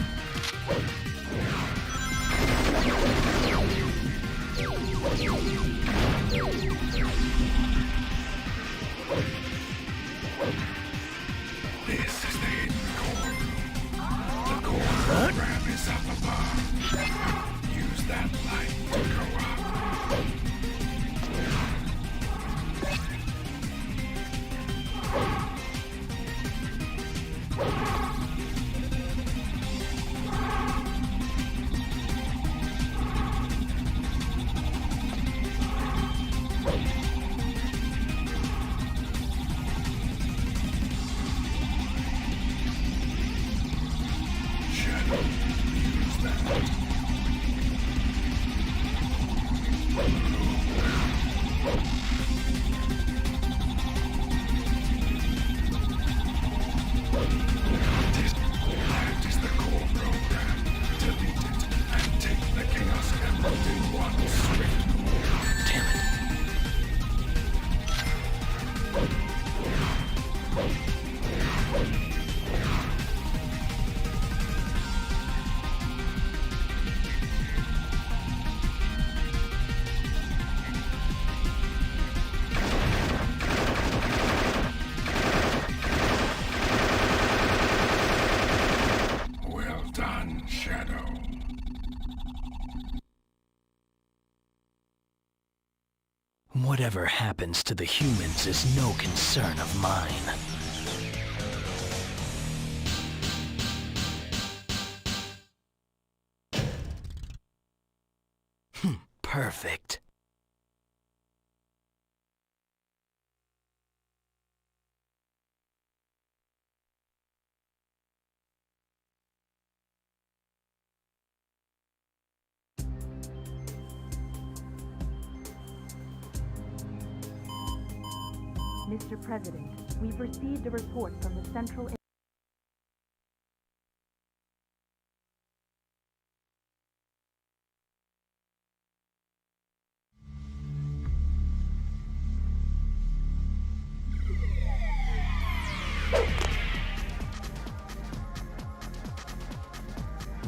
This is the hidden core room. The core program is up above. Use that light to go up. Shadow, use that. That is the core program. Delete it and take the Chaos Emerald in one swift move. Damn it. Well done, Shadow. Whatever happens to the humans is no concern of mine. Perfect. Mr. President, we've received a report from the Central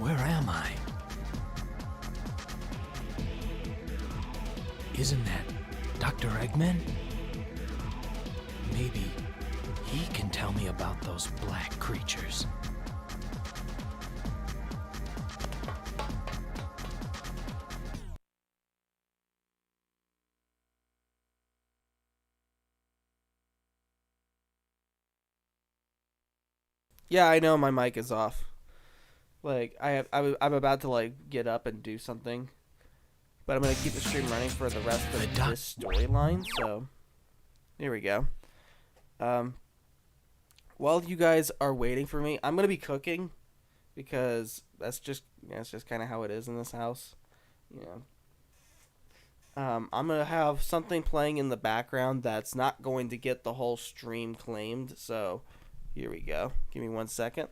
Where am I? Isn't that Dr. Eggman? Maybe he can tell me about those black creatures. Yeah, I know my mic is off. Like I'm about to like get up and do something, but I'm gonna keep the stream running for the rest of this storyline. So here we go. While you guys are waiting for me, I'm gonna be cooking because that's just kind of how it is in this house. I'm gonna have something playing in the background that's not going to get the whole stream claimed. So here we go. Give me 1 second.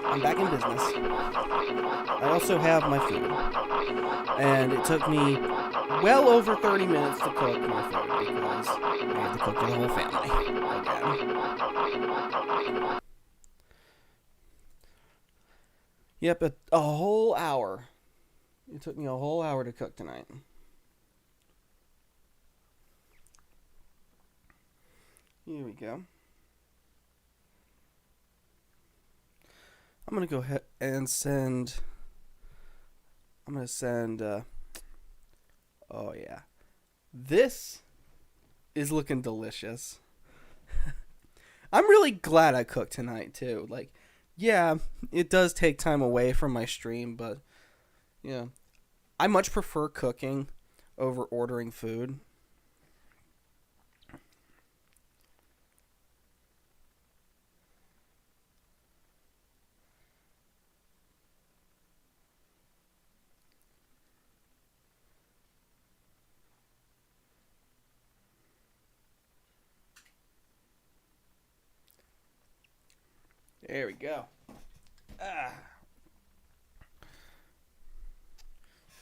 I'm back in business. I also have my food. And it took me well over 30 minutes to cook my food because I had to cook for the whole family again. Yep, a whole hour. It took me a whole hour to cook tonight. Here we go. I'm going to go ahead and send... I'm going to send... oh, yeah. This is looking delicious. I'm really glad I cooked tonight, too. Like, yeah, it does take time away from my stream, but, yeah. I much prefer cooking over ordering food. There we go.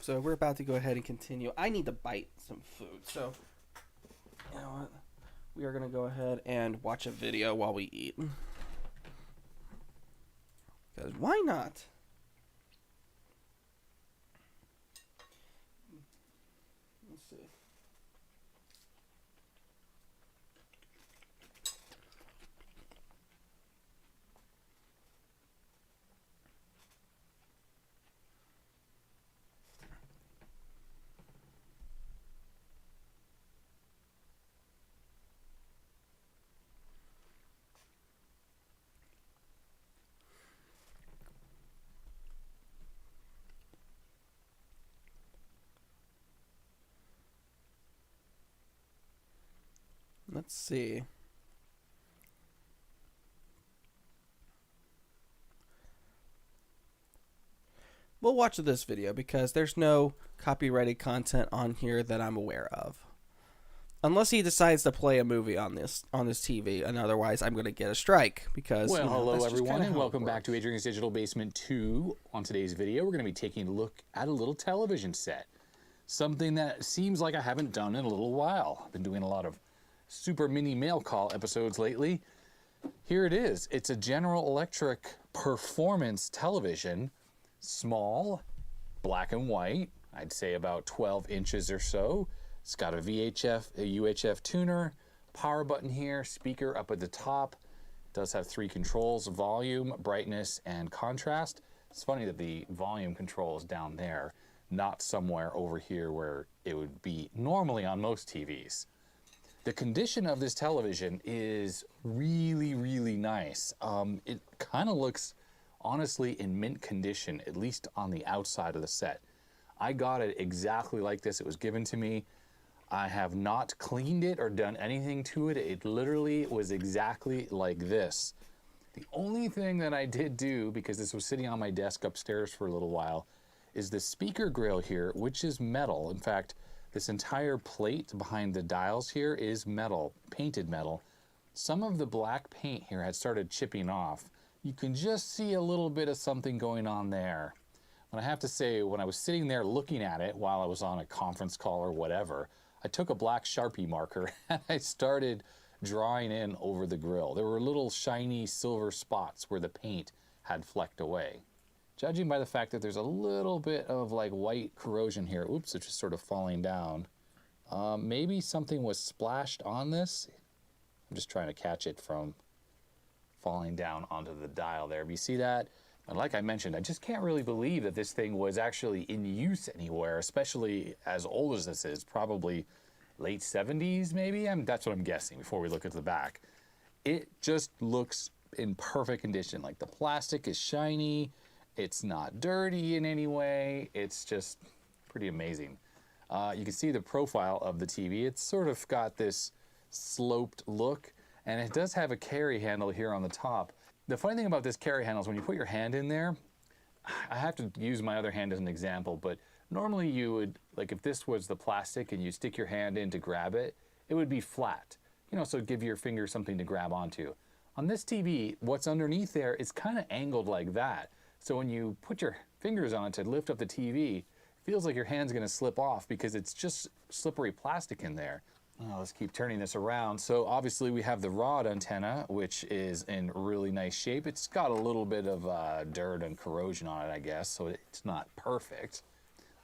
So we're about to go ahead and continue. I need to bite some food. So, you know what? We are going to go ahead and watch a video while we eat. Because why not? Let's see. Let's see. We'll watch this video because there's no copyrighted content on here that I'm aware of. Unless he decides to play a movie on this TV, and otherwise I'm going to get a strike because. Well, you know, hello that's just everyone, kinda and how it welcome back works. to Adrian's Digital Basement 2. On today's video, we're going to be taking a look at a little television set. Something that seems like I haven't done in a little while. I've been doing a lot of super mini mail call episodes lately. Here it is. It's a General Electric performance television. Small, black and white, I'd say about 12 inches or so. It's got a VHF, a UHF tuner, power button here, speaker up at the top. It does have 3 controls: volume, brightness, and contrast. It's funny that the volume control is down there, not somewhere over here where it would be normally on most TVs. The condition of this television is really, really nice. It kind of looks, honestly, in mint condition, at least on the outside of the set. I got it exactly like this. It was given to me. I have not cleaned it or done anything to it. It literally was exactly like this. The only thing that I did do, because this was sitting on my desk upstairs for a little while, is the speaker grill here, which is metal. In fact, this entire plate behind the dials here is metal, painted metal. Some of the black paint here had started chipping off. You can just see a little bit of something going on there. And I have to say, when I was sitting there looking at it while I was on a conference call or whatever, I took a black Sharpie marker and I started drawing in over the grill. There were little shiny silver spots where the paint had flecked away. Judging by the fact that there's a little bit of like white corrosion here, oops, it's just sort of falling down. Maybe something was splashed on this. I'm just trying to catch it from falling down onto the dial there. You see that? And like I mentioned, I just can't really believe that this thing was actually in use anywhere, especially as old as this is, probably late 70s maybe? That's what I'm guessing before we look at the back. It just looks in perfect condition. Like the plastic is shiny, it's not dirty in any way, it's just pretty amazing. You can see the profile of the TV. It's sort of got this sloped look, and it does have a carry handle here on the top. The funny thing about this carry handle is when you put your hand in there, I have to use my other hand as an example, but normally you would, like if this was the plastic and you stick your hand in to grab it, it would be flat, you know, so give your finger something to grab onto. On this TV, what's underneath there is kind of angled like that. So when you put your fingers on it to lift up the TV, it feels like your hand's gonna slip off because it's just slippery plastic in there. Oh, let's keep turning this around. So obviously we have the rod antenna, which is in really nice shape. It's got a little bit of dirt and corrosion on it, I guess, so it's not perfect.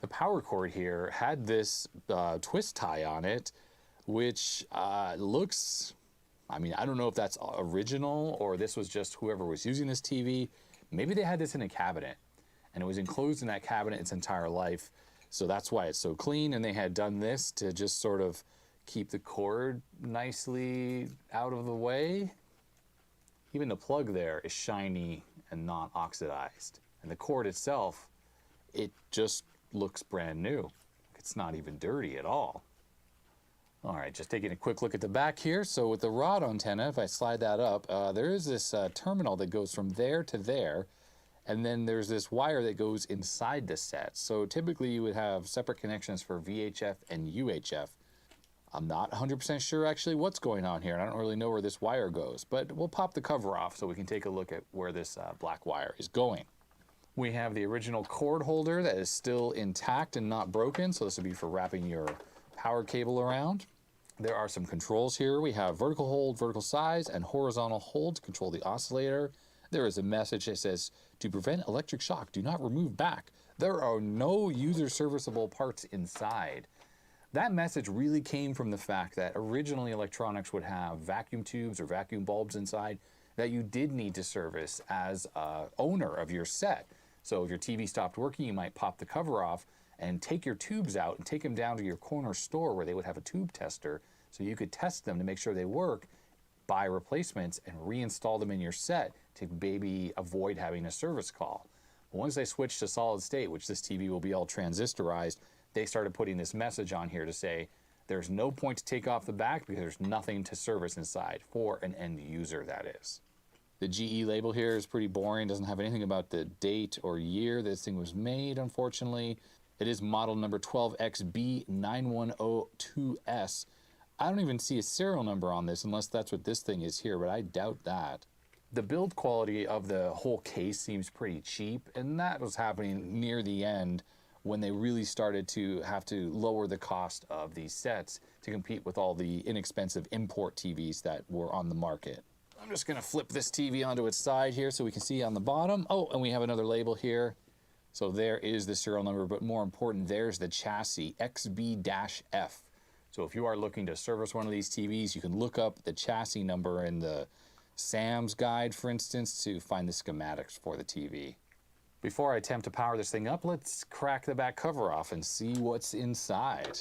The power cord here had this twist tie on it, which looks, I mean, I don't know if that's original or this was just whoever was using this TV. Maybe they had this in a cabinet and it was enclosed in that cabinet its entire life. So that's why it's so clean, and they had done this to just sort of keep the cord nicely out of the way. Even the plug there is shiny and not oxidized. And the cord itself, it just looks brand new. It's not even dirty at all. All right, just taking a quick look at the back here. So with the rod antenna, if I slide that up, there is this terminal that goes from there to there, and then there's this wire that goes inside the set. So typically you would have separate connections for VHF and UHF. I'm not 100% sure actually what's going on here, and I don't really know where this wire goes, but we'll pop the cover off so we can take a look at where this black wire is going. We have the original cord holder that is still intact and not broken, so this would be for wrapping your power cable around. There are some controls here. We have vertical hold, vertical size, and horizontal hold to control the oscillator. There is a message that says, to prevent electric shock, do not remove back. There are no user serviceable parts inside. That message really came from the fact that originally electronics would have vacuum tubes or vacuum bulbs inside that you did need to service as a owner of your set. So if your TV stopped working, you might pop the cover off and take your tubes out and take them down to your corner store where they would have a tube tester so you could test them to make sure they work, buy replacements, and reinstall them in your set to maybe avoid having a service call. But once they switched to solid state, which this TV will be all transistorized, they started putting this message on here to say there's no point to take off the back because there's nothing to service inside for an end user, that is. The GE label here is pretty boring, doesn't have anything about the date or year this thing was made, unfortunately. It is model number 12XB9102S. I don't even see a serial number on this unless that's what this thing is here, but I doubt that. The build quality of the whole case seems pretty cheap, and that was happening near the end when they really started to have to lower the cost of these sets to compete with all the inexpensive import TVs that were on the market. I'm just gonna flip this TV onto its side here so we can see on the bottom. Oh, and we have another label here. So there is the serial number, but more important, there's the chassis, XB-F. So if you are looking to service one of these TVs, you can look up the chassis number in the Sam's guide, for instance, to find the schematics for the TV. Before I attempt to power this thing up, let's crack the back cover off and see what's inside.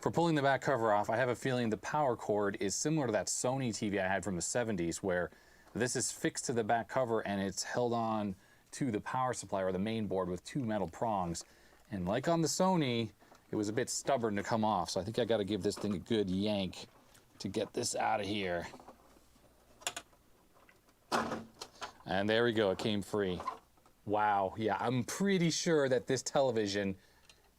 For pulling the back cover off, I have a feeling the power cord is similar to that Sony TV I had from the 70s, where this is fixed to the back cover and it's held on to the power supply or the main board with two metal prongs. And like on the Sony, it was a bit stubborn to come off. So I think I got to give this thing a good yank to get this out of here. And there we go, it came free. Wow, yeah, I'm pretty sure that this television,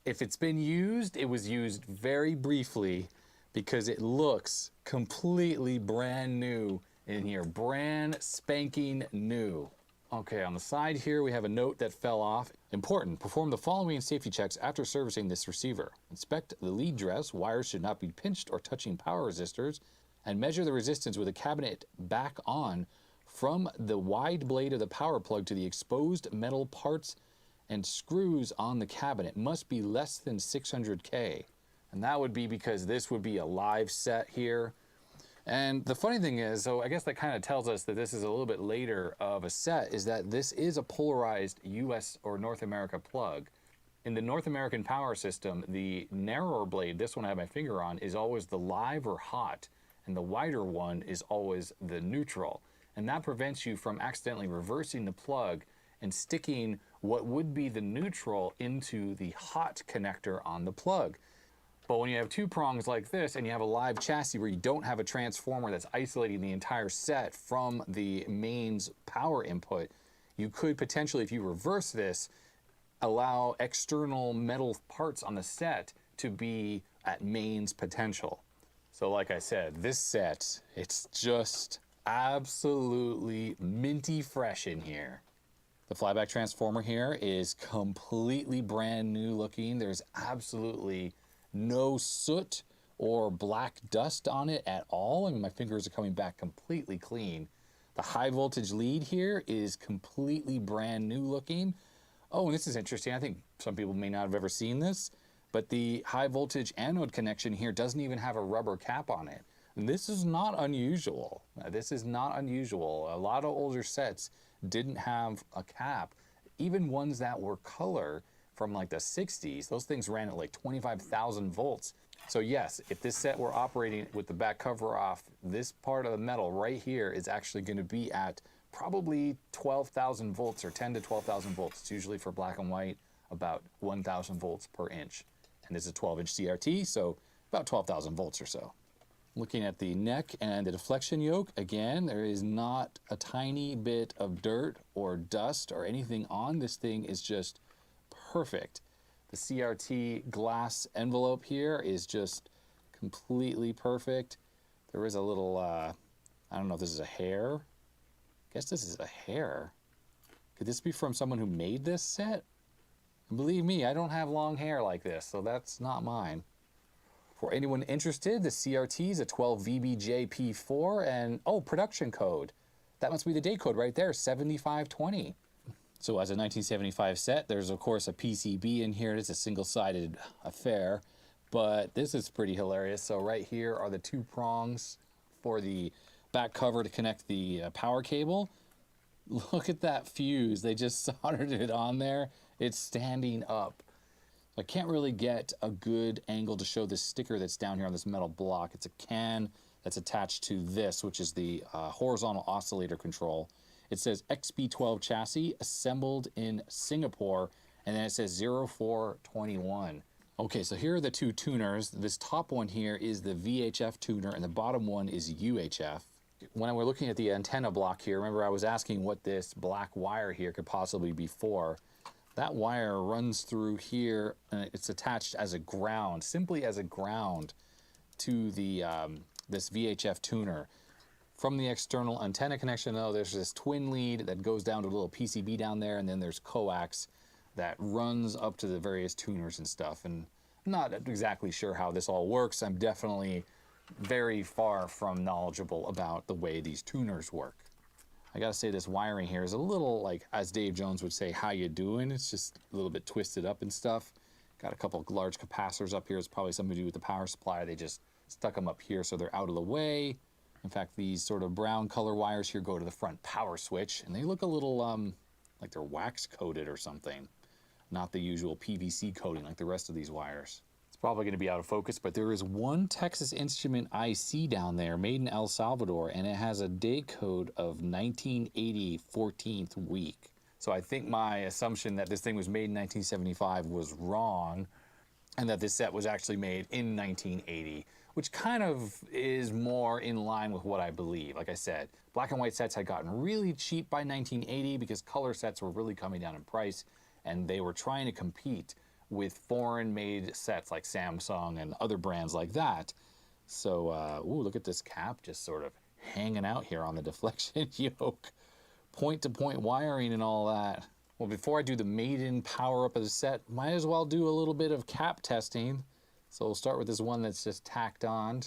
if it's been used, it was used very briefly because it looks completely brand new in here. Brand spanking new. Okay, on the side here, we have a note that fell off. Important, perform the following safety checks after servicing this receiver. Inspect the lead dress, wires should not be pinched or touching power resistors, and measure the resistance with the cabinet back on from the wide blade of the power plug to the exposed metal parts and screws on the cabinet must be less than 600K. And that would be because this would be a live set here. And the funny thing is, so I guess that kind of tells us that this is a little bit later of a set, is that this is a polarized US or North America plug. In the North American power system, the narrower blade, this one I have my finger on, is always the live or hot, and the wider one is always the neutral. And that prevents you from accidentally reversing the plug and sticking what would be the neutral into the hot connector on the plug. But when you have two prongs like this and you have a live chassis where you don't have a transformer that's isolating the entire set from the mains power input, you could potentially, if you reverse this, allow external metal parts on the set to be at mains potential. So like I said, this set, it's just absolutely minty fresh in here. The flyback transformer here is completely brand new looking. There's absolutely no soot or black dust on it at all. I mean, my fingers are coming back completely clean. The high voltage lead here is completely brand new looking. Oh, and this is interesting. I think some people may not have ever seen this, but the high voltage anode connection here doesn't even have a rubber cap on it. And this is not unusual. This is not unusual. A lot of older sets didn't have a cap. Even ones that were color from like the 60s, those things ran at like 25,000 volts. So yes, if this set were operating with the back cover off, this part of the metal right here is actually going to be at probably 12,000 volts or 10 to 12,000 volts. It's usually for black and white about 1,000 volts per inch. And this is a 12-inch CRT, so about 12,000 volts or so. Looking at the neck and the deflection yoke, again, there is not a tiny bit of dirt or dust or anything on. This thing is just perfect. The CRT glass envelope here is just completely perfect. There is a little, I don't know if this is a hair. I guess this is a hair. Could this be from someone who made this set? And believe me, I don't have long hair like this, so that's not mine. For anyone interested, the CRT is a 12VBJP4 and, oh, production code. That must be the date code right there, 7520. So as a 1975 set, there's of course a PCB in here. It's a single-sided affair, but this is pretty hilarious. So right here are the two prongs for the back cover to connect the power cable. Look at that fuse. They just soldered it on there. It's standing up. I can't really get a good angle to show this sticker that's down here on this metal block. It's a can that's attached to this, which is the horizontal oscillator control. It says XB12 chassis assembled in Singapore, and then it says 0421. Okay, so here are the two tuners. This top one here is the VHF tuner, and the bottom one is UHF. When we're looking at the antenna block here, remember I was asking what this black wire here could possibly be for. That wire runs through here, and it's attached as a ground, simply as a ground to the this VHF tuner. From the external antenna connection, though, there's this twin lead that goes down to a little PCB down there, and then there's coax that runs up to the various tuners and stuff. And I'm not exactly sure how this all works. I'm definitely very far from knowledgeable about the way these tuners work. I gotta say this wiring here is a little, like, as Dave Jones would say, how you doing? It's just a little bit twisted up and stuff. Got a couple of large capacitors up here. It's probably something to do with the power supply. They just stuck them up here so they're out of the way. In fact, these sort of brown color wires here go to the front power switch, and they look a little like they're wax coated or something. Not the usual PVC coating like the rest of these wires. It's probably going to be out of focus, but there is one Texas Instrument IC down there made in El Salvador, and it has a date code of 1980 14th week. So I think my assumption that this thing was made in 1975 was wrong, and that this set was actually made in 1980, which kind of is more in line with what I believe. Like I said, black and white sets had gotten really cheap by 1980 because color sets were really coming down in price, and they were trying to compete with foreign-made sets like Samsung and other brands like that. So, ooh, look at this cap just sort of hanging out here on the deflection yoke. Point-to-point wiring and all that. Well, before I do the maiden power-up of the set, might as well do a little bit of cap testing. So we'll start with this one that's just tacked on.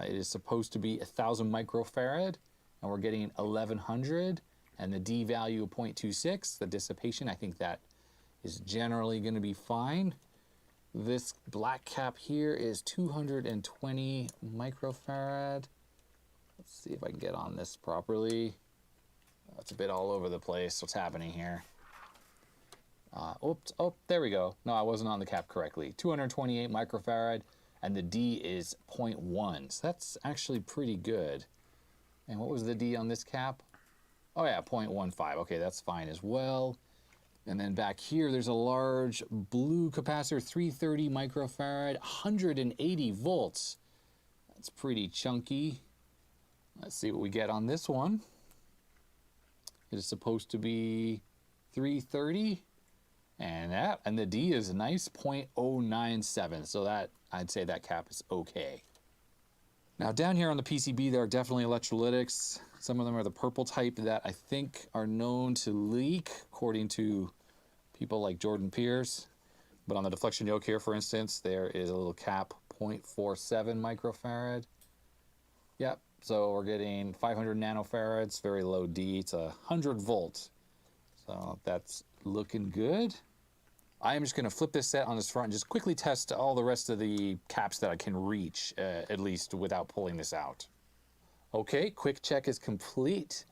It is supposed to be 1,000 microfarad, and we're getting 1,100, and the D value of 0.26, the dissipation, I think that is generally going to be fine. This black cap here is 220 microfarad. Let's see if I can get on this properly. It's a bit all over the place. What's happening here? Oops, oh, there we go. No, I wasn't on the cap correctly. 228 microfarad, and the D is 0.1. So that's actually pretty good. And what was the D on this cap? Oh yeah, 0.15. Okay, that's fine as well. And then back here, there's a large blue capacitor, 330 microfarad, 180 volts. That's pretty chunky. Let's see what we get on this one. It is supposed to be 330, and the D is a nice 0.097. So that, I'd say that cap is okay. Now down here on the PCB, there are definitely electrolytics. Some of them are the purple type that I think are known to leak, according to people like Jordan Pierce. But on the deflection yoke here, for instance, there is a little cap, 0.47 microfarad. Yep, so we're getting 500 nanofarads, very low D. It's 100 volts. So that's looking good. I am just going to flip this set on this front and just quickly test all the rest of the caps that I can reach, at least without pulling this out. Okay, quick check is complete.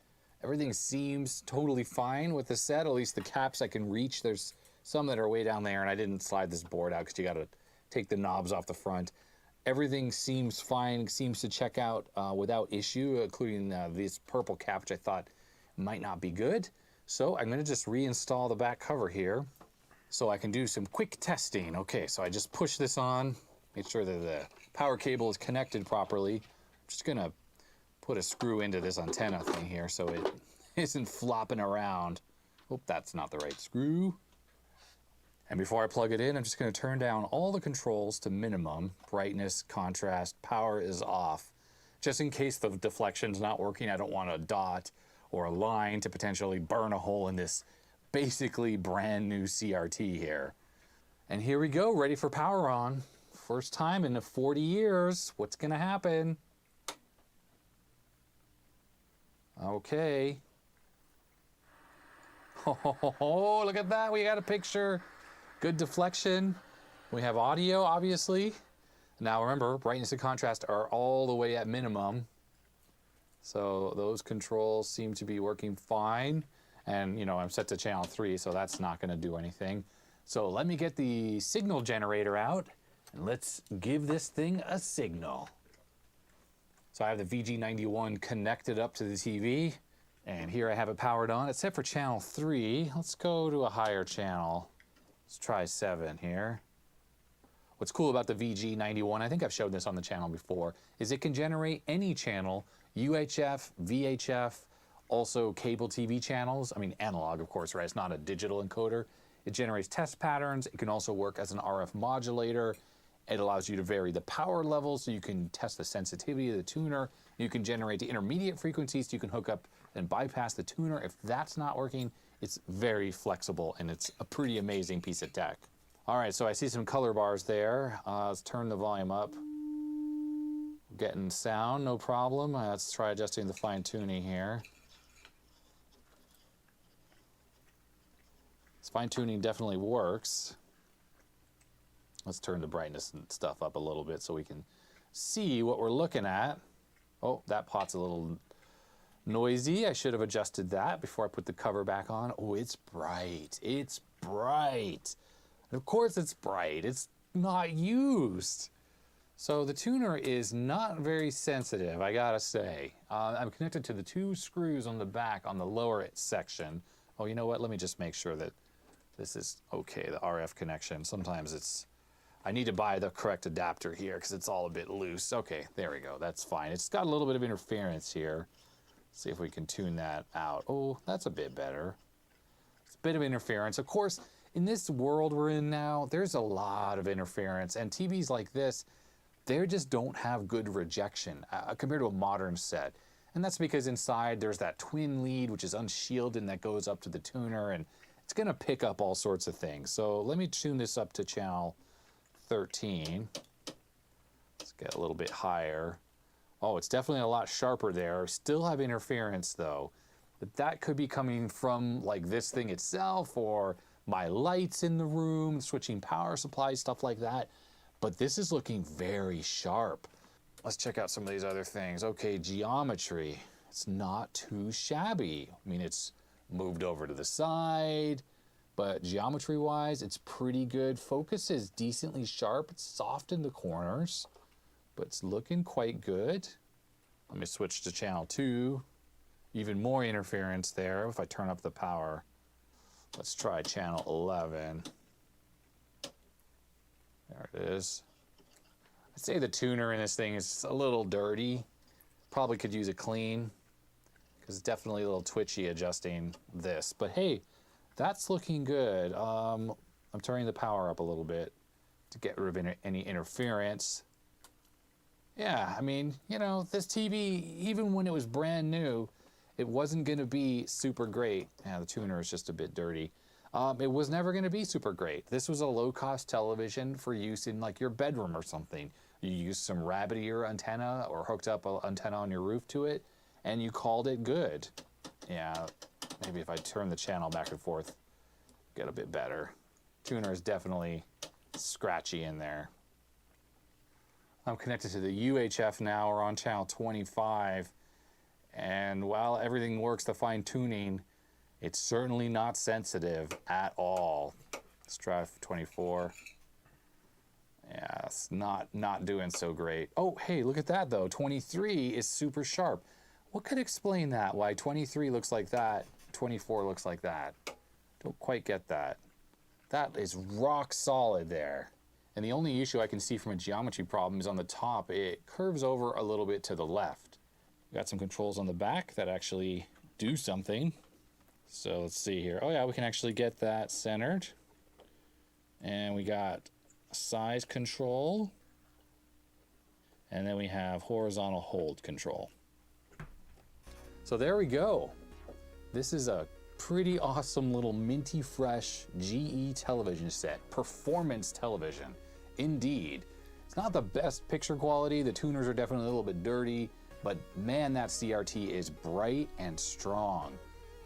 Everything seems totally fine with the set, at least the caps I can reach. There's some that are way down there, and I didn't slide this board out because you got to take the knobs off the front. Everything seems fine, seems to check out without issue, including this purple cap, which I thought might not be good. So I'm going to just reinstall the back cover here so I can do some quick testing. Okay, so I just push this on, make sure that the power cable is connected properly. I'm just going to put a screw into this antenna thing here so it isn't flopping around. Hope that's not the right screw. And before I plug it in, I'm just going to turn down all the controls to minimum. Brightness, contrast, power is off. Just in case the deflection's not working, I don't want a dot or a line to potentially burn a hole in this basically brand new CRT here. And here we go, ready for power on. First time in 40 years. What's going to happen? Okay. Oh, look at that. We got a picture. Good deflection. We have audio, obviously. Now remember, brightness and contrast are all the way at minimum. So those controls seem to be working fine. And, you know, I'm set to channel 3, so that's not going to do anything. So let me get the signal generator out, and let's give this thing a signal. So I have the VG91 connected up to the TV, and here I have it powered on, except for channel 3. Let's go to a higher channel. Let's try 7 here. What's cool about the VG91, I think I've showed this on the channel before, is it can generate any channel, UHF, VHF, also cable TV channels. I mean, analog, of course, right? It's not a digital encoder. It generates test patterns. It can also work as an RF modulator. It allows you to vary the power level so you can test the sensitivity of the tuner. You can generate the intermediate frequencies so you can hook up and bypass the tuner. If that's not working, it's very flexible, and it's a pretty amazing piece of tech. All right, so I see some color bars there. Let's turn the volume up. Getting sound, no problem. Let's try adjusting the fine tuning here. This fine-tuning definitely works. Let's turn the brightness and stuff up a little bit so we can see what we're looking at. Oh, that pot's a little noisy. I should have adjusted that before I put the cover back on. Oh, it's bright. It's bright. And of course it's bright. It's not used. So the tuner is not very sensitive, I gotta say. I'm connected to the 2 screws on the back on the lower section. Oh, you know what? Let me just make sure that this is okay, the RF connection. Sometimes it's, I need to buy the correct adapter here because it's all a bit loose. Okay, there we go. That's fine. It's got a little bit of interference here. Let's see if we can tune that out. Oh, that's a bit better. It's a bit of interference. Of course, in this world we're in now, there's a lot of interference, and TVs like this, they just don't have good rejection compared to a modern set. And that's because inside there's that twin lead, which is unshielded, and that goes up to the tuner, and it's gonna pick up all sorts of things. So let me tune this up to channel 13. Let's get a little bit higher. Oh, it's definitely a lot sharper there. Still have interference though. But that could be coming from like this thing itself or my lights in the room, switching power supplies, stuff like that. But this is looking very sharp. Let's check out some of these other things. Okay, geometry. It's not too shabby. I mean, it's moved over to the side, but geometry-wise, it's pretty good. Focus is decently sharp. It's soft in the corners, but it's looking quite good. Let me switch to channel 2. Even more interference there if I turn up the power. Let's try channel 11. There it is. I'd say the tuner in this thing is a little dirty. Probably could use a clean because it's definitely a little twitchy adjusting this. But hey, that's looking good. I'm turning the power up a little bit to get rid of any interference. Yeah, I mean, you know, this TV, even when it was brand new, it wasn't going to be super great. Yeah, the tuner is just a bit dirty. It was never going to be super great. This was a low-cost television for use in like your bedroom or something. You used some rabbit ear antenna or hooked up an antenna on your roof to it, and you called it good. Yeah, maybe if I turn the channel back and forth, get a bit better. Tuner is definitely scratchy in there. I'm connected to the UHF now. We're on channel 25. And while everything works, the fine tuning, it's certainly not sensitive at all. Let's try 24. Yeah, it's not doing so great. Oh, hey, look at that though. 23 is super sharp. What could explain that? Why 23 looks like that, 24 looks like that? Don't quite get that. That is rock solid there. And the only issue I can see from a geometry problem is on the top. It curves over a little bit to the left. Got some controls on the back that actually do something. So let's see here. Oh yeah, we can actually get that centered. And we got size control. And then we have horizontal hold control. So there we go. This is a pretty awesome little minty fresh GE television set. Performance television, indeed. It's not the best picture quality. The tuners are definitely a little bit dirty. But man, that CRT is bright and strong.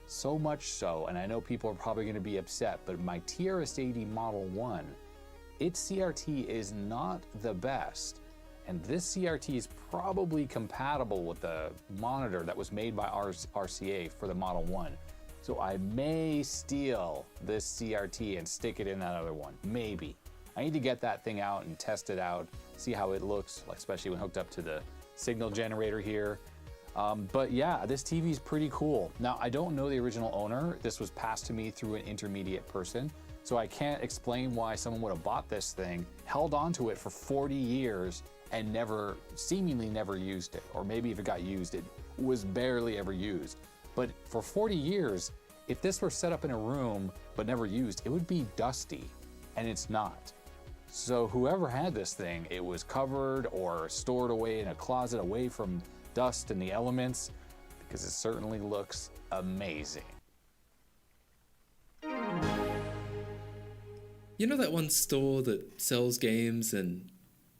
So much so, and I know people are probably going to be upset, but my TRS-80 Model 1, its CRT is not the best. And this CRT is probably compatible with the monitor that was made by RCA for the Model 1. So I may steal this CRT and stick it in that other one, maybe. I need to get that thing out and test it out, see how it looks, like especially when hooked up to the signal generator here. But yeah, this TV is pretty cool. Now, I don't know the original owner. This was passed to me through an intermediate person, so I can't explain why someone would have bought this thing, held onto it for 40 years, and seemingly never used it. Or maybe if it got used, it was barely ever used. But for 40 years, if this were set up in a room but never used, it would be dusty, and it's not. So whoever had this thing, it was covered or stored away in a closet away from dust and the elements, because it certainly looks amazing. You know that one store that sells games and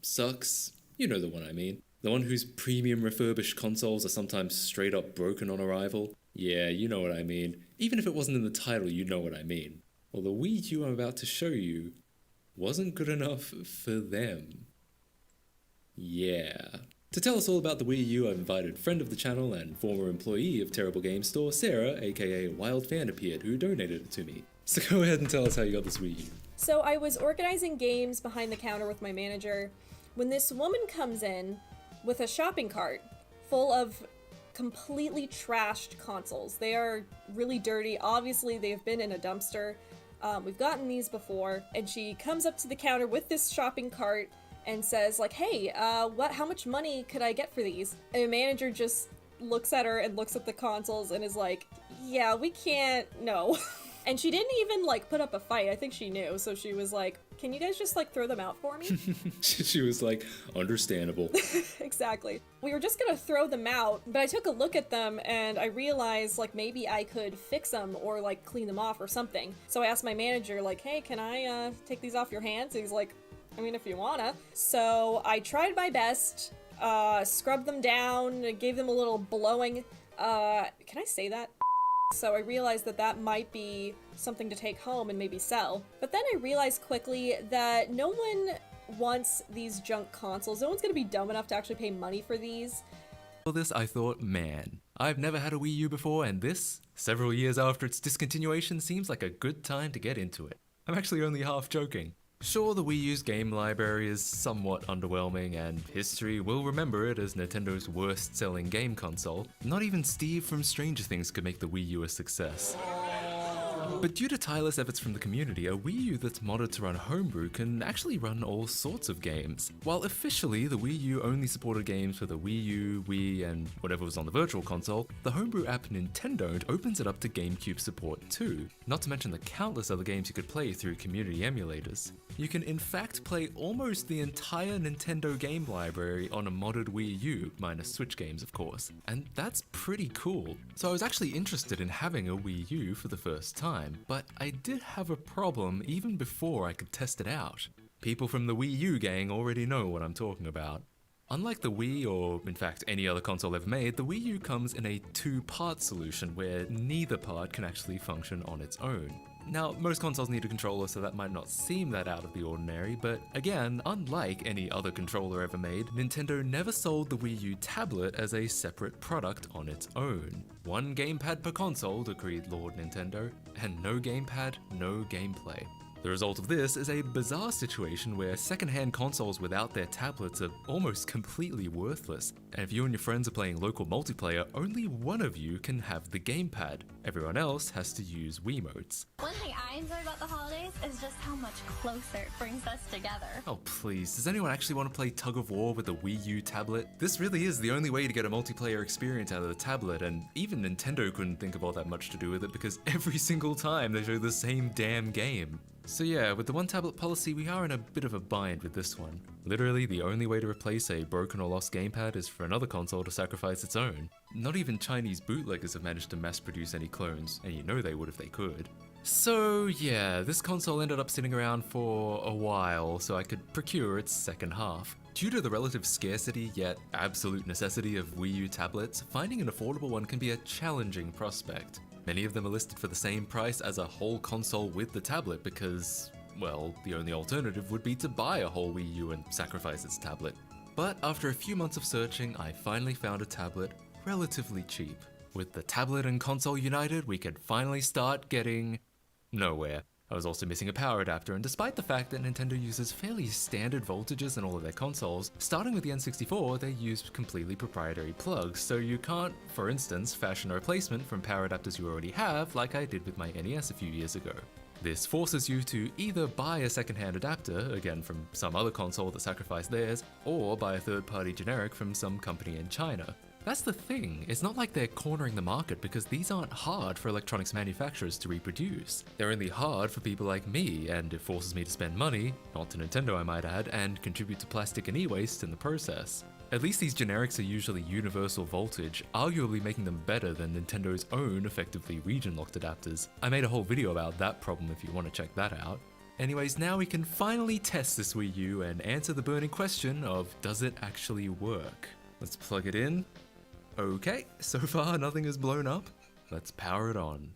sucks? You know the one I mean. The one whose premium refurbished consoles are sometimes straight up broken on arrival? Yeah, you know what I mean. Even if it wasn't in the title, you know what I mean. Well, the Wii U I'm about to show you wasn't good enough for them. Yeah. To tell us all about the Wii U, I've invited friend of the channel and former employee of Terrible Game Store, Sarah, aka Wild Fan Appeared, who donated it to me. So go ahead and tell us how you got this Wii U. So I was organizing games behind the counter with my manager when this woman comes in with a shopping cart full of completely trashed consoles. They are really dirty. Obviously, they've been in a dumpster. We've gotten these before. And she comes up to the counter with this shopping cart and says, like, hey, how much money could I get for these? And the manager just looks at her and looks at the consoles and is like, yeah, we can't, no. And she didn't even, like, put up a fight. I think she knew. So she was like, can you guys just, like, throw them out for me? She was like, understandable. Exactly. We were just gonna throw them out, but I took a look at them and I realized, like, maybe I could fix them or, like, clean them off or something. So I asked my manager, like, hey, can I, take these off your hands? And he's like, I mean, if you wanna. So I tried my best, scrubbed them down, gave them a little blowing. Can I say that? So I realized that that might be something to take home and maybe sell. But then I realized quickly that no one wants these junk consoles. No one's gonna be dumb enough to actually pay money for these. For this, I thought, man, I've never had a Wii U before, and this, several years after its discontinuation, seems like a good time to get into it. I'm actually only half joking. Sure, the Wii U's game library is somewhat underwhelming, and history will remember it as Nintendo's worst-selling game console. Not even Steve from Stranger Things could make the Wii U a success. But due to tireless efforts from the community, a Wii U that's modded to run homebrew can actually run all sorts of games. While officially the Wii U only supported games for the Wii U, Wii, and whatever was on the Virtual Console, the homebrew app Nintendo opens it up to Gamecube support too, not to mention the countless other games you could play through community emulators. You can in fact play almost the entire Nintendo game library on a modded Wii U, minus Switch games of course, and that's pretty cool. So I was actually interested in having a Wii U for the first time, but I did have a problem even before I could test it out. People from the Wii U gang already know what I'm talking about. Unlike the Wii, or in fact any other console ever made, the Wii U comes in a two-part solution where neither part can actually function on its own. Now, most consoles need a controller, so that might not seem that out of the ordinary, but again, unlike any other controller ever made, Nintendo never sold the Wii U tablet as a separate product on its own. One gamepad per console, decreed Lord Nintendo, and no gamepad, no gameplay. The result of this is a bizarre situation where secondhand consoles without their tablets are almost completely worthless, and if you and your friends are playing local multiplayer, only one of you can have the gamepad. Everyone else has to use Wiimotes. One thing I enjoy about the holidays is just how much closer it brings us together. Oh please, does anyone actually want to play tug of war with a Wii U tablet? This really is the only way to get a multiplayer experience out of the tablet, and even Nintendo couldn't think of all that much to do with it because every single time they show the same damn game. So yeah, with the one tablet policy, we are in a bit of a bind with this one. Literally, the only way to replace a broken or lost gamepad is for another console to sacrifice its own. Not even Chinese bootleggers have managed to mass produce any clones, and you know they would if they could. So yeah, this console ended up sitting around for a while so I could procure its second half. Due to the relative scarcity yet absolute necessity of Wii U tablets, finding an affordable one can be a challenging prospect. Many of them are listed for the same price as a whole console with the tablet because, well, the only alternative would be to buy a whole Wii U and sacrifice its tablet. But after a few months of searching, I finally found a tablet relatively cheap. With the tablet and console united, we could finally start getting nowhere. I was also missing a power adapter, and despite the fact that Nintendo uses fairly standard voltages in all of their consoles, starting with the N64, they use completely proprietary plugs, so you can't, for instance, fashion a replacement from power adapters you already have, like I did with my NES a few years ago. This forces you to either buy a second-hand adapter, again from some other console that sacrificed theirs, or buy a third-party generic from some company in China. That's the thing, it's not like they're cornering the market because these aren't hard for electronics manufacturers to reproduce. They're only hard for people like me, and it forces me to spend money, not to Nintendo I might add, and contribute to plastic and e-waste in the process. At least these generics are usually universal voltage, arguably making them better than Nintendo's own effectively region-locked adapters. I made a whole video about that problem if you want to check that out. Anyways, now we can finally test this Wii U and answer the burning question of, does it actually work? Let's plug it in. Okay, so far nothing has blown up. Let's power it on.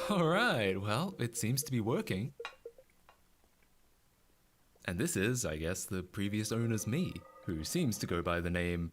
Alright, well, it seems to be working. And this is, I guess, the previous owner's me, who seems to go by the name...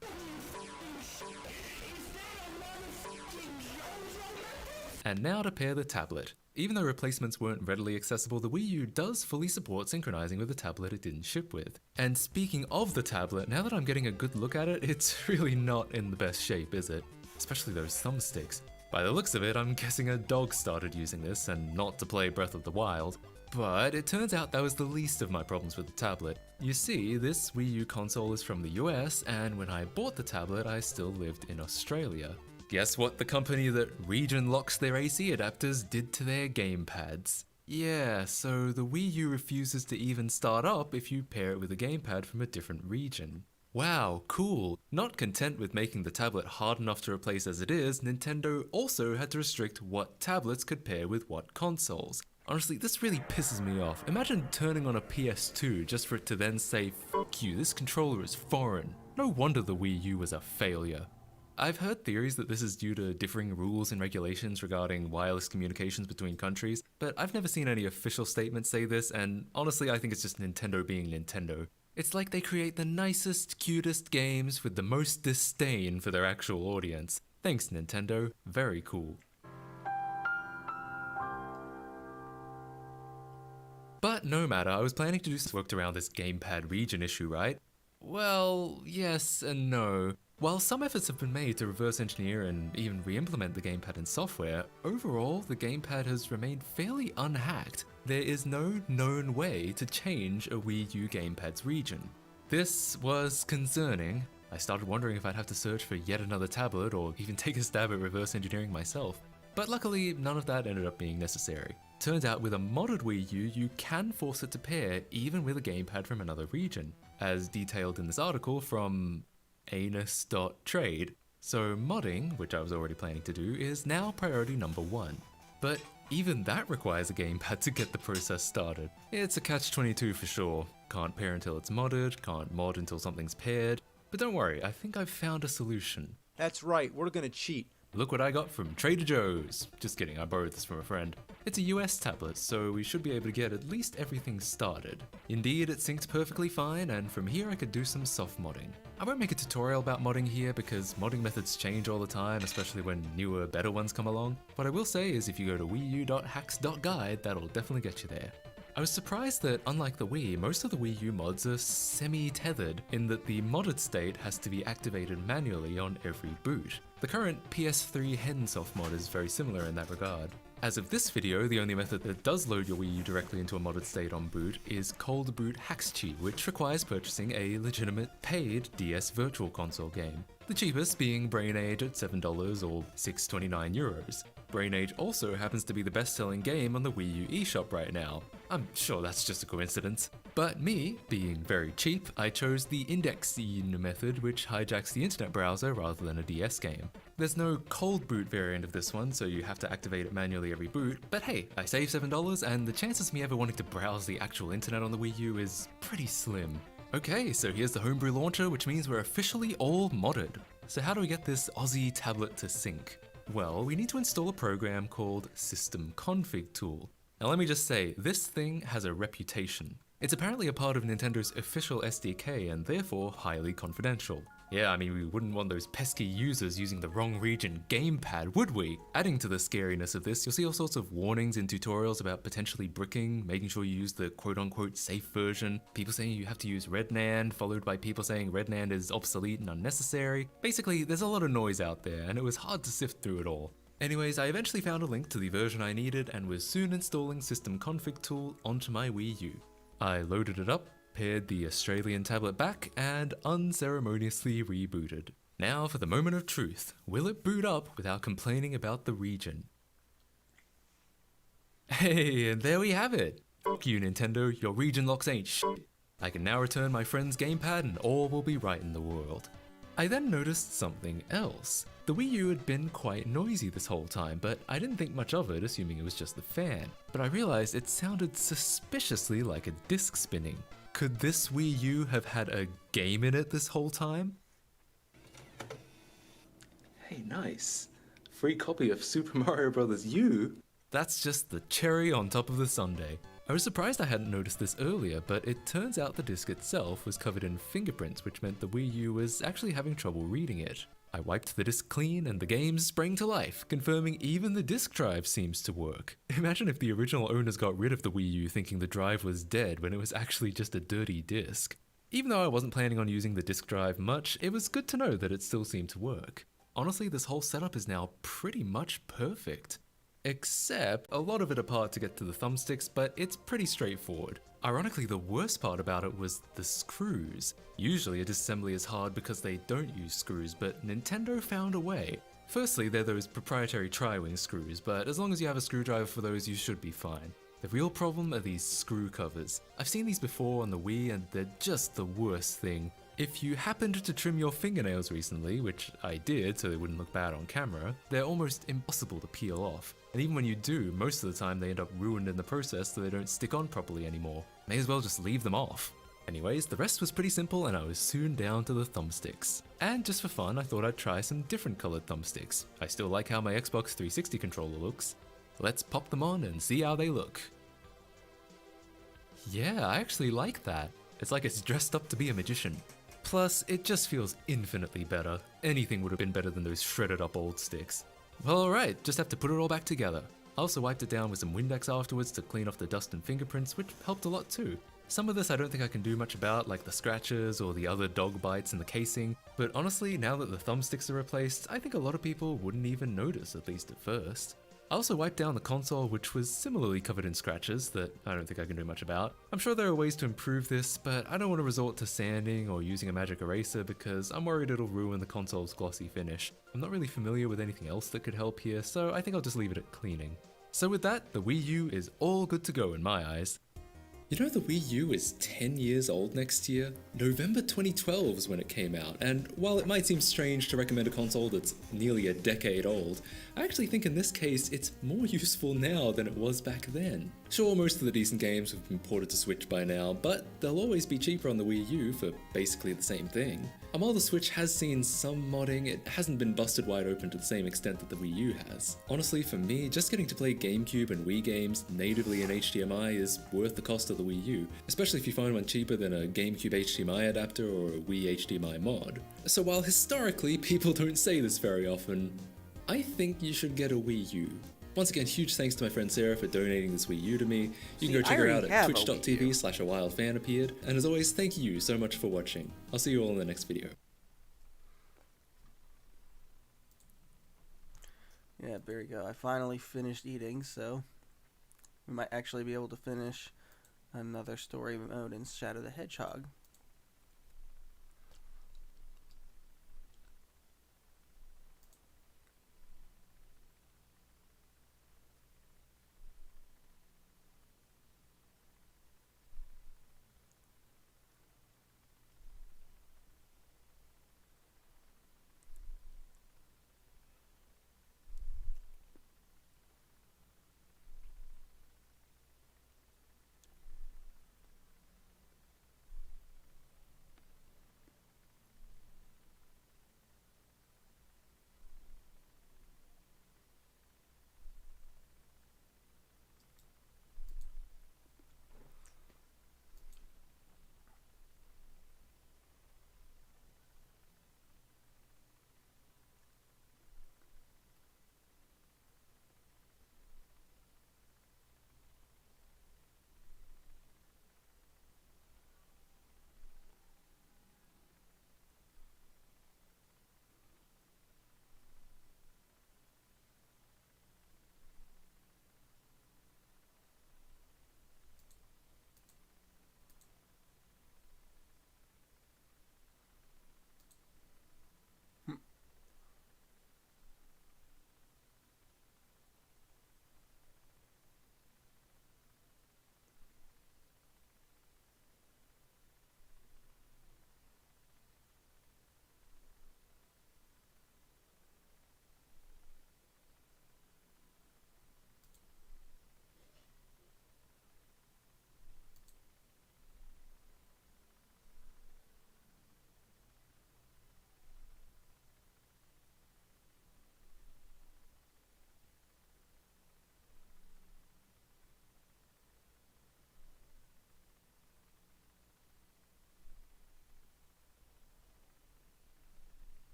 And now to pair the tablet. Even though replacements weren't readily accessible, the Wii U does fully support synchronizing with the tablet it didn't ship with. And speaking of the tablet, now that I'm getting a good look at it, it's really not in the best shape, is it? Especially those thumbsticks. By the looks of it, I'm guessing a dog started using this, and not to play Breath of the Wild. But it turns out that was the least of my problems with the tablet. You see, this Wii U console is from the US, and when I bought the tablet, I still lived in Australia. Guess what the company that region locks their AC adapters did to their gamepads? Yeah, so the Wii U refuses to even start up if you pair it with a gamepad from a different region. Wow, cool. Not content with making the tablet hard enough to replace as it is, Nintendo also had to restrict what tablets could pair with what consoles. Honestly, this really pisses me off. Imagine turning on a PS2 just for it to then say, "Fuck you, this controller is foreign." No wonder the Wii U was a failure. I've heard theories that this is due to differing rules and regulations regarding wireless communications between countries, but I've never seen any official statements say this, and honestly I think it's just Nintendo being Nintendo. It's like they create the nicest, cutest games with the most disdain for their actual audience. Thanks Nintendo, very cool. But no matter, I was planning to do some work around this gamepad region issue, right? Well, yes and no. While some efforts have been made to reverse engineer and even re-implement the gamepad in software, overall the gamepad has remained fairly unhacked. There is no known way to change a Wii U gamepad's region. This was concerning. I started wondering if I'd have to search for yet another tablet or even take a stab at reverse engineering myself. But luckily, none of that ended up being necessary. Turns out with a modded Wii U, you can force it to pair even with a gamepad from another region, as detailed in this article from anus.trade. So modding, which I was already planning to do, is now priority number 1. But even that requires a gamepad to get the process started. It's a catch-22 for sure. Can't pair until it's modded, can't mod until something's paired. But don't worry, I think I've found a solution. That's right, we're gonna cheat. Look what I got from Trader Joe's. Just kidding, I borrowed this from a friend. It's a US tablet, so we should be able to get at least everything started. Indeed, it synced perfectly fine, and from here I could do some soft modding. I won't make a tutorial about modding here because modding methods change all the time, especially when newer, better ones come along. What I will say is if you go to wiiu.hacks.guide, that'll definitely get you there. I was surprised that, unlike the Wii, most of the Wii U mods are semi-tethered, in that the modded state has to be activated manually on every boot. The current PS3 Hensoft mod is very similar in that regard. As of this video, the only method that does load your Wii U directly into a modded state on boot is Cold Boot Haxchi, which requires purchasing a legitimate paid DS Virtual Console game. The cheapest being Brain Age at $7 or €6.29. Brain Age also happens to be the best-selling game on the Wii U eShop right now. I'm sure that's just a coincidence. But me, being very cheap, I chose the indexing method, which hijacks the internet browser rather than a DS game. There's no cold boot variant of this one, so you have to activate it manually every boot, but hey, I saved $7 and the chances of me ever wanting to browse the actual internet on the Wii U is pretty slim. Okay, so here's the homebrew launcher, which means we're officially all modded. So how do we get this Aussie tablet to sync? Well, we need to install a program called System Config Tool. Now let me just say, this thing has a reputation. It's apparently a part of Nintendo's official SDK and therefore highly confidential. Yeah, I mean, we wouldn't want those pesky users using the wrong region gamepad, would we? Adding to the scariness of this, you'll see all sorts of warnings in tutorials about potentially bricking, making sure you use the quote-unquote safe version, people saying you have to use RedNAND, followed by people saying RedNAND is obsolete and unnecessary. Basically, there's a lot of noise out there, and it was hard to sift through it all. Anyways, I eventually found a link to the version I needed and was soon installing System Config Tool onto my Wii U. I loaded it up, paired the Australian tablet back, and unceremoniously rebooted. Now for the moment of truth. Will it boot up without complaining about the region? Hey, and there we have it! Fuck you, Nintendo, your region locks ain't shit. I can now return my friend's gamepad and all will be right in the world. I then noticed something else. The Wii U had been quite noisy this whole time, but I didn't think much of it, assuming it was just the fan. But I realized it sounded suspiciously like a disc spinning. Could this Wii U have had a game in it this whole time? Hey, nice. Free copy of Super Mario Bros. U? That's just the cherry on top of the sundae. I was surprised I hadn't noticed this earlier, but it turns out the disc itself was covered in fingerprints, which meant the Wii U was actually having trouble reading it. I wiped the disc clean and the game sprang to life, confirming even the disc drive seems to work. Imagine if the original owners got rid of the Wii U thinking the drive was dead when it was actually just a dirty disc. Even though I wasn't planning on using the disc drive much, it was good to know that it still seemed to work. Honestly, this whole setup is now pretty much perfect. Except a lot of it apart to get to the thumbsticks, but it's pretty straightforward. Ironically, the worst part about it was the screws. Usually a disassembly is hard because they don't use screws, but Nintendo found a way. Firstly, they're those proprietary tri-wing screws, but as long as you have a screwdriver for those, you should be fine. The real problem are these screw covers. I've seen these before on the Wii and they're just the worst thing. If you happened to trim your fingernails recently, which I did so they wouldn't look bad on camera, they're almost impossible to peel off. And even when you do, most of the time they end up ruined in the process so they don't stick on properly anymore. May as well just leave them off. Anyways, the rest was pretty simple and I was soon down to the thumbsticks. And just for fun, I thought I'd try some different colored thumbsticks. I still like how my Xbox 360 controller looks. Let's pop them on and see how they look. Yeah, I actually like that. It's like it's dressed up to be a magician. Plus, it just feels infinitely better. Anything would have been better than those shredded up old sticks. Well, alright, just have to put it all back together. I also wiped it down with some Windex afterwards to clean off the dust and fingerprints, which helped a lot too. Some of this I don't think I can do much about, like the scratches or the other dog bites in the casing, but honestly, now that the thumbsticks are replaced, I think a lot of people wouldn't even notice, at least at first. I also wiped down the console, which was similarly covered in scratches that I don't think I can do much about. I'm sure there are ways to improve this, but I don't want to resort to sanding or using a magic eraser because I'm worried it'll ruin the console's glossy finish. I'm not really familiar with anything else that could help here, so I think I'll just leave it at cleaning. So with that, the Wii U is all good to go in my eyes. You know the Wii U is 10 years old next year? November 2012 is when it came out, and while it might seem strange to recommend a console that's nearly a decade old, I actually think in this case it's more useful now than it was back then. Sure, most of the decent games have been ported to Switch by now, but they'll always be cheaper on the Wii U for basically the same thing. And while the Switch has seen some modding, it hasn't been busted wide open to the same extent that the Wii U has. Honestly, for me, just getting to play Gamecube and Wii games natively in HDMI is worth the cost of the Wii U, especially if you find one cheaper than a Gamecube HDMI adapter or a Wii HDMI mod. So while historically people don't say this very often, I think you should get a Wii U. Once again, huge thanks to my friend Sarah for donating this Wii U to me. You can go check her out at twitch.tv/awildfanappeared. And as always, thank you so much for watching. I'll see you all in the next video. Yeah, there we go. I finally finished eating, so we might actually be able to finish another story mode in Shadow the Hedgehog.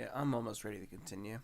Alright, I'm almost ready to continue.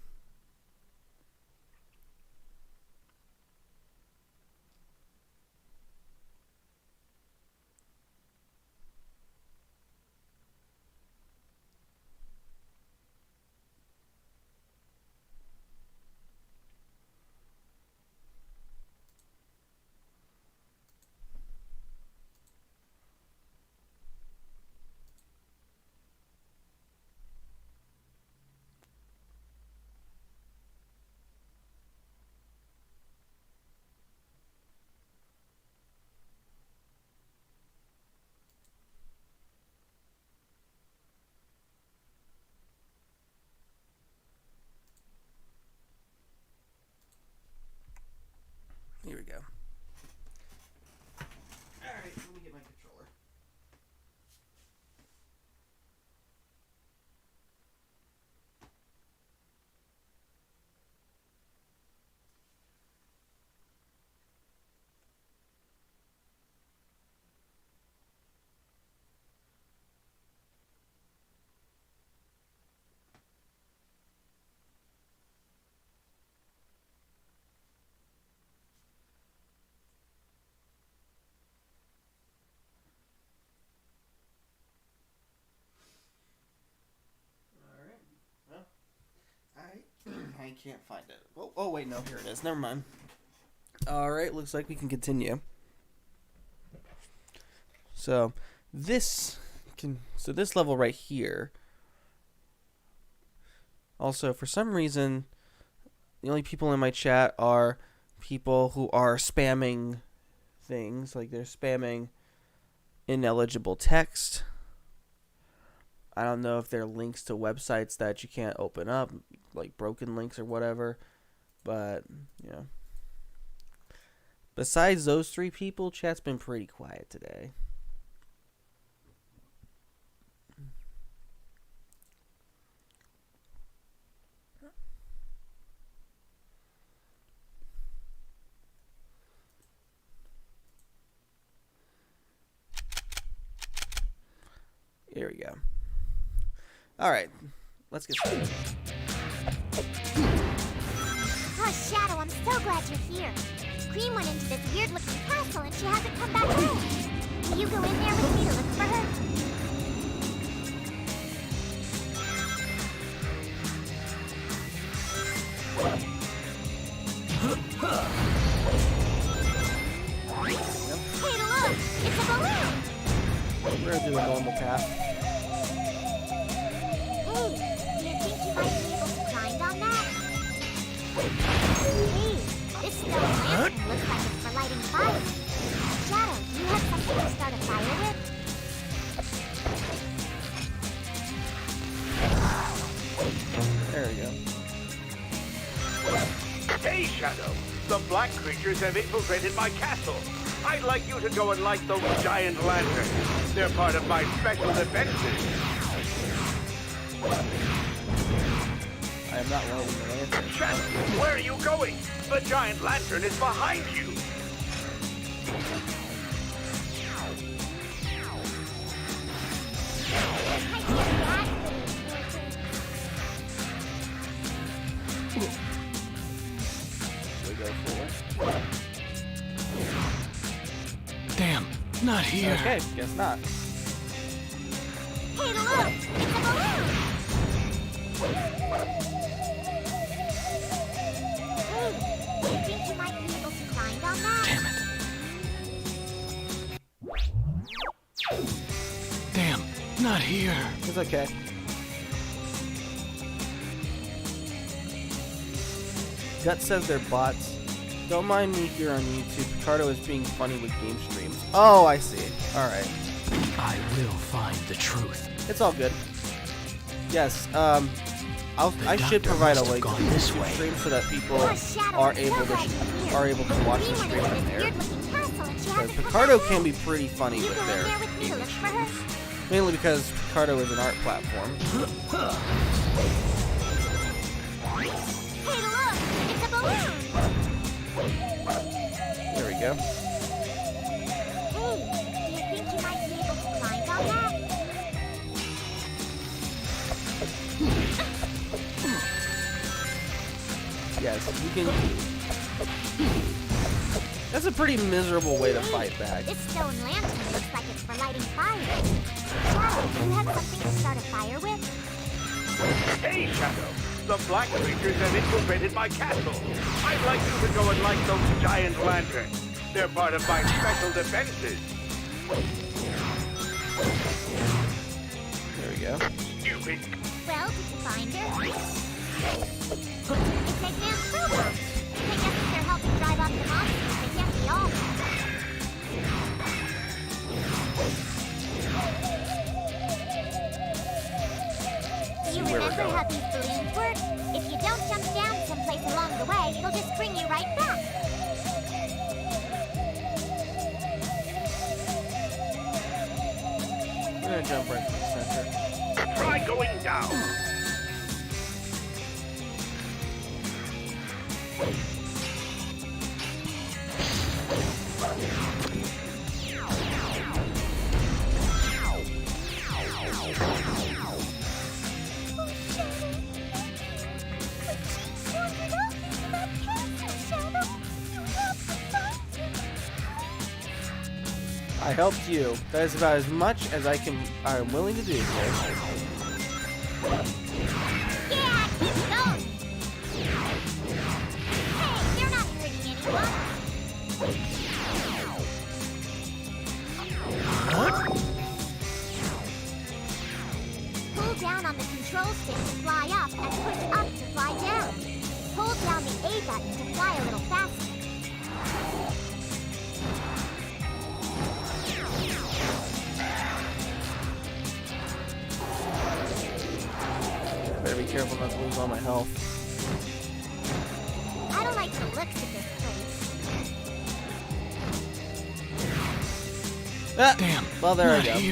Here we go. Alright, let me get my controller. I can't find it. Oh, wait, no, here it is. Never mind. Alright, looks like we can continue. So, this level right here. Also, for some reason, the only people in my chat are people who are spamming things. Like, they're spamming ineligible text. I don't know if they're links to websites that you can't open up, like broken links or whatever. But, you know. Besides those three people, chat's been pretty quiet today. Here we go. Alright, let's get started. Oh, Shadow, I'm so glad you're here. Cream went into this weird-looking castle and she hasn't come back home. Will you go in there with me to look for her? Hey, look! It's a balloon! We're gonna do a normal path. Hey, do you think you might be able to grind on that? Hey, this stone lantern looks like it's for lighting fire. Shadow, do you have something to start a fire with? There we go. Hey, Shadow! The black creatures have infiltrated my castle. I'd like you to go and light those giant lanterns. They're part of my special defenses. I am not lighting the lantern. Shadow, where are you going? The giant lantern is behind you. We go for Damn, not here. Okay, guess not. Hey, look! It's a balloon! Hey, do you think you might be able to grind on that? Damn, not here. It's okay. Gut says they're bots. Don't mind me here on YouTube. Picardo is being funny with game streams. Oh, I see. Alright. I will find the truth. It's all good. Yes, I should provide a link to the YouTube stream so that people are able to watch the stream on there. But Picardo can be pretty funny with their gaming streams. Mainly because Picardo is an art platform. Hey, look! It's a balloon! There we go. Hey, do you think you might be able to grind on that? Yes, you can. That's a pretty miserable way to fight back. This stone lantern looks like it's for lighting fire. Shadow, do you have something to start a fire with? Hey, Shadow. The black creatures have infiltrated my castle. I'd like you to go and light those giant lanterns. They're part of my special defenses. There we go. Stupid. Well, did you find her? It's Eggman's crowbar. I guess if they're helping drive off the monsters, they can't be all bad. Do you remember how these balloons work? If you don't jump down someplace along the way, it'll just bring you right back. I'm gonna jump right to the center. Try going down. I helped you. That is about as much as I'm willing to do here. Yeah, keep going. Hey, you're not hurting anyone. Pull down on the control stick to fly up and push up to fly down. Hold down the A button to fly a little faster. Better be careful not to lose all my health. I don't like the looks of this place. Ah, damn. Well, there I go. It's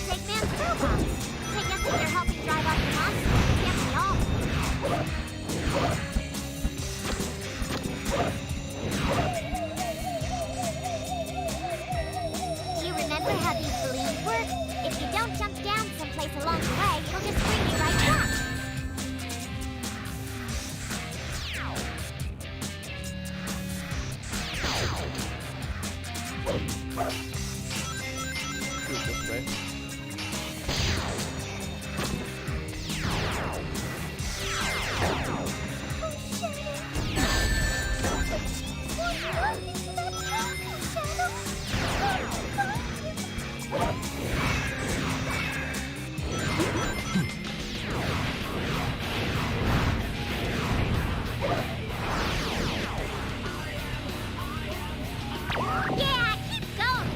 Eggman's crowbar. I guess if they're helping drive off the monsters, they can't be all Do you remember how these balloons work? If you don't jump down someplace along the way, it'll just bring you right back. This way. Yeah, keep going.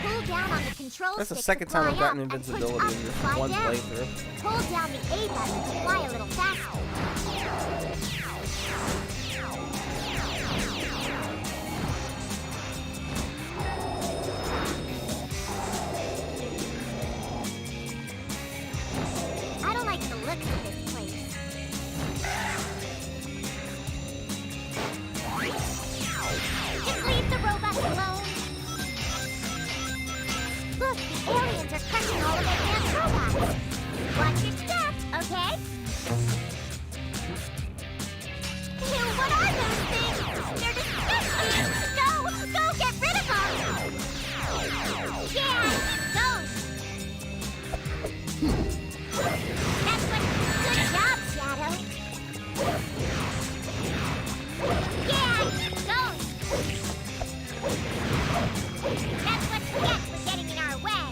Pull down on the control That's the stick second to time fly I've gotten up and push invincibility up in to this fly one down. playthrough. Hold down the A button to fly a little faster. I don't like the looks of this place. Just leave the robots alone. Look, the aliens are crushing all of Eggman's robots. Watch your step, okay? Ew, what are those things? They're disgusting! Go get rid of them! Yeah, keep going! That's what... Good job, Shadow! Yeah, keep going! That's what you get for getting in our way!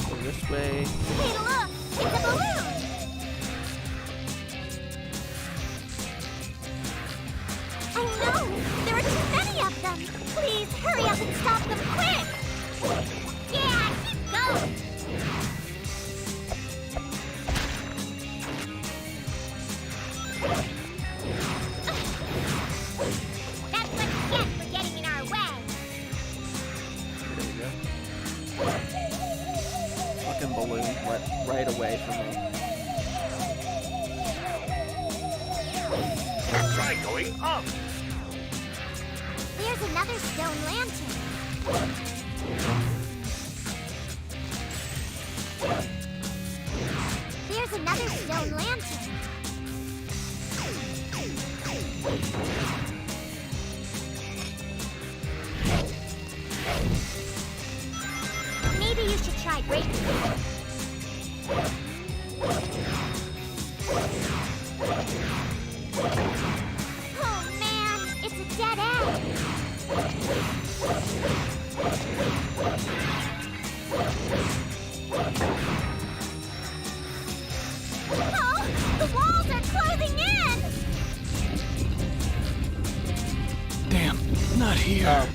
Go this way. Hey, look! It's a balloon! I know! There are too many of them! Please, hurry up and stop them quick! Yeah, keep going! That's what you get for getting in our way! There we go. Fucking balloon went right away from me. Try going up. There's There's another stone lantern. There's another stone lantern. Maybe you should try breaking it. Oh man, it's a dead end. Oh, the walls are closing in. Damn, not here.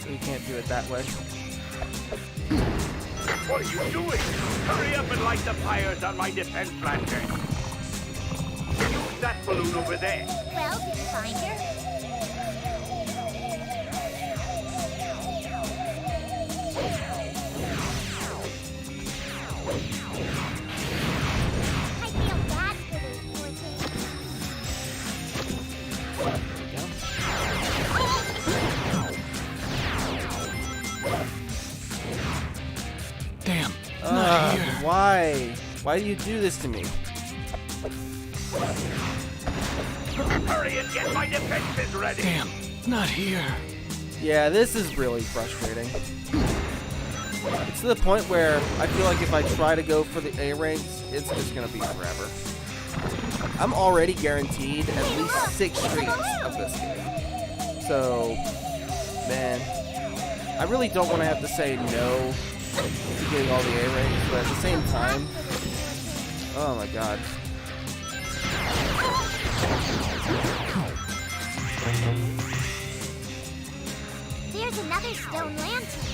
So you can't do it that way. What are you doing? Hurry up and light the fires on my defense lantern. Use that balloon over there. Well, did you find her? I feel bad for those poor Damn, not here. Why? Why do you do this to me? Hurry and get my defenses ready. Damn, not here. Yeah, this is really frustrating. It's to the point where I feel like if I try to go for the A ranks, it's just gonna be forever. I'm already guaranteed at least 6 streams of this game. So, man, I really don't want to have to say no to getting all the A ranks, but at the same time, oh my god. There's another stone lantern.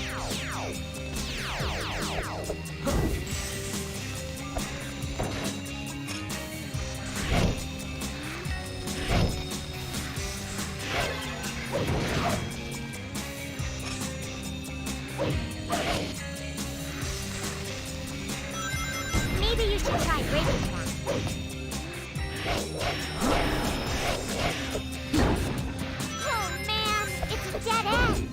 Maybe you should try breaking that. Oh man, it's a dead end.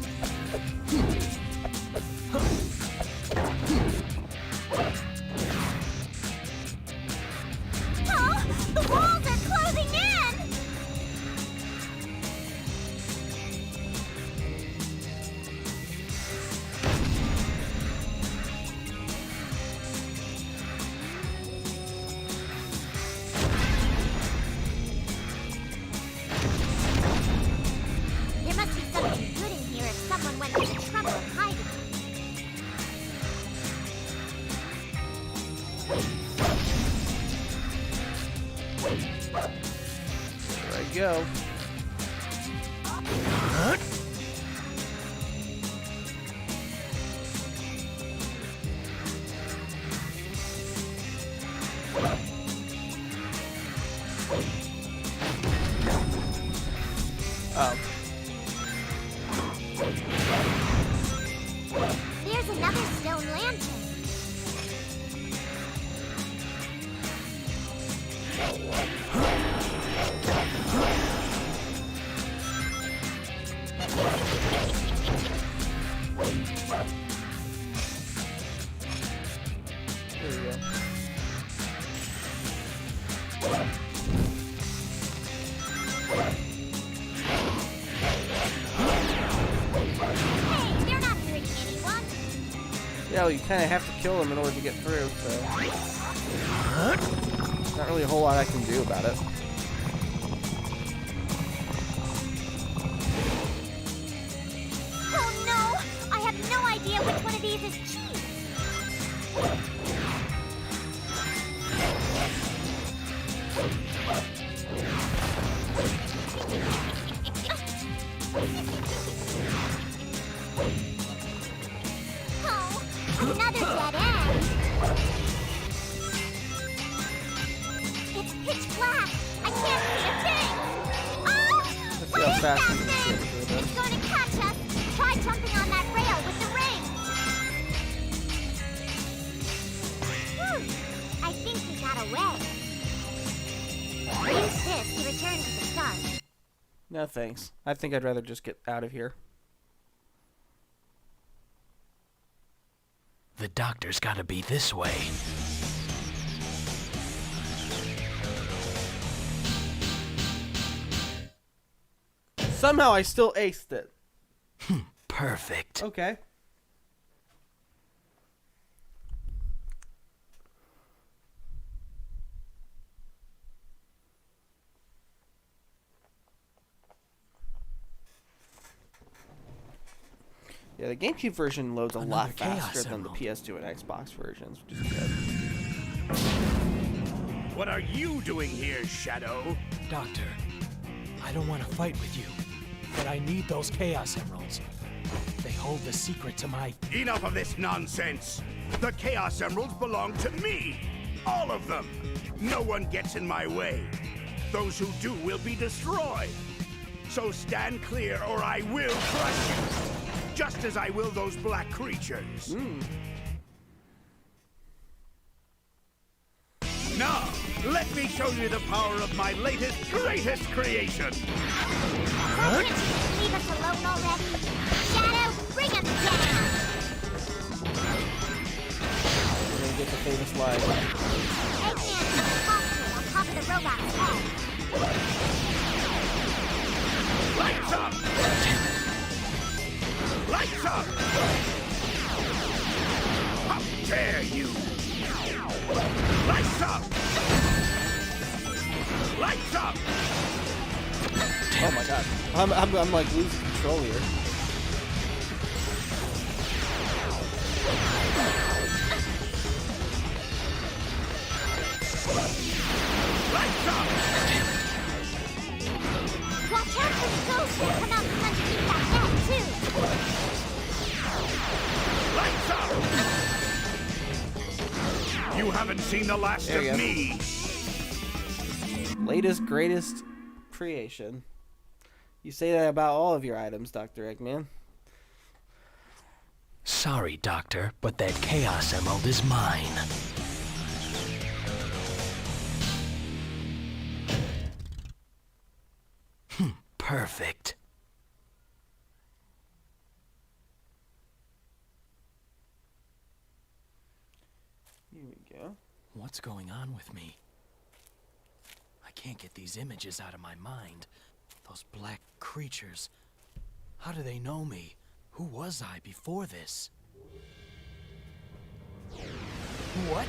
Oh, the walls are closing in. There must be something good in here if someone went to the trouble of hiding. There I go. Oh. There's another stone lantern. There we go. Hey, they're not hurting anyone. Yeah, well, you kind of have to kill them in order to get through, so... Not really a whole lot I can do about it. Oh no! I have no idea which one of these is cheese. Oh, another dead end. It's pitch black. I can't see a thing. Oh! Let's see What how is fast that we can thing? get through this. It's going to catch us. Try jumping on that rail with the ring. I think we got away. Use this to return to the start. No thanks. I think I'd rather just get out of here. The doctor's gotta be this way. Somehow I still aced it. Perfect. Okay. Yeah, the GameCube version loads a lot faster than the PS2 and Xbox versions, which is good. What are you doing here, Shadow? Doctor, I don't want to fight with you, but I need those Chaos Emeralds. They hold the secret to my... Enough of this nonsense! The Chaos Emeralds belong to me! All of them! No one gets in my way. Those who do will be destroyed. So stand clear or I will crush you! Just as I will those black creatures. Now, let me show you the power of my latest, greatest creation! Why can't you leave us alone already? Shadow, bring us down! We're gonna get the famous line. Eggman is on top of the robot's head. Lights up! Lights up! How dare you! Lights up! Lights up! Oh my god. I'm like losing control here. Lights up! Watch out for the ghosts that come out from underneath that net, too! Lights up! You haven't seen the last There of you go. me! Latest, greatest creation. You say that about all of your items, Dr. Eggman. Sorry, Doctor, but that Chaos Emerald is mine. Perfect. Here we go. What's going on with me? I can't get these images out of my mind. Those black creatures. How do they know me? Who was I before this? What?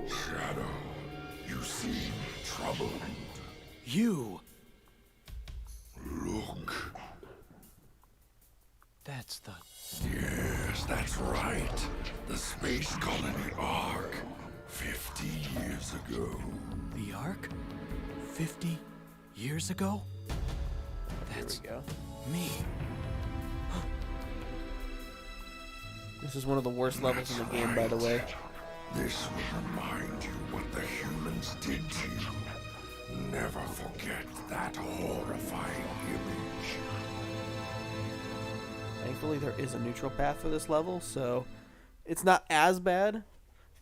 Shadow, you seem troubled. You! Look. That's the... Yes, that's right. The space colony Ark. 50 years ago. The Ark? 50 years ago? That's Here we go. me. This is one of the worst levels in the game, by the way. This will remind you what the humans did to you. Never forget that horrifying image. Thankfully, there is a neutral path for this level, so it's not as bad.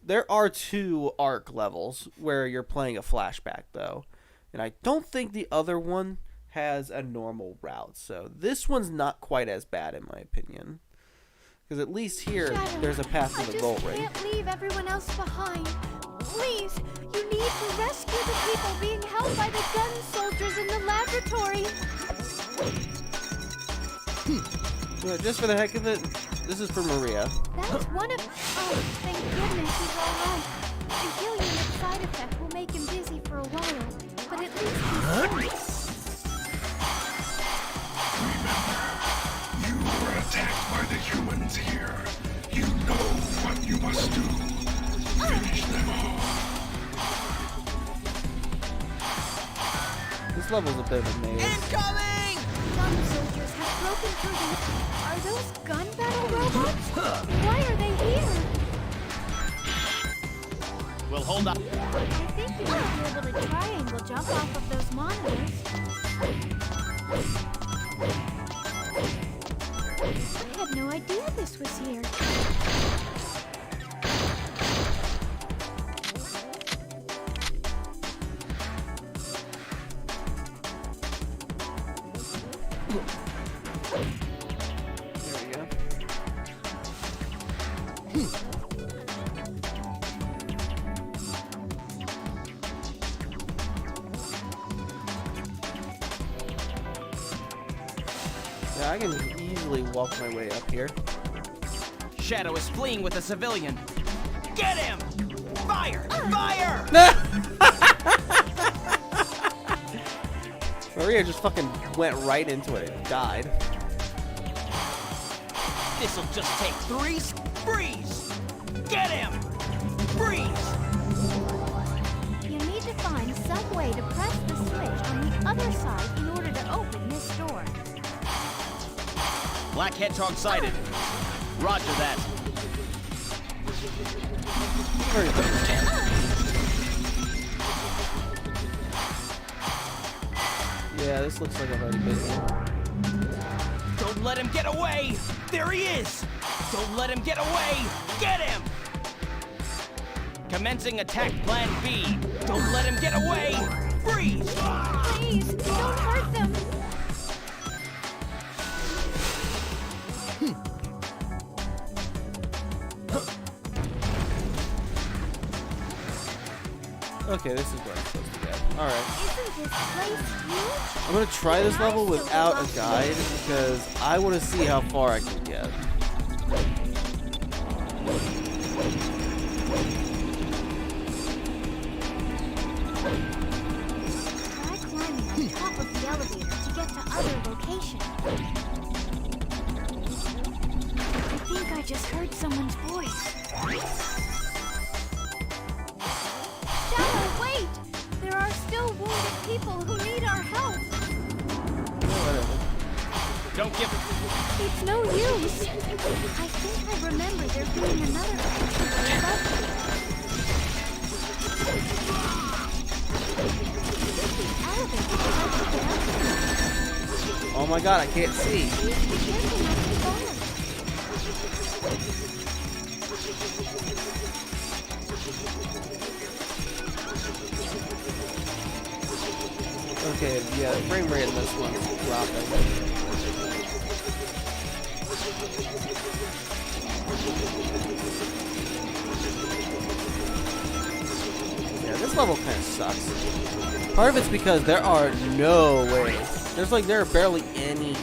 There are 2 Ark levels where you're playing a flashback, though. And I don't think the other one has a normal route, so this one's not quite as bad, in my opinion. Because at least here, Shadow, there's a path to the goal ring. I can't leave everyone else behind. Please, you need to rescue the people being held by the gun soldiers in the laboratory. Yeah, just for the heck of it, this is for Maria. That's one of... Oh, thank goodness he's alright. The helium side effect will make him dizzy for a while, but at least he's... You were attacked by the humans here. You know what you must do. Finish them all. This level's a bit of a maze. Incoming! Gun soldiers have broken through the... Are those gun battle robots? Why are they here? We'll hold up. I think you might be able to triangle jump off of those monitors. I had no idea this was here. There we go. Yeah, I can easily walk my way up here. Shadow is fleeing with a civilian. Get him! Fire! Fire! Maria just fucking went right into it and died. This'll just take 3. Freeze! Get him! Freeze! You need to find some way to press the switch on the other side in order to open this door. Black Hedgehog sighted. Roger that. Yeah, this looks like I've already been here. Don't let him get away! There he is! Don't let him get away! Get him! Commencing attack plan B. Don't let him get away! Freeze! Please, don't hurt them! Okay, this is where I'm supposed to go. Alright. Isn't this place huge? I'm gonna try this level without a guide because I want to see how far I can get. Try climbing on top of the elevator to get to other locations. I think I just heard someone's voice. Shadow, wait! There are still wounded people who need our help. Don't give it. It's no use. I think I remember there being another exit above me. Oh my god, I can't see. Okay, yeah, the frame rate in this one's dropping. Yeah, this level kind of sucks. Part of it's because there are no ways. There are barely any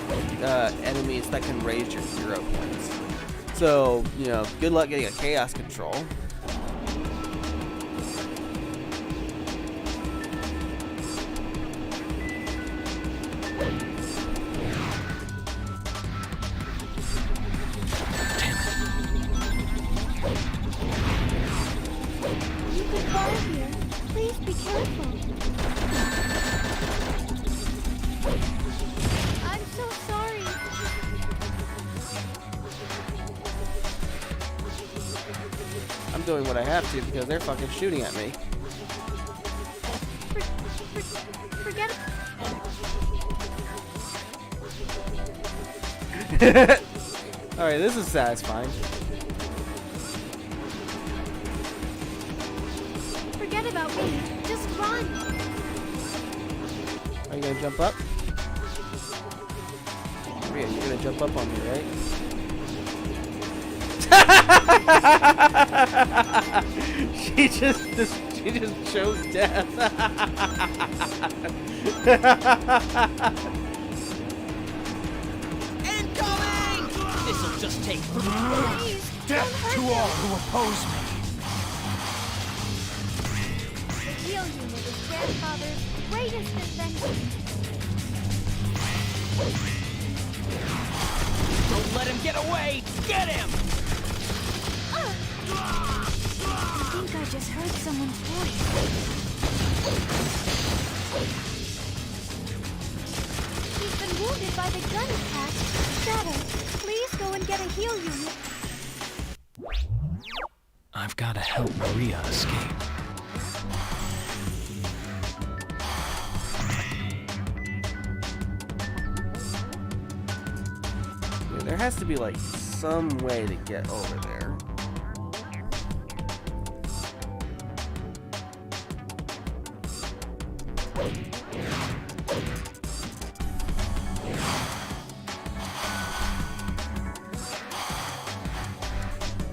enemies that can raise your hero points. So, you know, good luck getting a chaos control. You could fall here. Please be careful. I'm so sorry. I'm doing what I have to because they're fucking shooting at me. Forget it. Alright, this is satisfying. Forget about me. Just run. Are you gonna jump up? Yeah, you're gonna jump up on me, right? She just chose death. Incoming! This'll just take 3. Death to all who oppose me. The heal unit is Grandfather's greatest invention. Don't let him get away! Get him! I think I just heard someone's voice. He's been wounded by the gun attack. Shadow, please go and get a heal unit. I've got to help Maria escape. Yeah, there has to be like some way to get over there.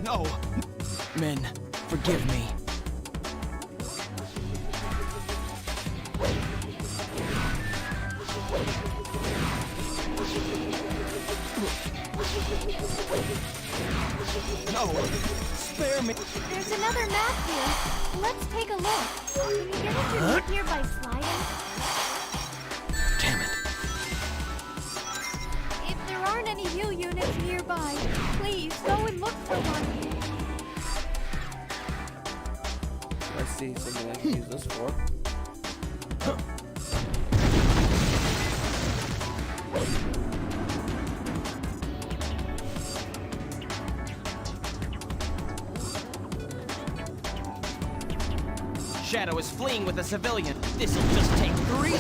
No! Men, forgive me. No! Spare me! There's another map here. Let's take a look. Can you get us your here by sliding? Damn it. If there aren't any heal units nearby, please go and look for one. I see something I can use this for. Shadow is fleeing with a civilian. This'll just take 3.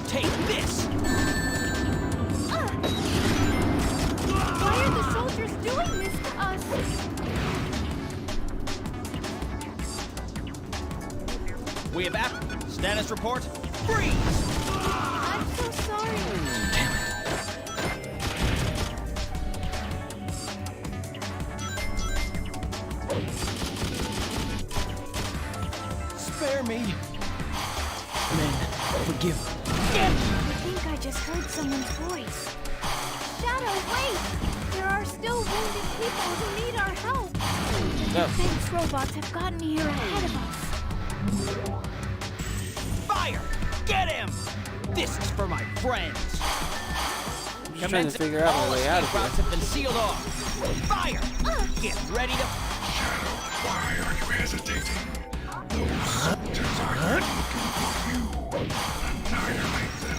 Take this! Why are the soldiers doing this to us? We have status report. Freeze! I'm so sorry. Spare me! Men, forgive me. I think I just heard someone's voice. Shadow, wait! There are still wounded people who need our help. The defense robots have gotten here ahead of us. Fire! Get him! This is for my friends. I'm just trying to figure out my way out of routes here. have been sealed off. Fire! Get ready to... Shadow, why are you hesitating? Those soldiers are looking for you. Annihilate them.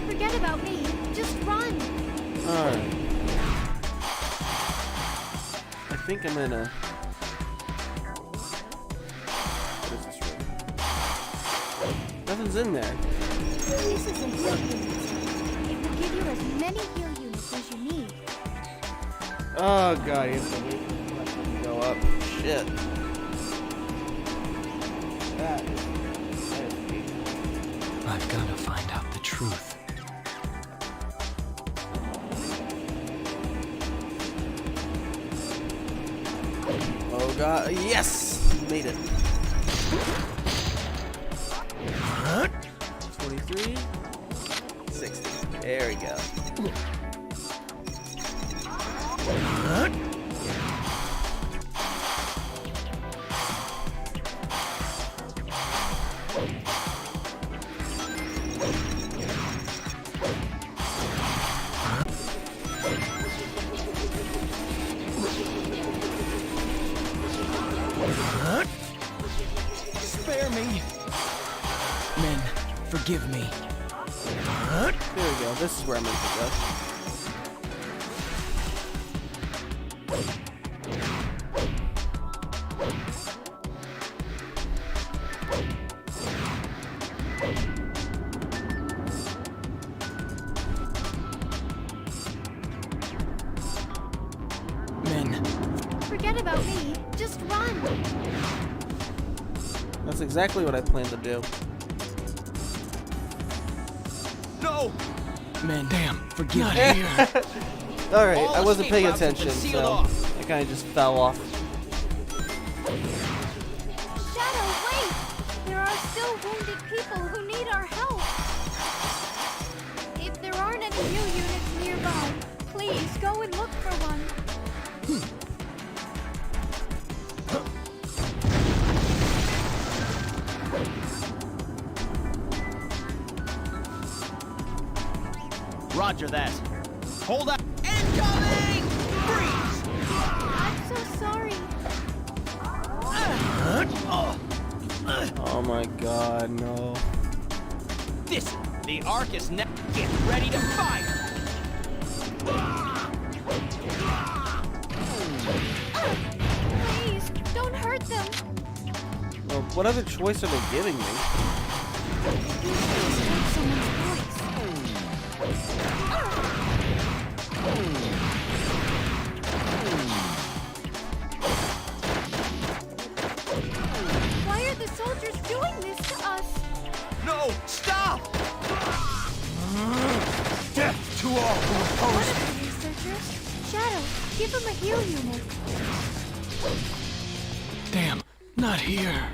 Forget about me. Just run. Alright. I think I'm in a... What is this room? Nothing's in there. This is a heal unit. It will give you as many heal units as you need. Oh god, you have to wait for it to go up. Shit. That is I've got to find out the truth. Oh god, yes! Made it. 23, 60. There we go. Spare me! Men, forgive me. There we go. This is where I'm meant to go. Men, Forget about me. Just run. That's exactly what I plan to do. no! Men, damn, forgive Not me. here. Alright, All I wasn't escape paying routes have been attention, sealed so off. I kind of just fell off. Shadow, wait! There are still wounded people who need our help. If there aren't any heal units nearby, please go and look for one. Roger that. Hold up. Incoming! Freeze! I'm so sorry. Oh my god, no. This, the arc is now. Get ready to fire! Please, don't hurt them. Well, what other choice are they giving me? You just heard someone's voice. Why are the soldiers doing this to us? No! Stop! Death to all who oppose me! Researcher, Shadow, give him a heal unit. Damn, not here.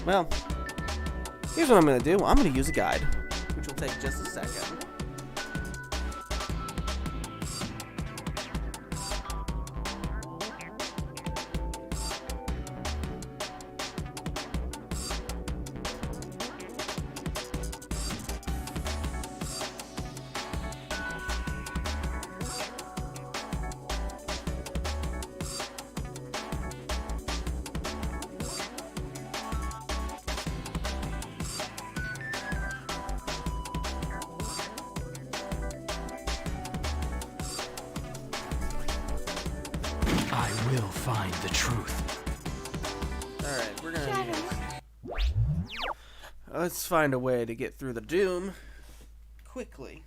Well, here's what I'm gonna do. I'm gonna use a guide, which will take just a second. I will find the truth. Alright, we're gonna let's find a way to get through the doom quickly.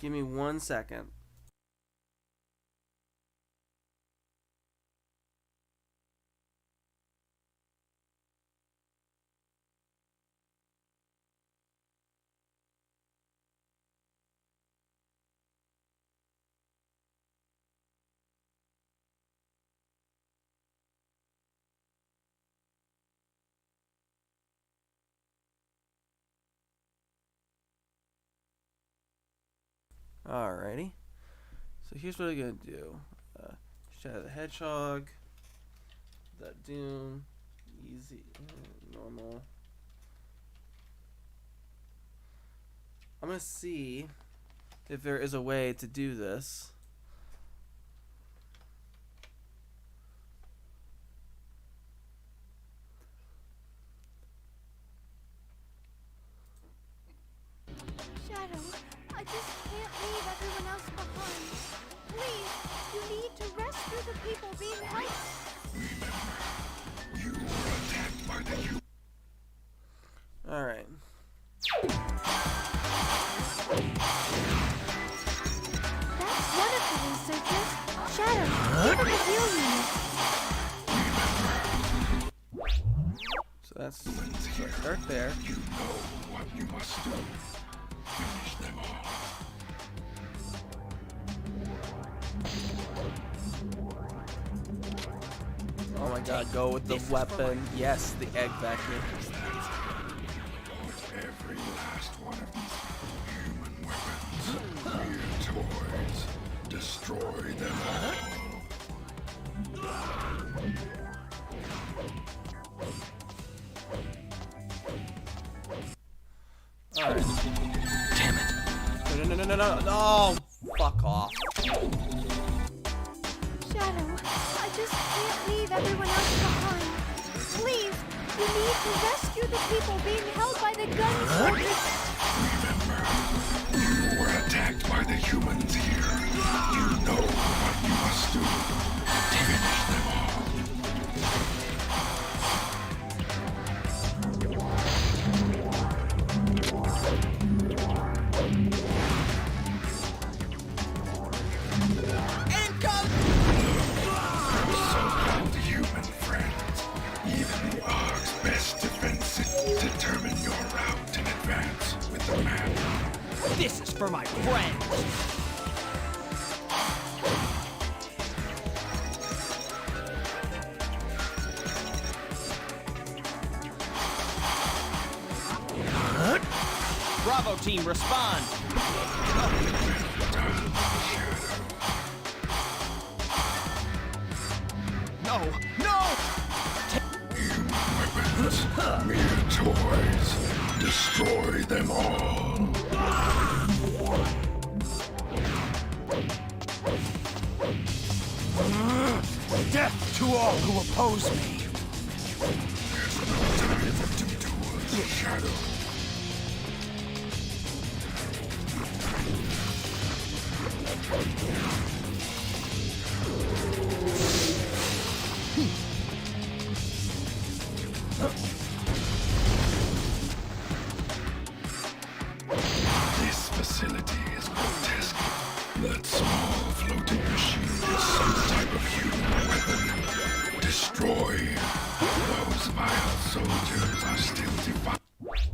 Give me 1 second. Alrighty. So here's what I'm gonna do. Shadow the Hedgehog. That Doom. Easy. Normal. I'm gonna see if there is a way to do this. Shadow, I just can't leave everyone else behind. Please, you need to rescue the people being held. You were attacked by the human. Alright. That's one of the researchers. Shadow, give him a heal unit. So that's so start there. You know what you must do. Finish them all. Oh my god, go with the weapon. Yes, the egg vacuum. Put every last one of these human weapons, mere toys. Destroy them all. Alright. Damn it. No. Oh, fuck off. Shadow, I just can't leave everyone else behind. Please, you need to rescue the people being held by the guns. Remember, you were attacked by the humans here. You know what you must do. Finish them all. So-called human friends. Even the Ark's best defenses determine your route in advance with the map. This is for my friends. Bravo team, respond. No. Weapons, mere toys. Destroy them all. Death to all who oppose me! Time for duels, Shadow. This facility is grotesque. That small floating machine is some type of human weapon. vile soldiers are still defying. Alright.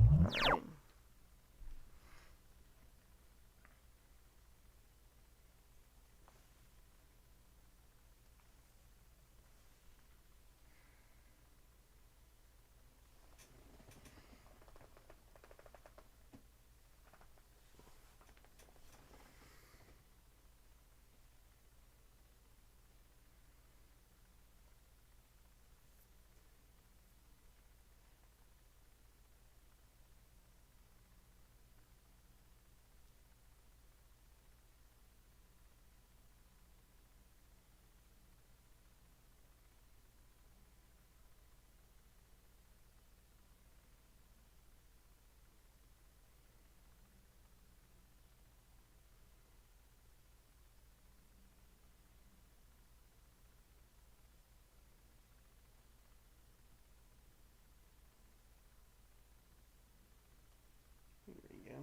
Here we go.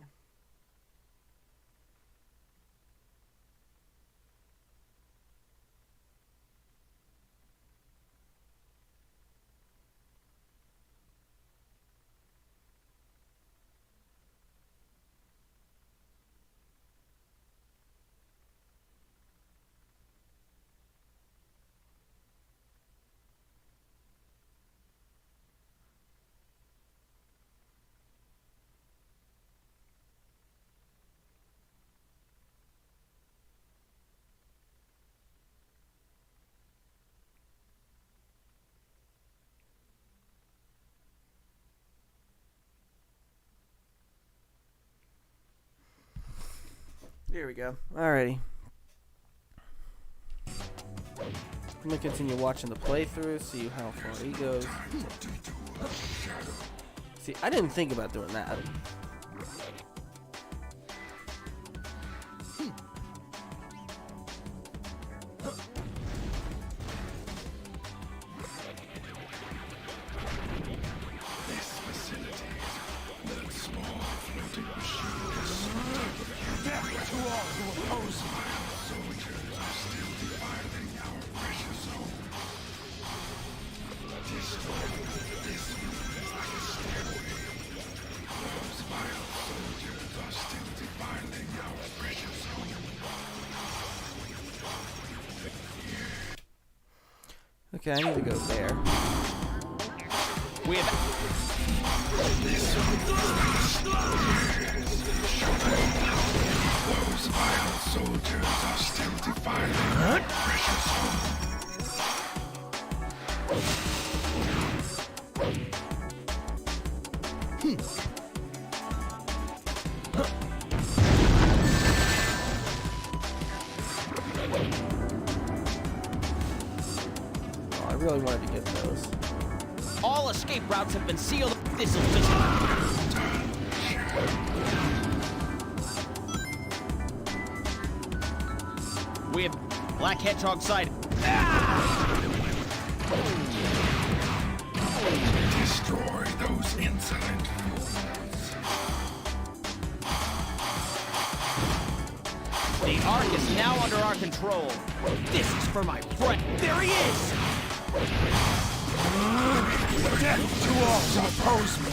There we go. Alrighty. I'm gonna continue watching the playthrough, see how far he goes. See, I didn't think about doing that. Okay, I need to go there. We have... Those vile soldiers are still defiling our precious home. Oh, I really wanted to get those. All escape routes have been sealed. This is just... We have Black Hedgehog sighted. Destroy those insolent fools. The Ark is now under our control. This is for my friend. There he is! Death to all who oppose me.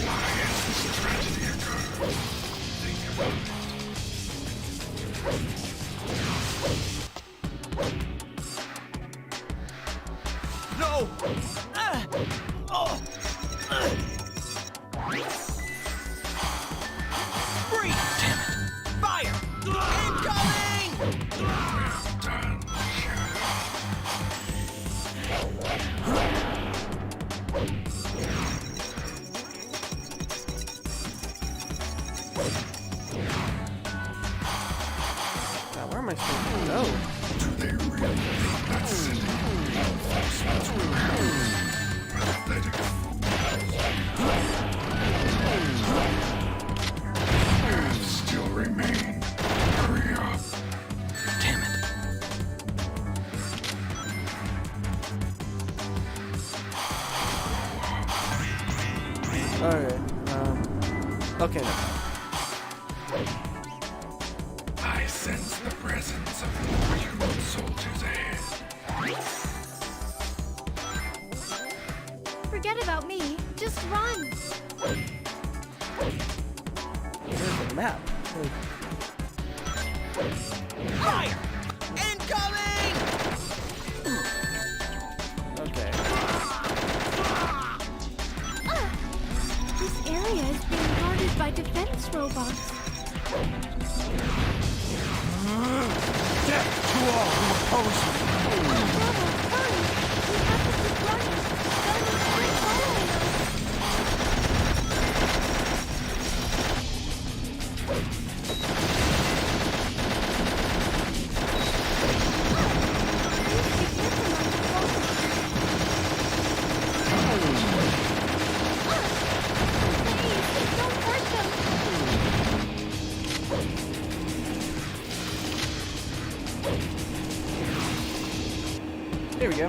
Why has this tragedy occurred? Think about it. No! Free! Damn it! Fire! Incoming! Done. God, where am I supposed to go? Do they really think that sending reinforcements will help? Pathetic fools. Still remain. Hurry up. Damn it. Alright, okay, no. about me. Just run. Where's the map? Fire! Incoming! Okay. This area is being guarded by defense robots. Death to all who oppose me! Bravo, hurry! We have to keep running. They'll start following us. Please, don't hurt them. There we go.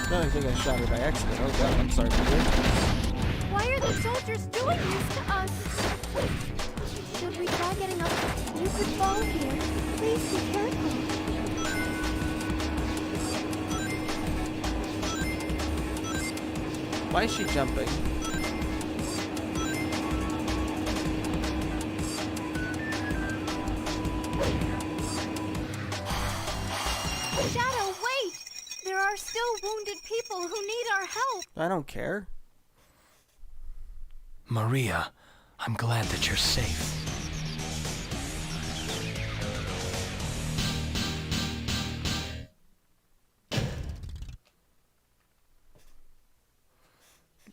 I think I shot her by accident. Oh god, I'm sorry. Why are the soldiers doing this to us? Should we try getting up? You could fall here. Please be careful. Why is she jumping? Shadow, wait! There are still wounded people who need our help. I don't care. Maria, I'm glad that you're safe.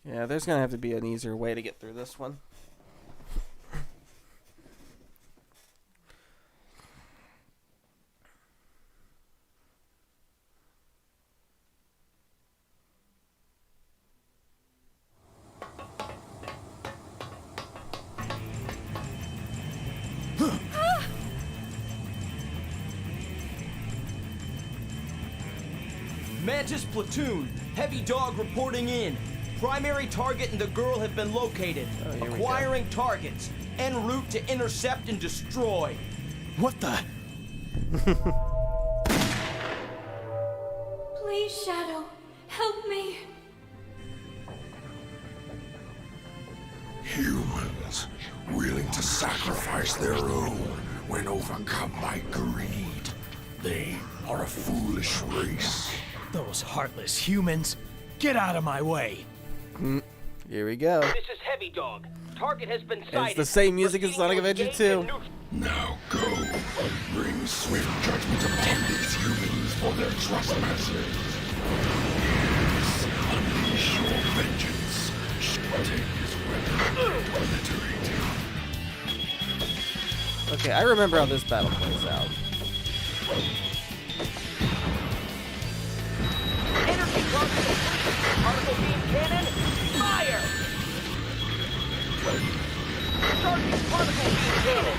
Yeah, there's gonna have to be an easier way to get through this one. Mantis platoon, Heavy Dog reporting in. Primary target and the girl have been located. Here we Acquiring targets. En route to intercept and destroy. What the? Please, Shadow, help me. Humans, willing to sacrifice their own when overcome by greed. They are a foolish race. Those heartless humans. Get out of my way. Here we go. This is Heavy Dog. Target has been sighted. It's the same music as Sonic Adventure 2. Now go. Bring swift judgment upon these humans for their trespasses. Yes, unleash your vengeance. Take his weapon and obliterate him. Okay, I remember how this battle plays out. Energy target. Particle beam cannon. Fire! Charging particle beam cannon.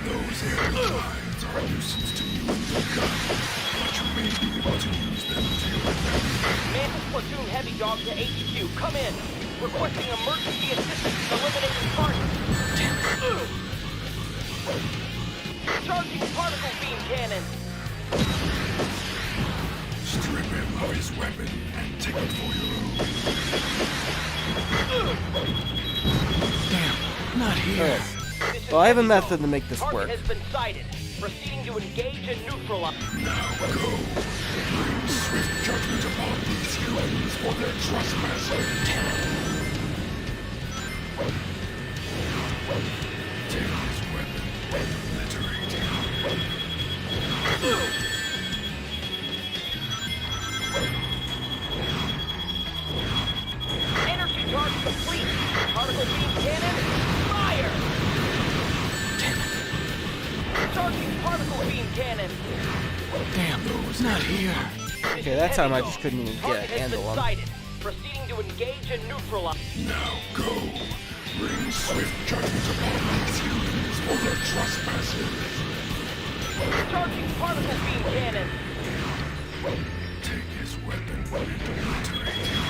Those airlines are a nuisance to you and your gun, but you may be able to use them to your advantage. Mantis platoon Heavy Dog to HQ. Come in. Requesting emergency assistance eliminating targets. Damn it. Charging particle beam cannon. Strip him of his weapon and take it for your own. Damn, not here. Well, I have a method to make this work. Target has been sighted. Proceeding to engage and neutralize. Now go. Bring swift judgment upon these humans for their trespasses. Take his weapon and obliterate him. Energy charge complete. Particle beam cannon. Fire! Damn it. Charging particle beam cannon. Damn, not here. Okay, that time I just couldn't even get a handle on it. Proceeding to engage and neutralize. Now go. Bring swift judgment upon these humans for their trespasses. Charging particle beam cannon. Take his weapon and obliterate him.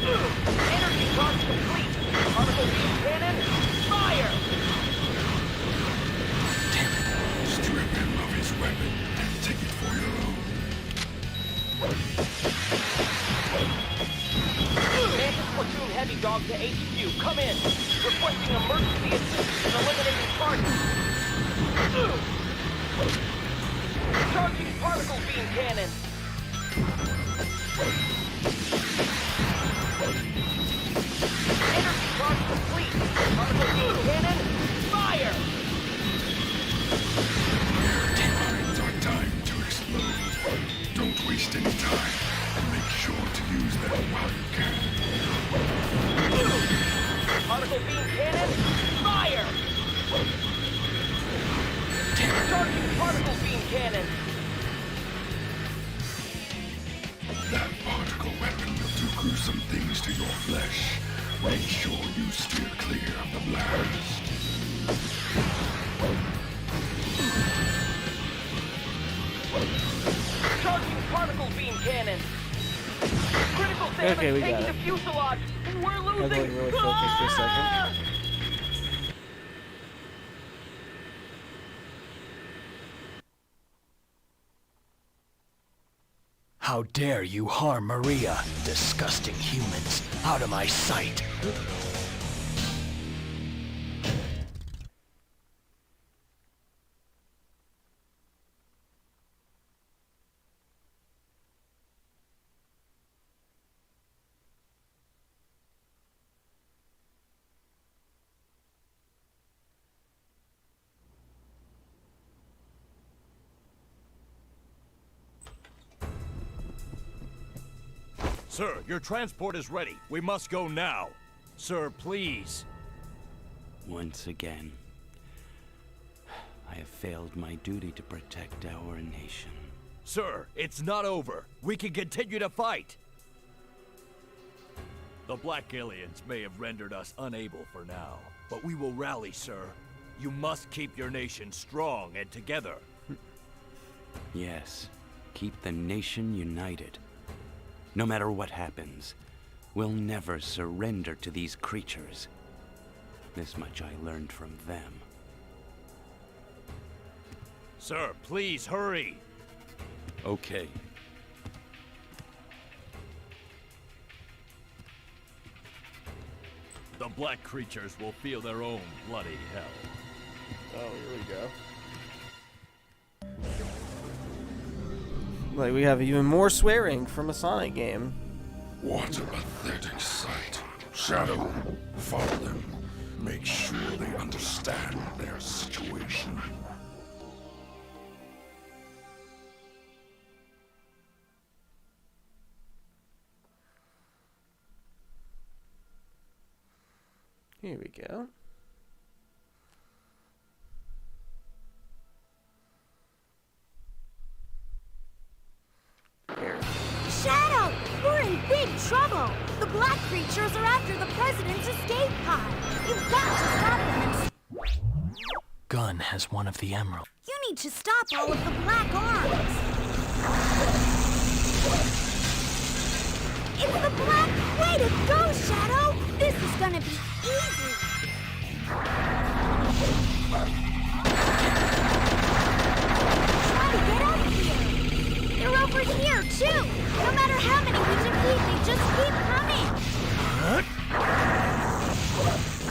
Energy charge complete. Particle beam cannon, fire! Strip him of his weapon and take it for your own. Mantis platoon Hedgehog to HQ. Come in. Requesting emergency assistance in eliminating targets. Charging particle beam cannon. Energy charge complete. Particle beam cannon, fire! Mines are timed to explode. Don't waste any time, and make sure to use them while you can. Particle beam cannon, fire! Charging particle beam cannon. That particle weapon will do gruesome things to your flesh. Make sure you steer clear of the blast. Charging particle beam cannon. Critical damage Okay, we got taking it. the fuselage. We're losing. Everyone really focus for a second. How dare you harm Maria, disgusting humans. Out of my sight. Sir, your transport is ready. We must go now. Sir, please. Once again, I have failed my duty to protect our nation. Sir, it's not over. We can continue to fight. The Black Aliens may have rendered us unable for now, but we will rally, sir. You must keep your nation strong and together. Yes, keep the nation united. No matter what happens, we'll never surrender to these creatures. This much I learned from them. Sir, please hurry. Okay. The black creatures will feel their own bloody hell. Oh, here we go. Like, we have even more swearing from a Sonic game. What a pathetic sight. Shadow, follow them. Make sure they understand their situation. Here we go. Shadow! We're in big trouble! The black creatures are after the president's escape pod! You've got to stop them and... Gun has one of the emeralds. You need to stop all of the black arms! It's the black... Way to go, Shadow! This is gonna be easy! Try to get up here! They're over here, too! No matter how many we defeat, they just keep coming!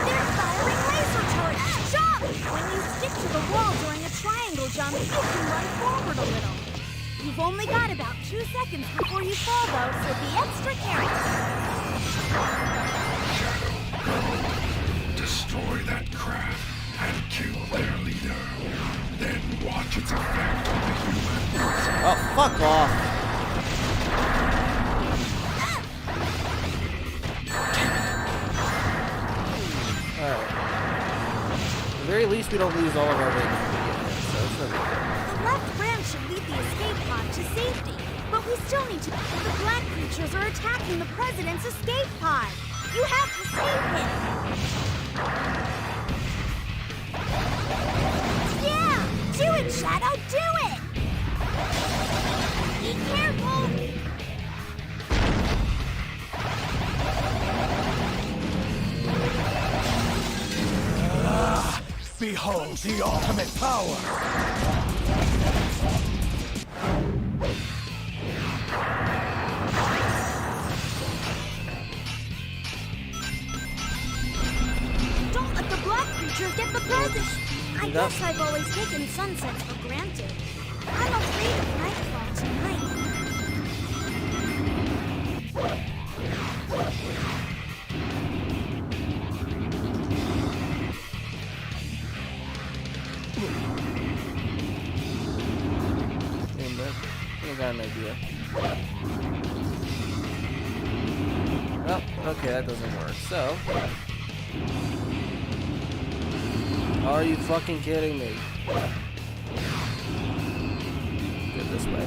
They're firing laser turrets! Jump! When you stick to the wall during a triangle jump, you can run forward a little. You've only got about 2 seconds before you fall, though, so be extra careful. Destroy that craft and kill their leader. Then watch its effect on the humans. Oh, fuck off. Alright. At the very least, we don't lose all of our rings at the beginning, so it's no big deal. The left branch should lead the escape pod to safety, but we still need to... The black creatures are attacking the president's escape pod. You have to save him. Yeah! Do it, Shadow! Do it! Be careful! Behold the ultimate power! Don't let the black creature get the present! I guess I've always taken sunsets for granted. I'm afraid of nightfall tonight. I got an idea. Oh, okay, that doesn't work. So, are you fucking kidding me? Go this way.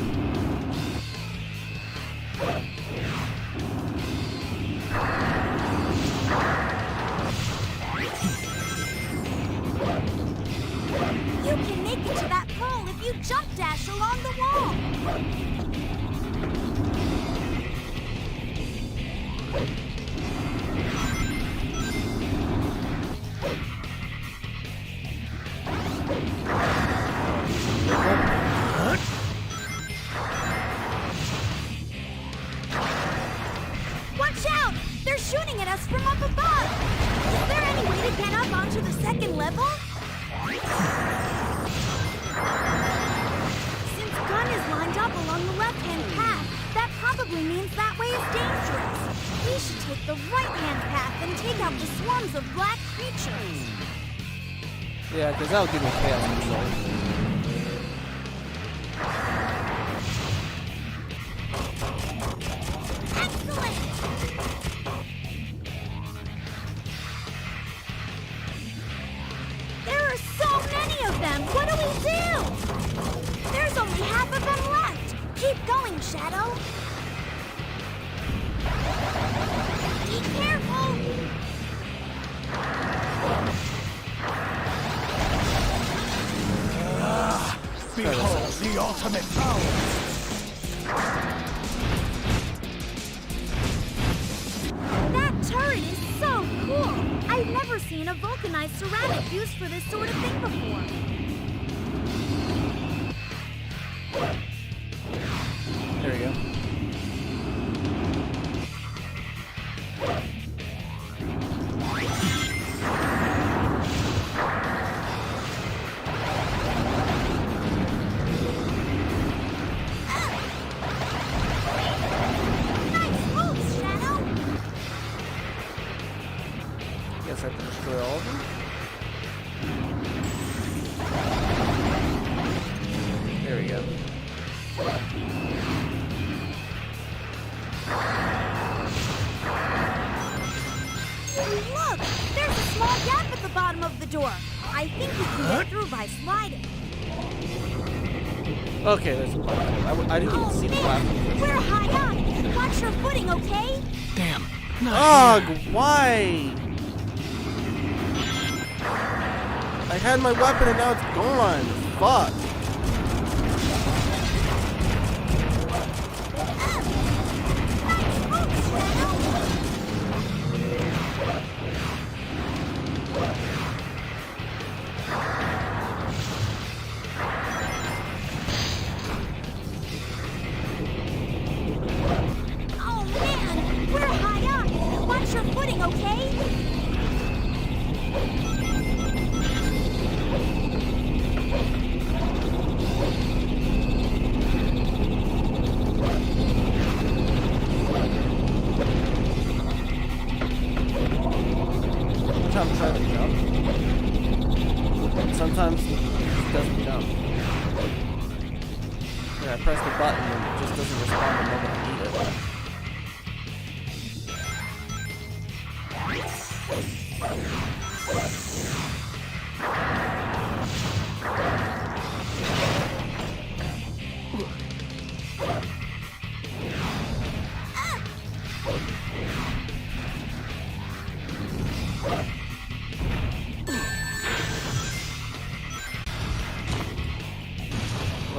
You can make it to that pole if you jump dash along the wall. Watch out! They're shooting at us from up above! Is there any way to get up onto the second level? Since Gun is lined up along the left-hand path, that probably means that way is dangerous. We should take the right-hand path and take out the swarms of black creatures. Yeah, because that'll give me chaos control. There are so many of them! What do we do? There's only half of them left! Keep going, Shadow! Be careful! Behold the ultimate power! That turret is so cool! I've never seen a vulcanized ceramic used for this sort of thing before. There we go. Nice moves, Shadow! Guess I have to destroy all of them. There we go. Look! There's a small gap at the bottom of the door. I think we can get through by sliding. Okay, there's a platform. I didn't even see the platform. We're high up! Watch your footing, okay? Damn. Ugh, why? I had my weapon and now it's gone. Fuck. Oh man! We're high up! Watch your footing, okay? Sometimes try to jump. Sometimes it doesn't jump. Yeah, I press the button and it just doesn't respond the moment I need it.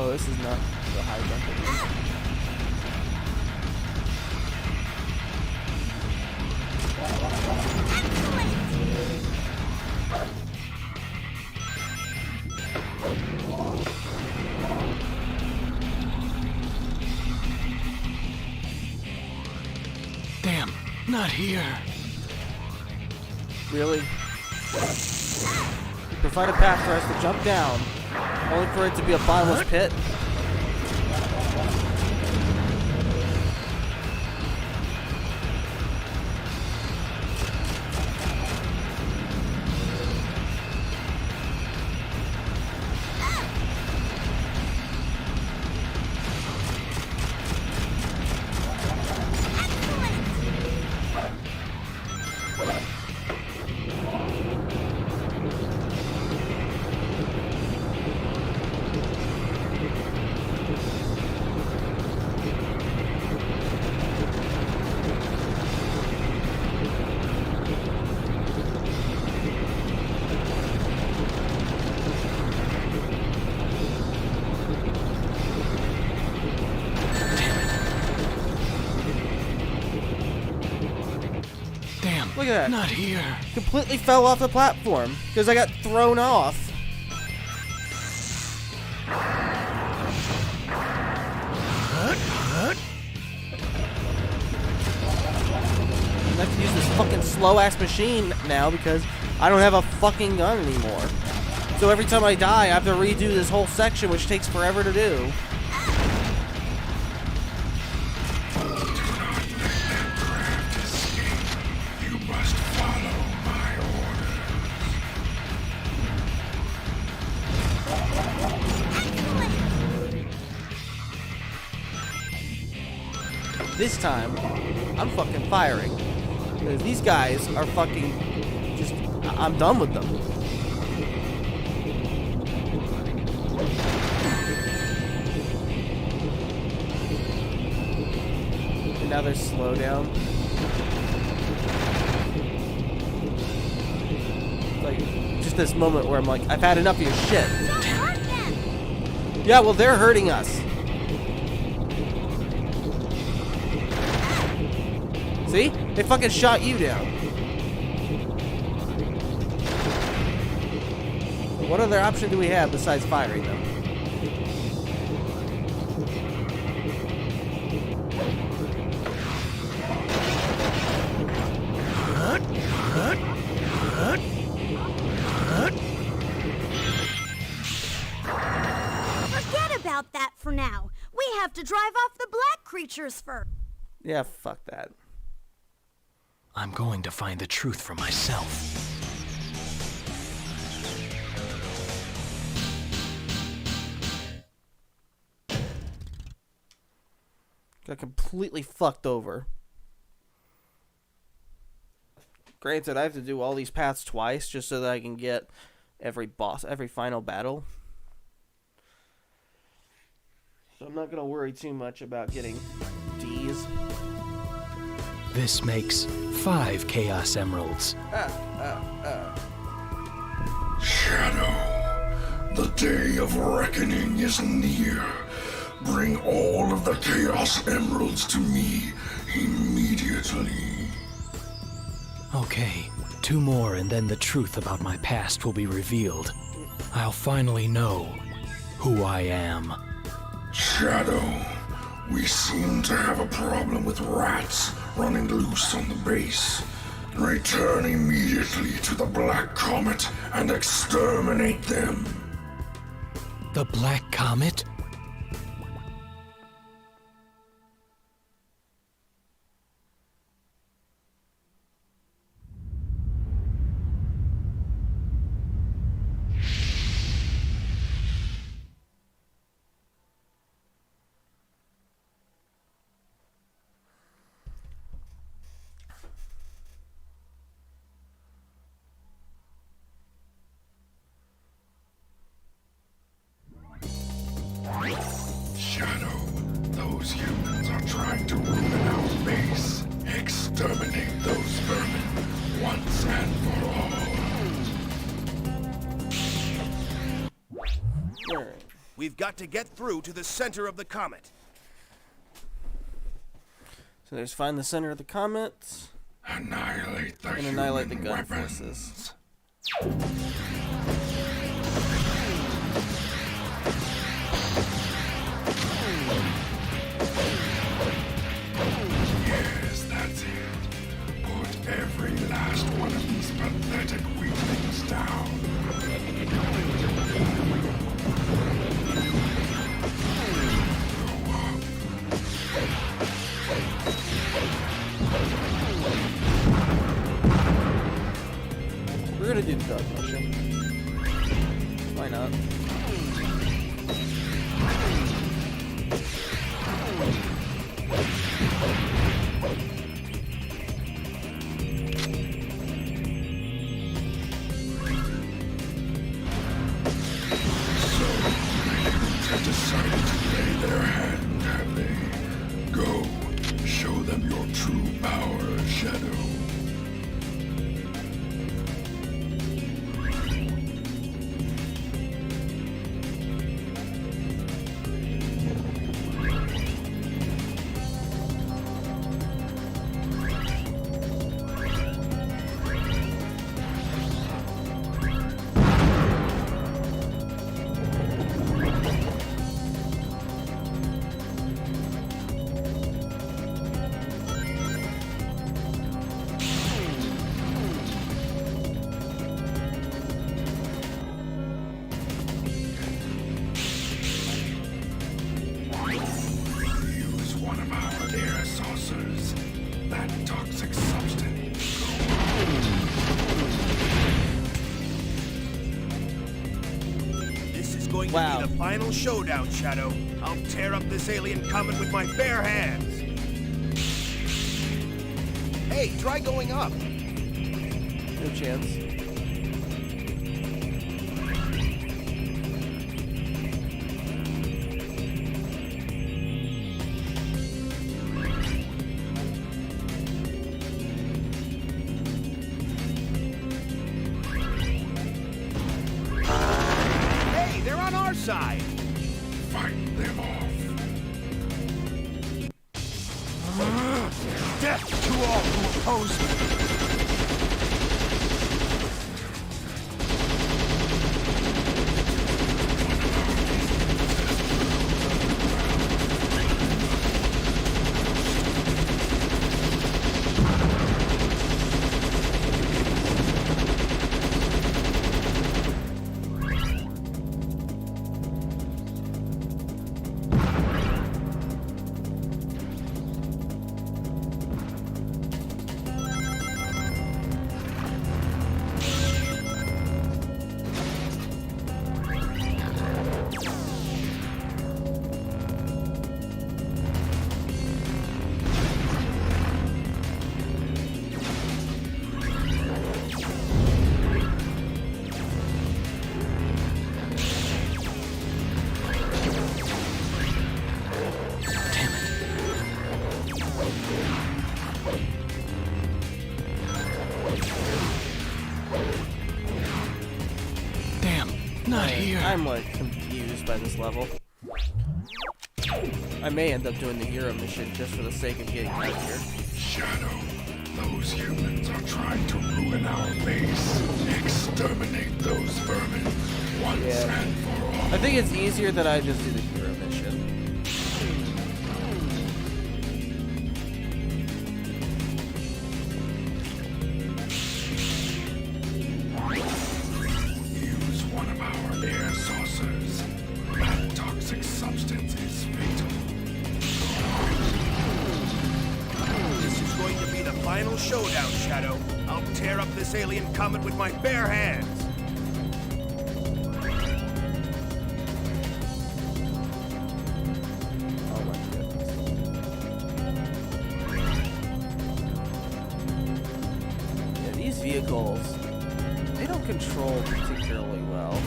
Oh, this is not the high jump. Not here. Really? Provide a path for us to jump down, only for it to be a bottomless pit? Look at that. Not here. Completely fell off the platform because I got thrown off. I have to use this fucking slow-ass machine now because I don't have a fucking gun anymore. So every time I die, I have to redo this whole section, which takes forever to do. This time, I'm fucking firing. Because these guys are fucking just... I'm done with them. And now there's slowdown. Like, just this moment where I'm like, I've had enough of your shit. Yeah, well, they're hurting us. See? They fucking shot you down. What other option do we have besides firing them? Forget about that for now. We have to drive off the black creatures first. Yeah, fuck that. I'm going to find the truth for myself. Got completely fucked over. Granted, I have to do all these paths twice just so that I can get every boss, every final battle. So I'm not gonna worry too much about getting D's. This makes 5 Chaos Emeralds. Shadow, the day of reckoning is near. Bring all of the Chaos Emeralds to me immediately. Okay, 2 more and then the truth about my past will be revealed. I'll finally know who I am. Shadow, we seem to have a problem with rats running loose on the base. Return immediately to the Black Comet and exterminate them. The Black Comet? Shadow, those humans are trying to ruin our base. Exterminate those vermin once and for all. We've got to get through to the center of the comet. So there's find the center of the comet. Annihilate the and annihilate the human gun weapons. forces. Yes, that's it. pathetic weaklings down. We're gonna do the dark mission. Why not? Have decided to lay their hand, have they? Go, show them your true power, Shadow. Use one of our air saucers. That toxic substance. This is going to be the final showdown, Shadow. I'll tear up this alien comet with my bare hands. Hey, try going up. No chance. Hey, they're on our side. Fight them off. Death to all who oppose me. Not here. I'm like confused by this level. I may end up doing the hero mission just for the sake of getting out of here. Shadow, those humans are trying to ruin our base. Exterminate those vermin once and for all. I think it's easier that I just do the hero mission. Use one of our air saucers. That toxic substance is fatal. This is going to be the final showdown, Shadow. I'll tear up this alien comet with my bare hands. Oh my goodness. Yeah, these vehicles, they don't control particularly well.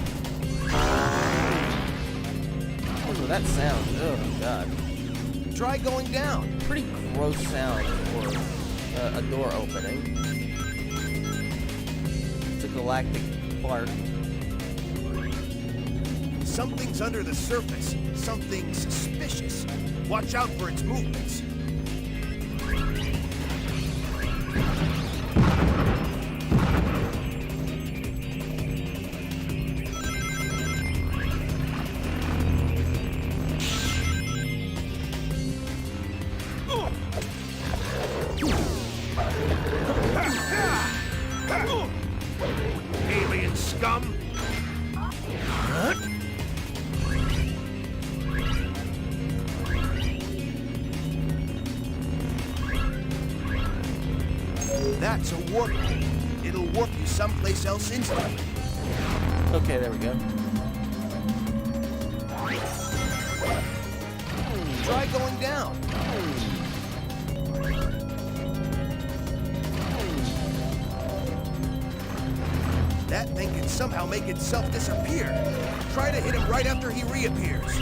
Oh, that sound. Oh my god. Try going down. Pretty gross sound for a door opening. It's a galactic fart. Something's under the surface. Something suspicious. Watch out for its movements. scum! That's a warp hole. It'll warp you someplace else instantly. Okay, there we go. Try going down. That thing can somehow make itself disappear. Try to hit him right after he reappears.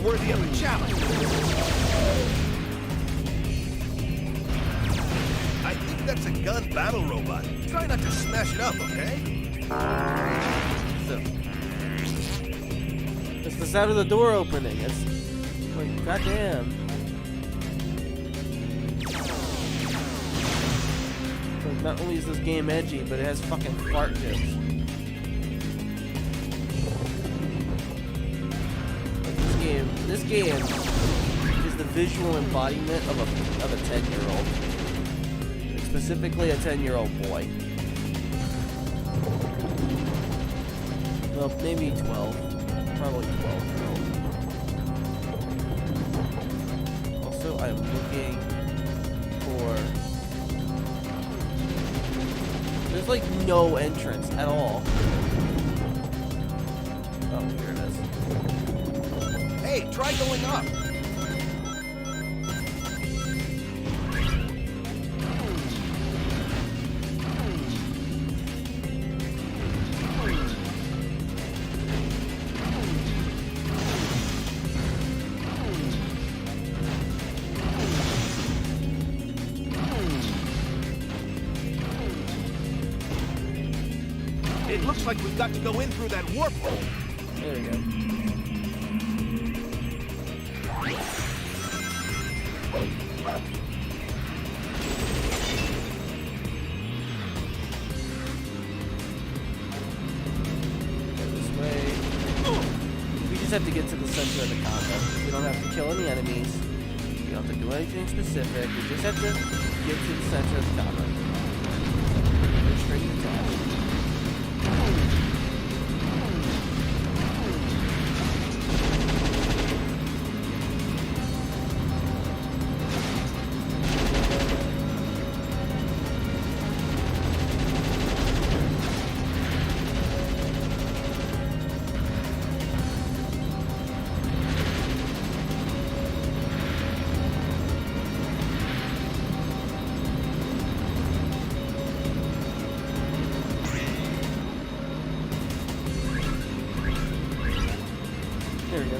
Worthy of a challenge. I think that's a gun battle robot. Try not to smash it up, okay? So, it's the sound of the door opening. It's like, goddamn. Like, not only is this game edgy, but it has fucking fart jokes. This game is the visual embodiment of a 10-year-old. Specifically a 10-year-old boy. Well, maybe 12. Probably 12. Also, I'm looking for... There's like no entrance at all. Oh, here it is. Hey, try going up. It looks like we've got to go in through that warp hole. There we go. We just have to get to the center of the combat. We don't have to kill any enemies. We don't have to do anything specific. We just have to get to the center of the combat. Go straight to attack. There we go.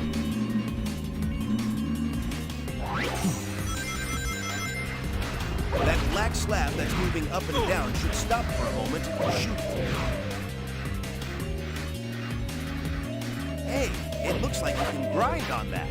That black slab that's moving up and down should stop for a moment and shoot. Hey, it looks like you can grind on that.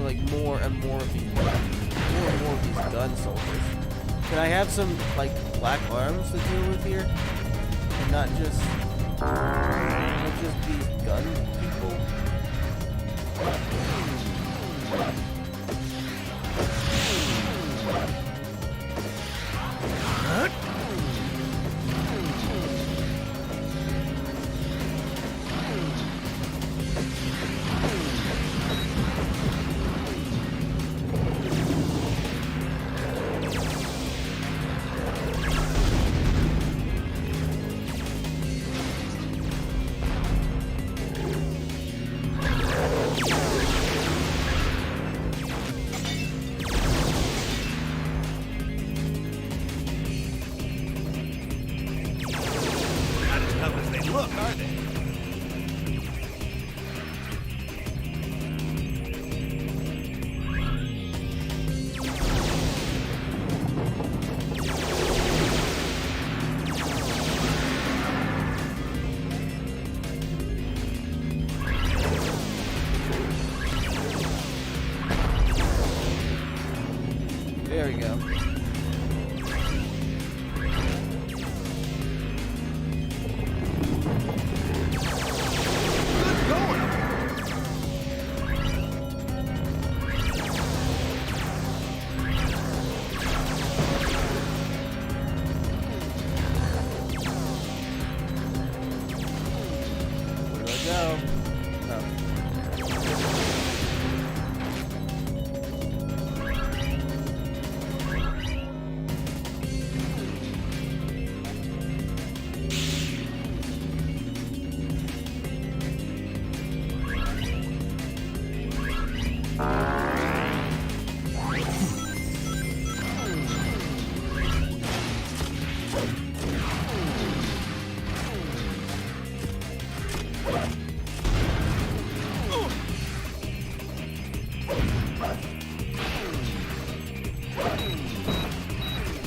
Like more and more of these gun soldiers. Can I have some like black arms to deal with here, and not just these gun people?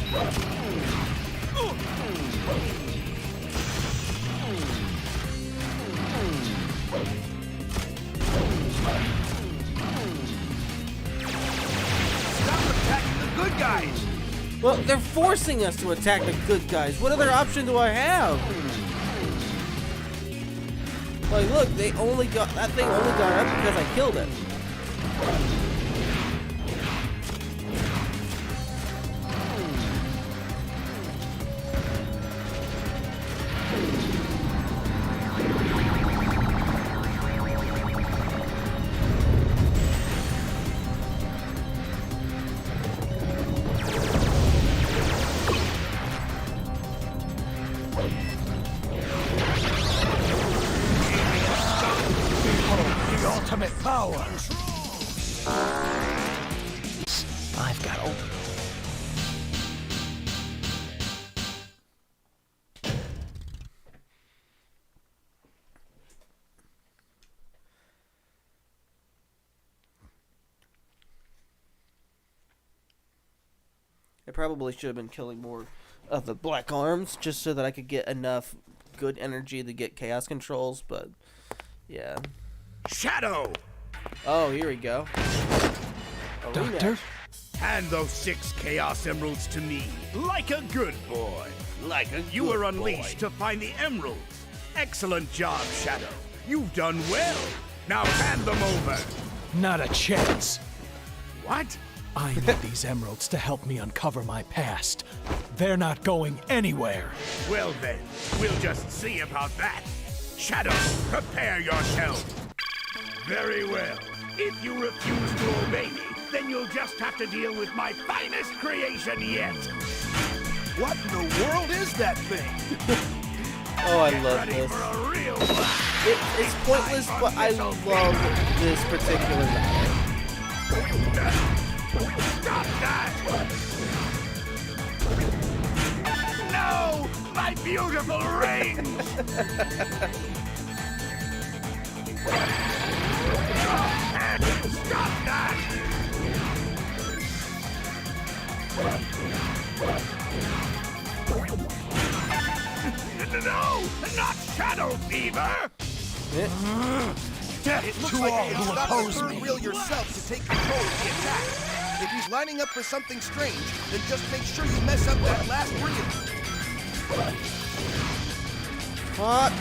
Good guys! Well, they're forcing us to attack the good guys. What other option do I have? Like, look, that thing only got up because I killed it. Ultimate power! I've got ultimate. I probably should have been killing more of the black arms just so that I could get enough good energy to get chaos controls, but yeah. Shadow! Oh, here we go. Doctor? Hand those 6 Chaos Emeralds to me, like a good boy. You were unleashed to find the emeralds. Excellent job, Shadow. You've done well. Now hand them over. Not a chance. What? I need these emeralds to help me uncover my past. They're not going anywhere. Well then, we'll just see about that. Shadow, prepare yourself. Very well. If you refuse to obey me, then you'll just have to deal with my finest creation yet. What in the world is that thing? Oh, I love this. It's pointless, but I love this particular battle. Stop that! No! My beautiful rings! Stop that! No! Not Shadow Fever! Death to all who oppose me. Reel yourself to take control of the attack. If he's lining up for something strange, then just make sure you mess up that last reel. Fuck.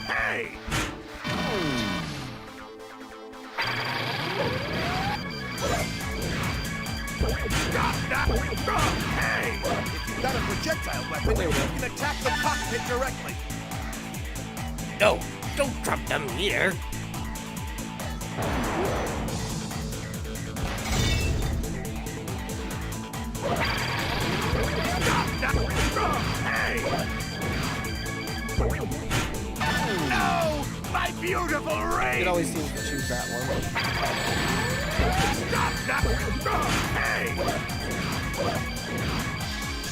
Hey! Stop that! Hey! If you've got a projectile weapon, you can attack the cockpit directly. No, don't drop them here. Hey! No! My beautiful ring! It always seems to choose that one. Stop that! Hey!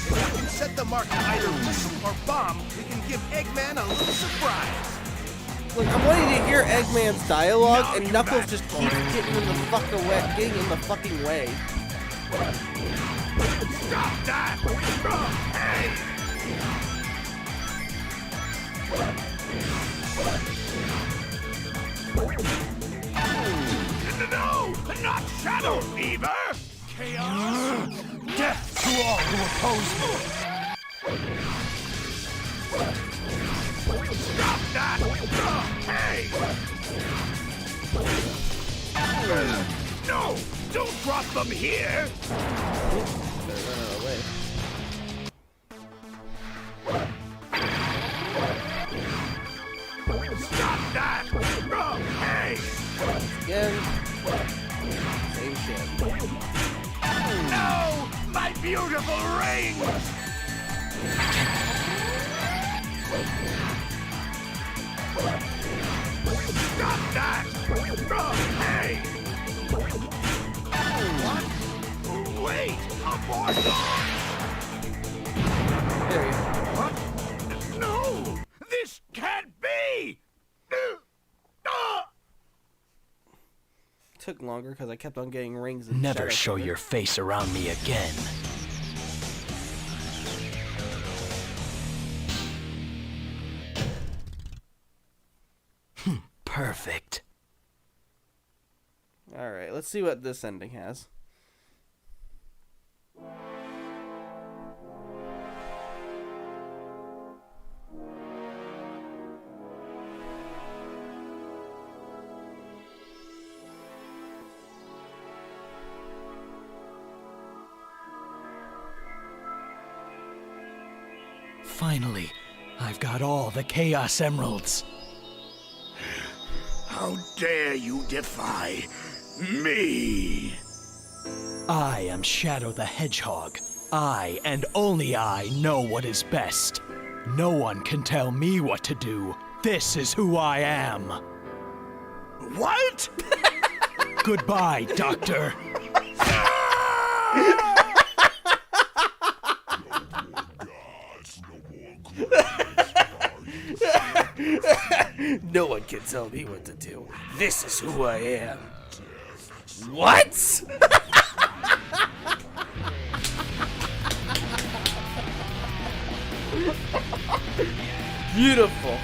If you can set the mark to either whistle or bomb, we can give Eggman a little surprise. Look, I'm wanting to hear Eggman's dialogue, and Knuckles just keeps getting in the fucking way. Stop that! Hey! No! Not Shadow Fever! Chaos! Death to all who oppose me! Stop that! Hey! No! Don't drop them here! Better run out of the way. Stop that! Hey! Again. Same shit. No! My beautiful rings! Stop that! Hey! What? Wait! Abort! There you go. What? No! This can't be! took longer because I kept on getting rings and Never shadow show cover. your face around me again. Perfect. Alright, let's see what this ending has. Finally, I've got all the Chaos Emeralds. How dare you defy me? I am Shadow the Hedgehog. I, and only I, know what is best. No one can tell me what to do. This is who I am. What? Goodbye, Doctor. No one can tell me what to do. This is who I am. What? Beautiful.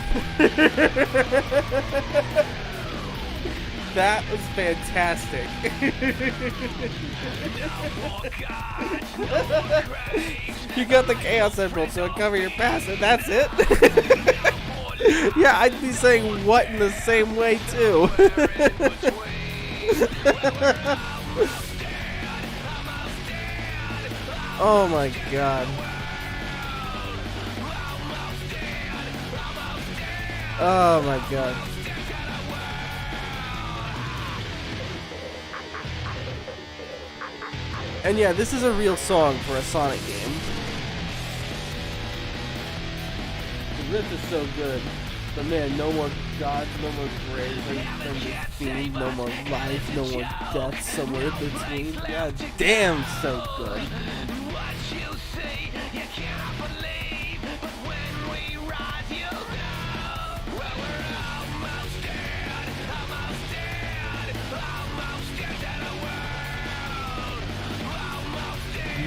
That was fantastic. You got the Chaos Emerald, so cover your past, and that's it. Yeah, I'd be saying what in the same way too. Oh my god. Oh my god. And yeah, this is a real song for a Sonic game. The riff is so good. But man, no more gods, no more graves, no more fiend, no more life, no more death, somewhere in between. God damn, so good.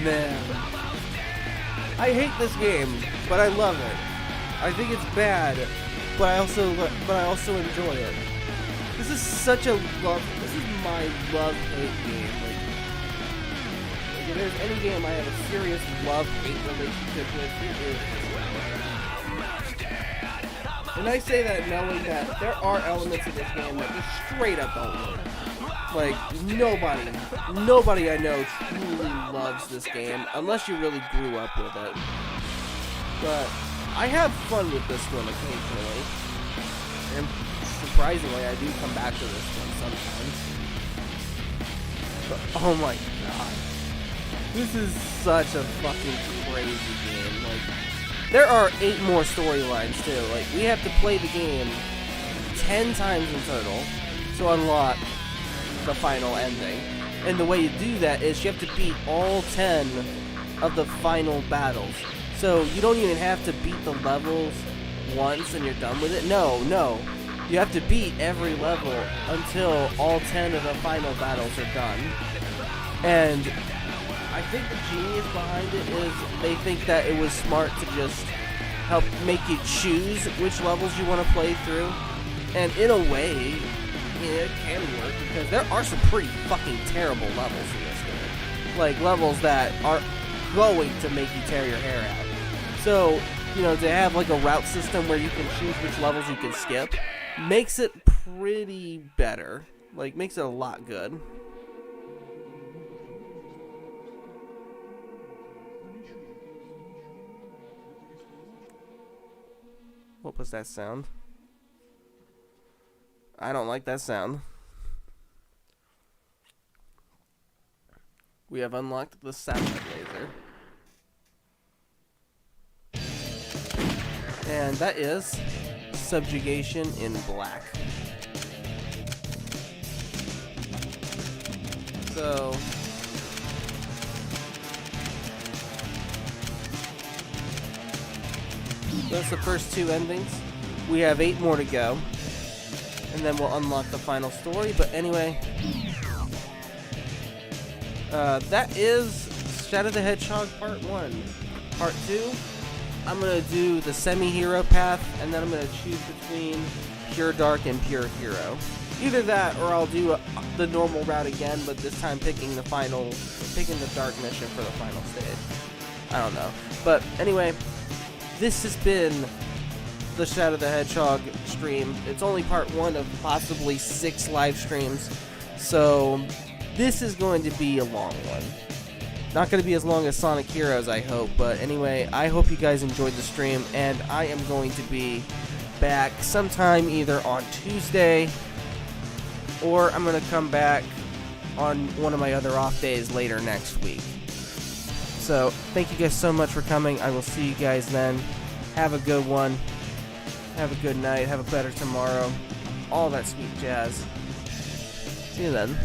Man, I hate this game, but I love it. I think it's bad, but I also enjoy it. This is such a this is my love-hate game. Like, if there's any game I have a serious love-hate relationship with, it is. And I say that knowing that there are elements of this game that just straight up don't work. Like, nobody I know truly loves this game, unless you really grew up with it. But I have fun with this one occasionally. And surprisingly, I do come back to this one sometimes. But, oh my god. This is such a fucking crazy game. Like, there are 8 more storylines, too. Like, we have to play the game 10 times in total to unlock the final ending. And the way you do that is you have to beat all 10 of the final battles. So you don't even have to beat the levels once and you're done with it. No. You have to beat every level until all 10 of the final battles are done. And I think the genius behind it is they think that it was smart to just help make you choose which levels you want to play through. And in a way, it can work because there are some pretty fucking terrible levels in this game. Like levels that are going to make you tear your hair out. So, you know, to have like a route system where you can choose which levels you can skip makes it pretty better. Like, makes it a lot good. What was that sound? I don't like that sound. We have unlocked the satellite laser. And that is Subjugation in Black. So that's the first 2 endings. We have 8 more to go. And then we'll unlock the final story. But anyway, that is Shadow the Hedgehog Part 1. Part 2, I'm going to do the semi-hero path, and then I'm going to choose between Pure Dark and Pure Hero. Either that, or I'll do the normal route again, but this time picking the Dark mission for the final stage. I don't know. But anyway, this has been the Shadow the Hedgehog stream. It's only part 1 of possibly 6 live streams, so this is going to be a long one. Not going to be as long as Sonic Heroes, I hope, but anyway, I hope you guys enjoyed the stream, and I am going to be back sometime either on Tuesday, or I'm going to come back on one of my other off days later next week. So, thank you guys so much for coming. I will see you guys then. Have a good one. Have a good night. Have a better tomorrow. All that sweet jazz. See you then.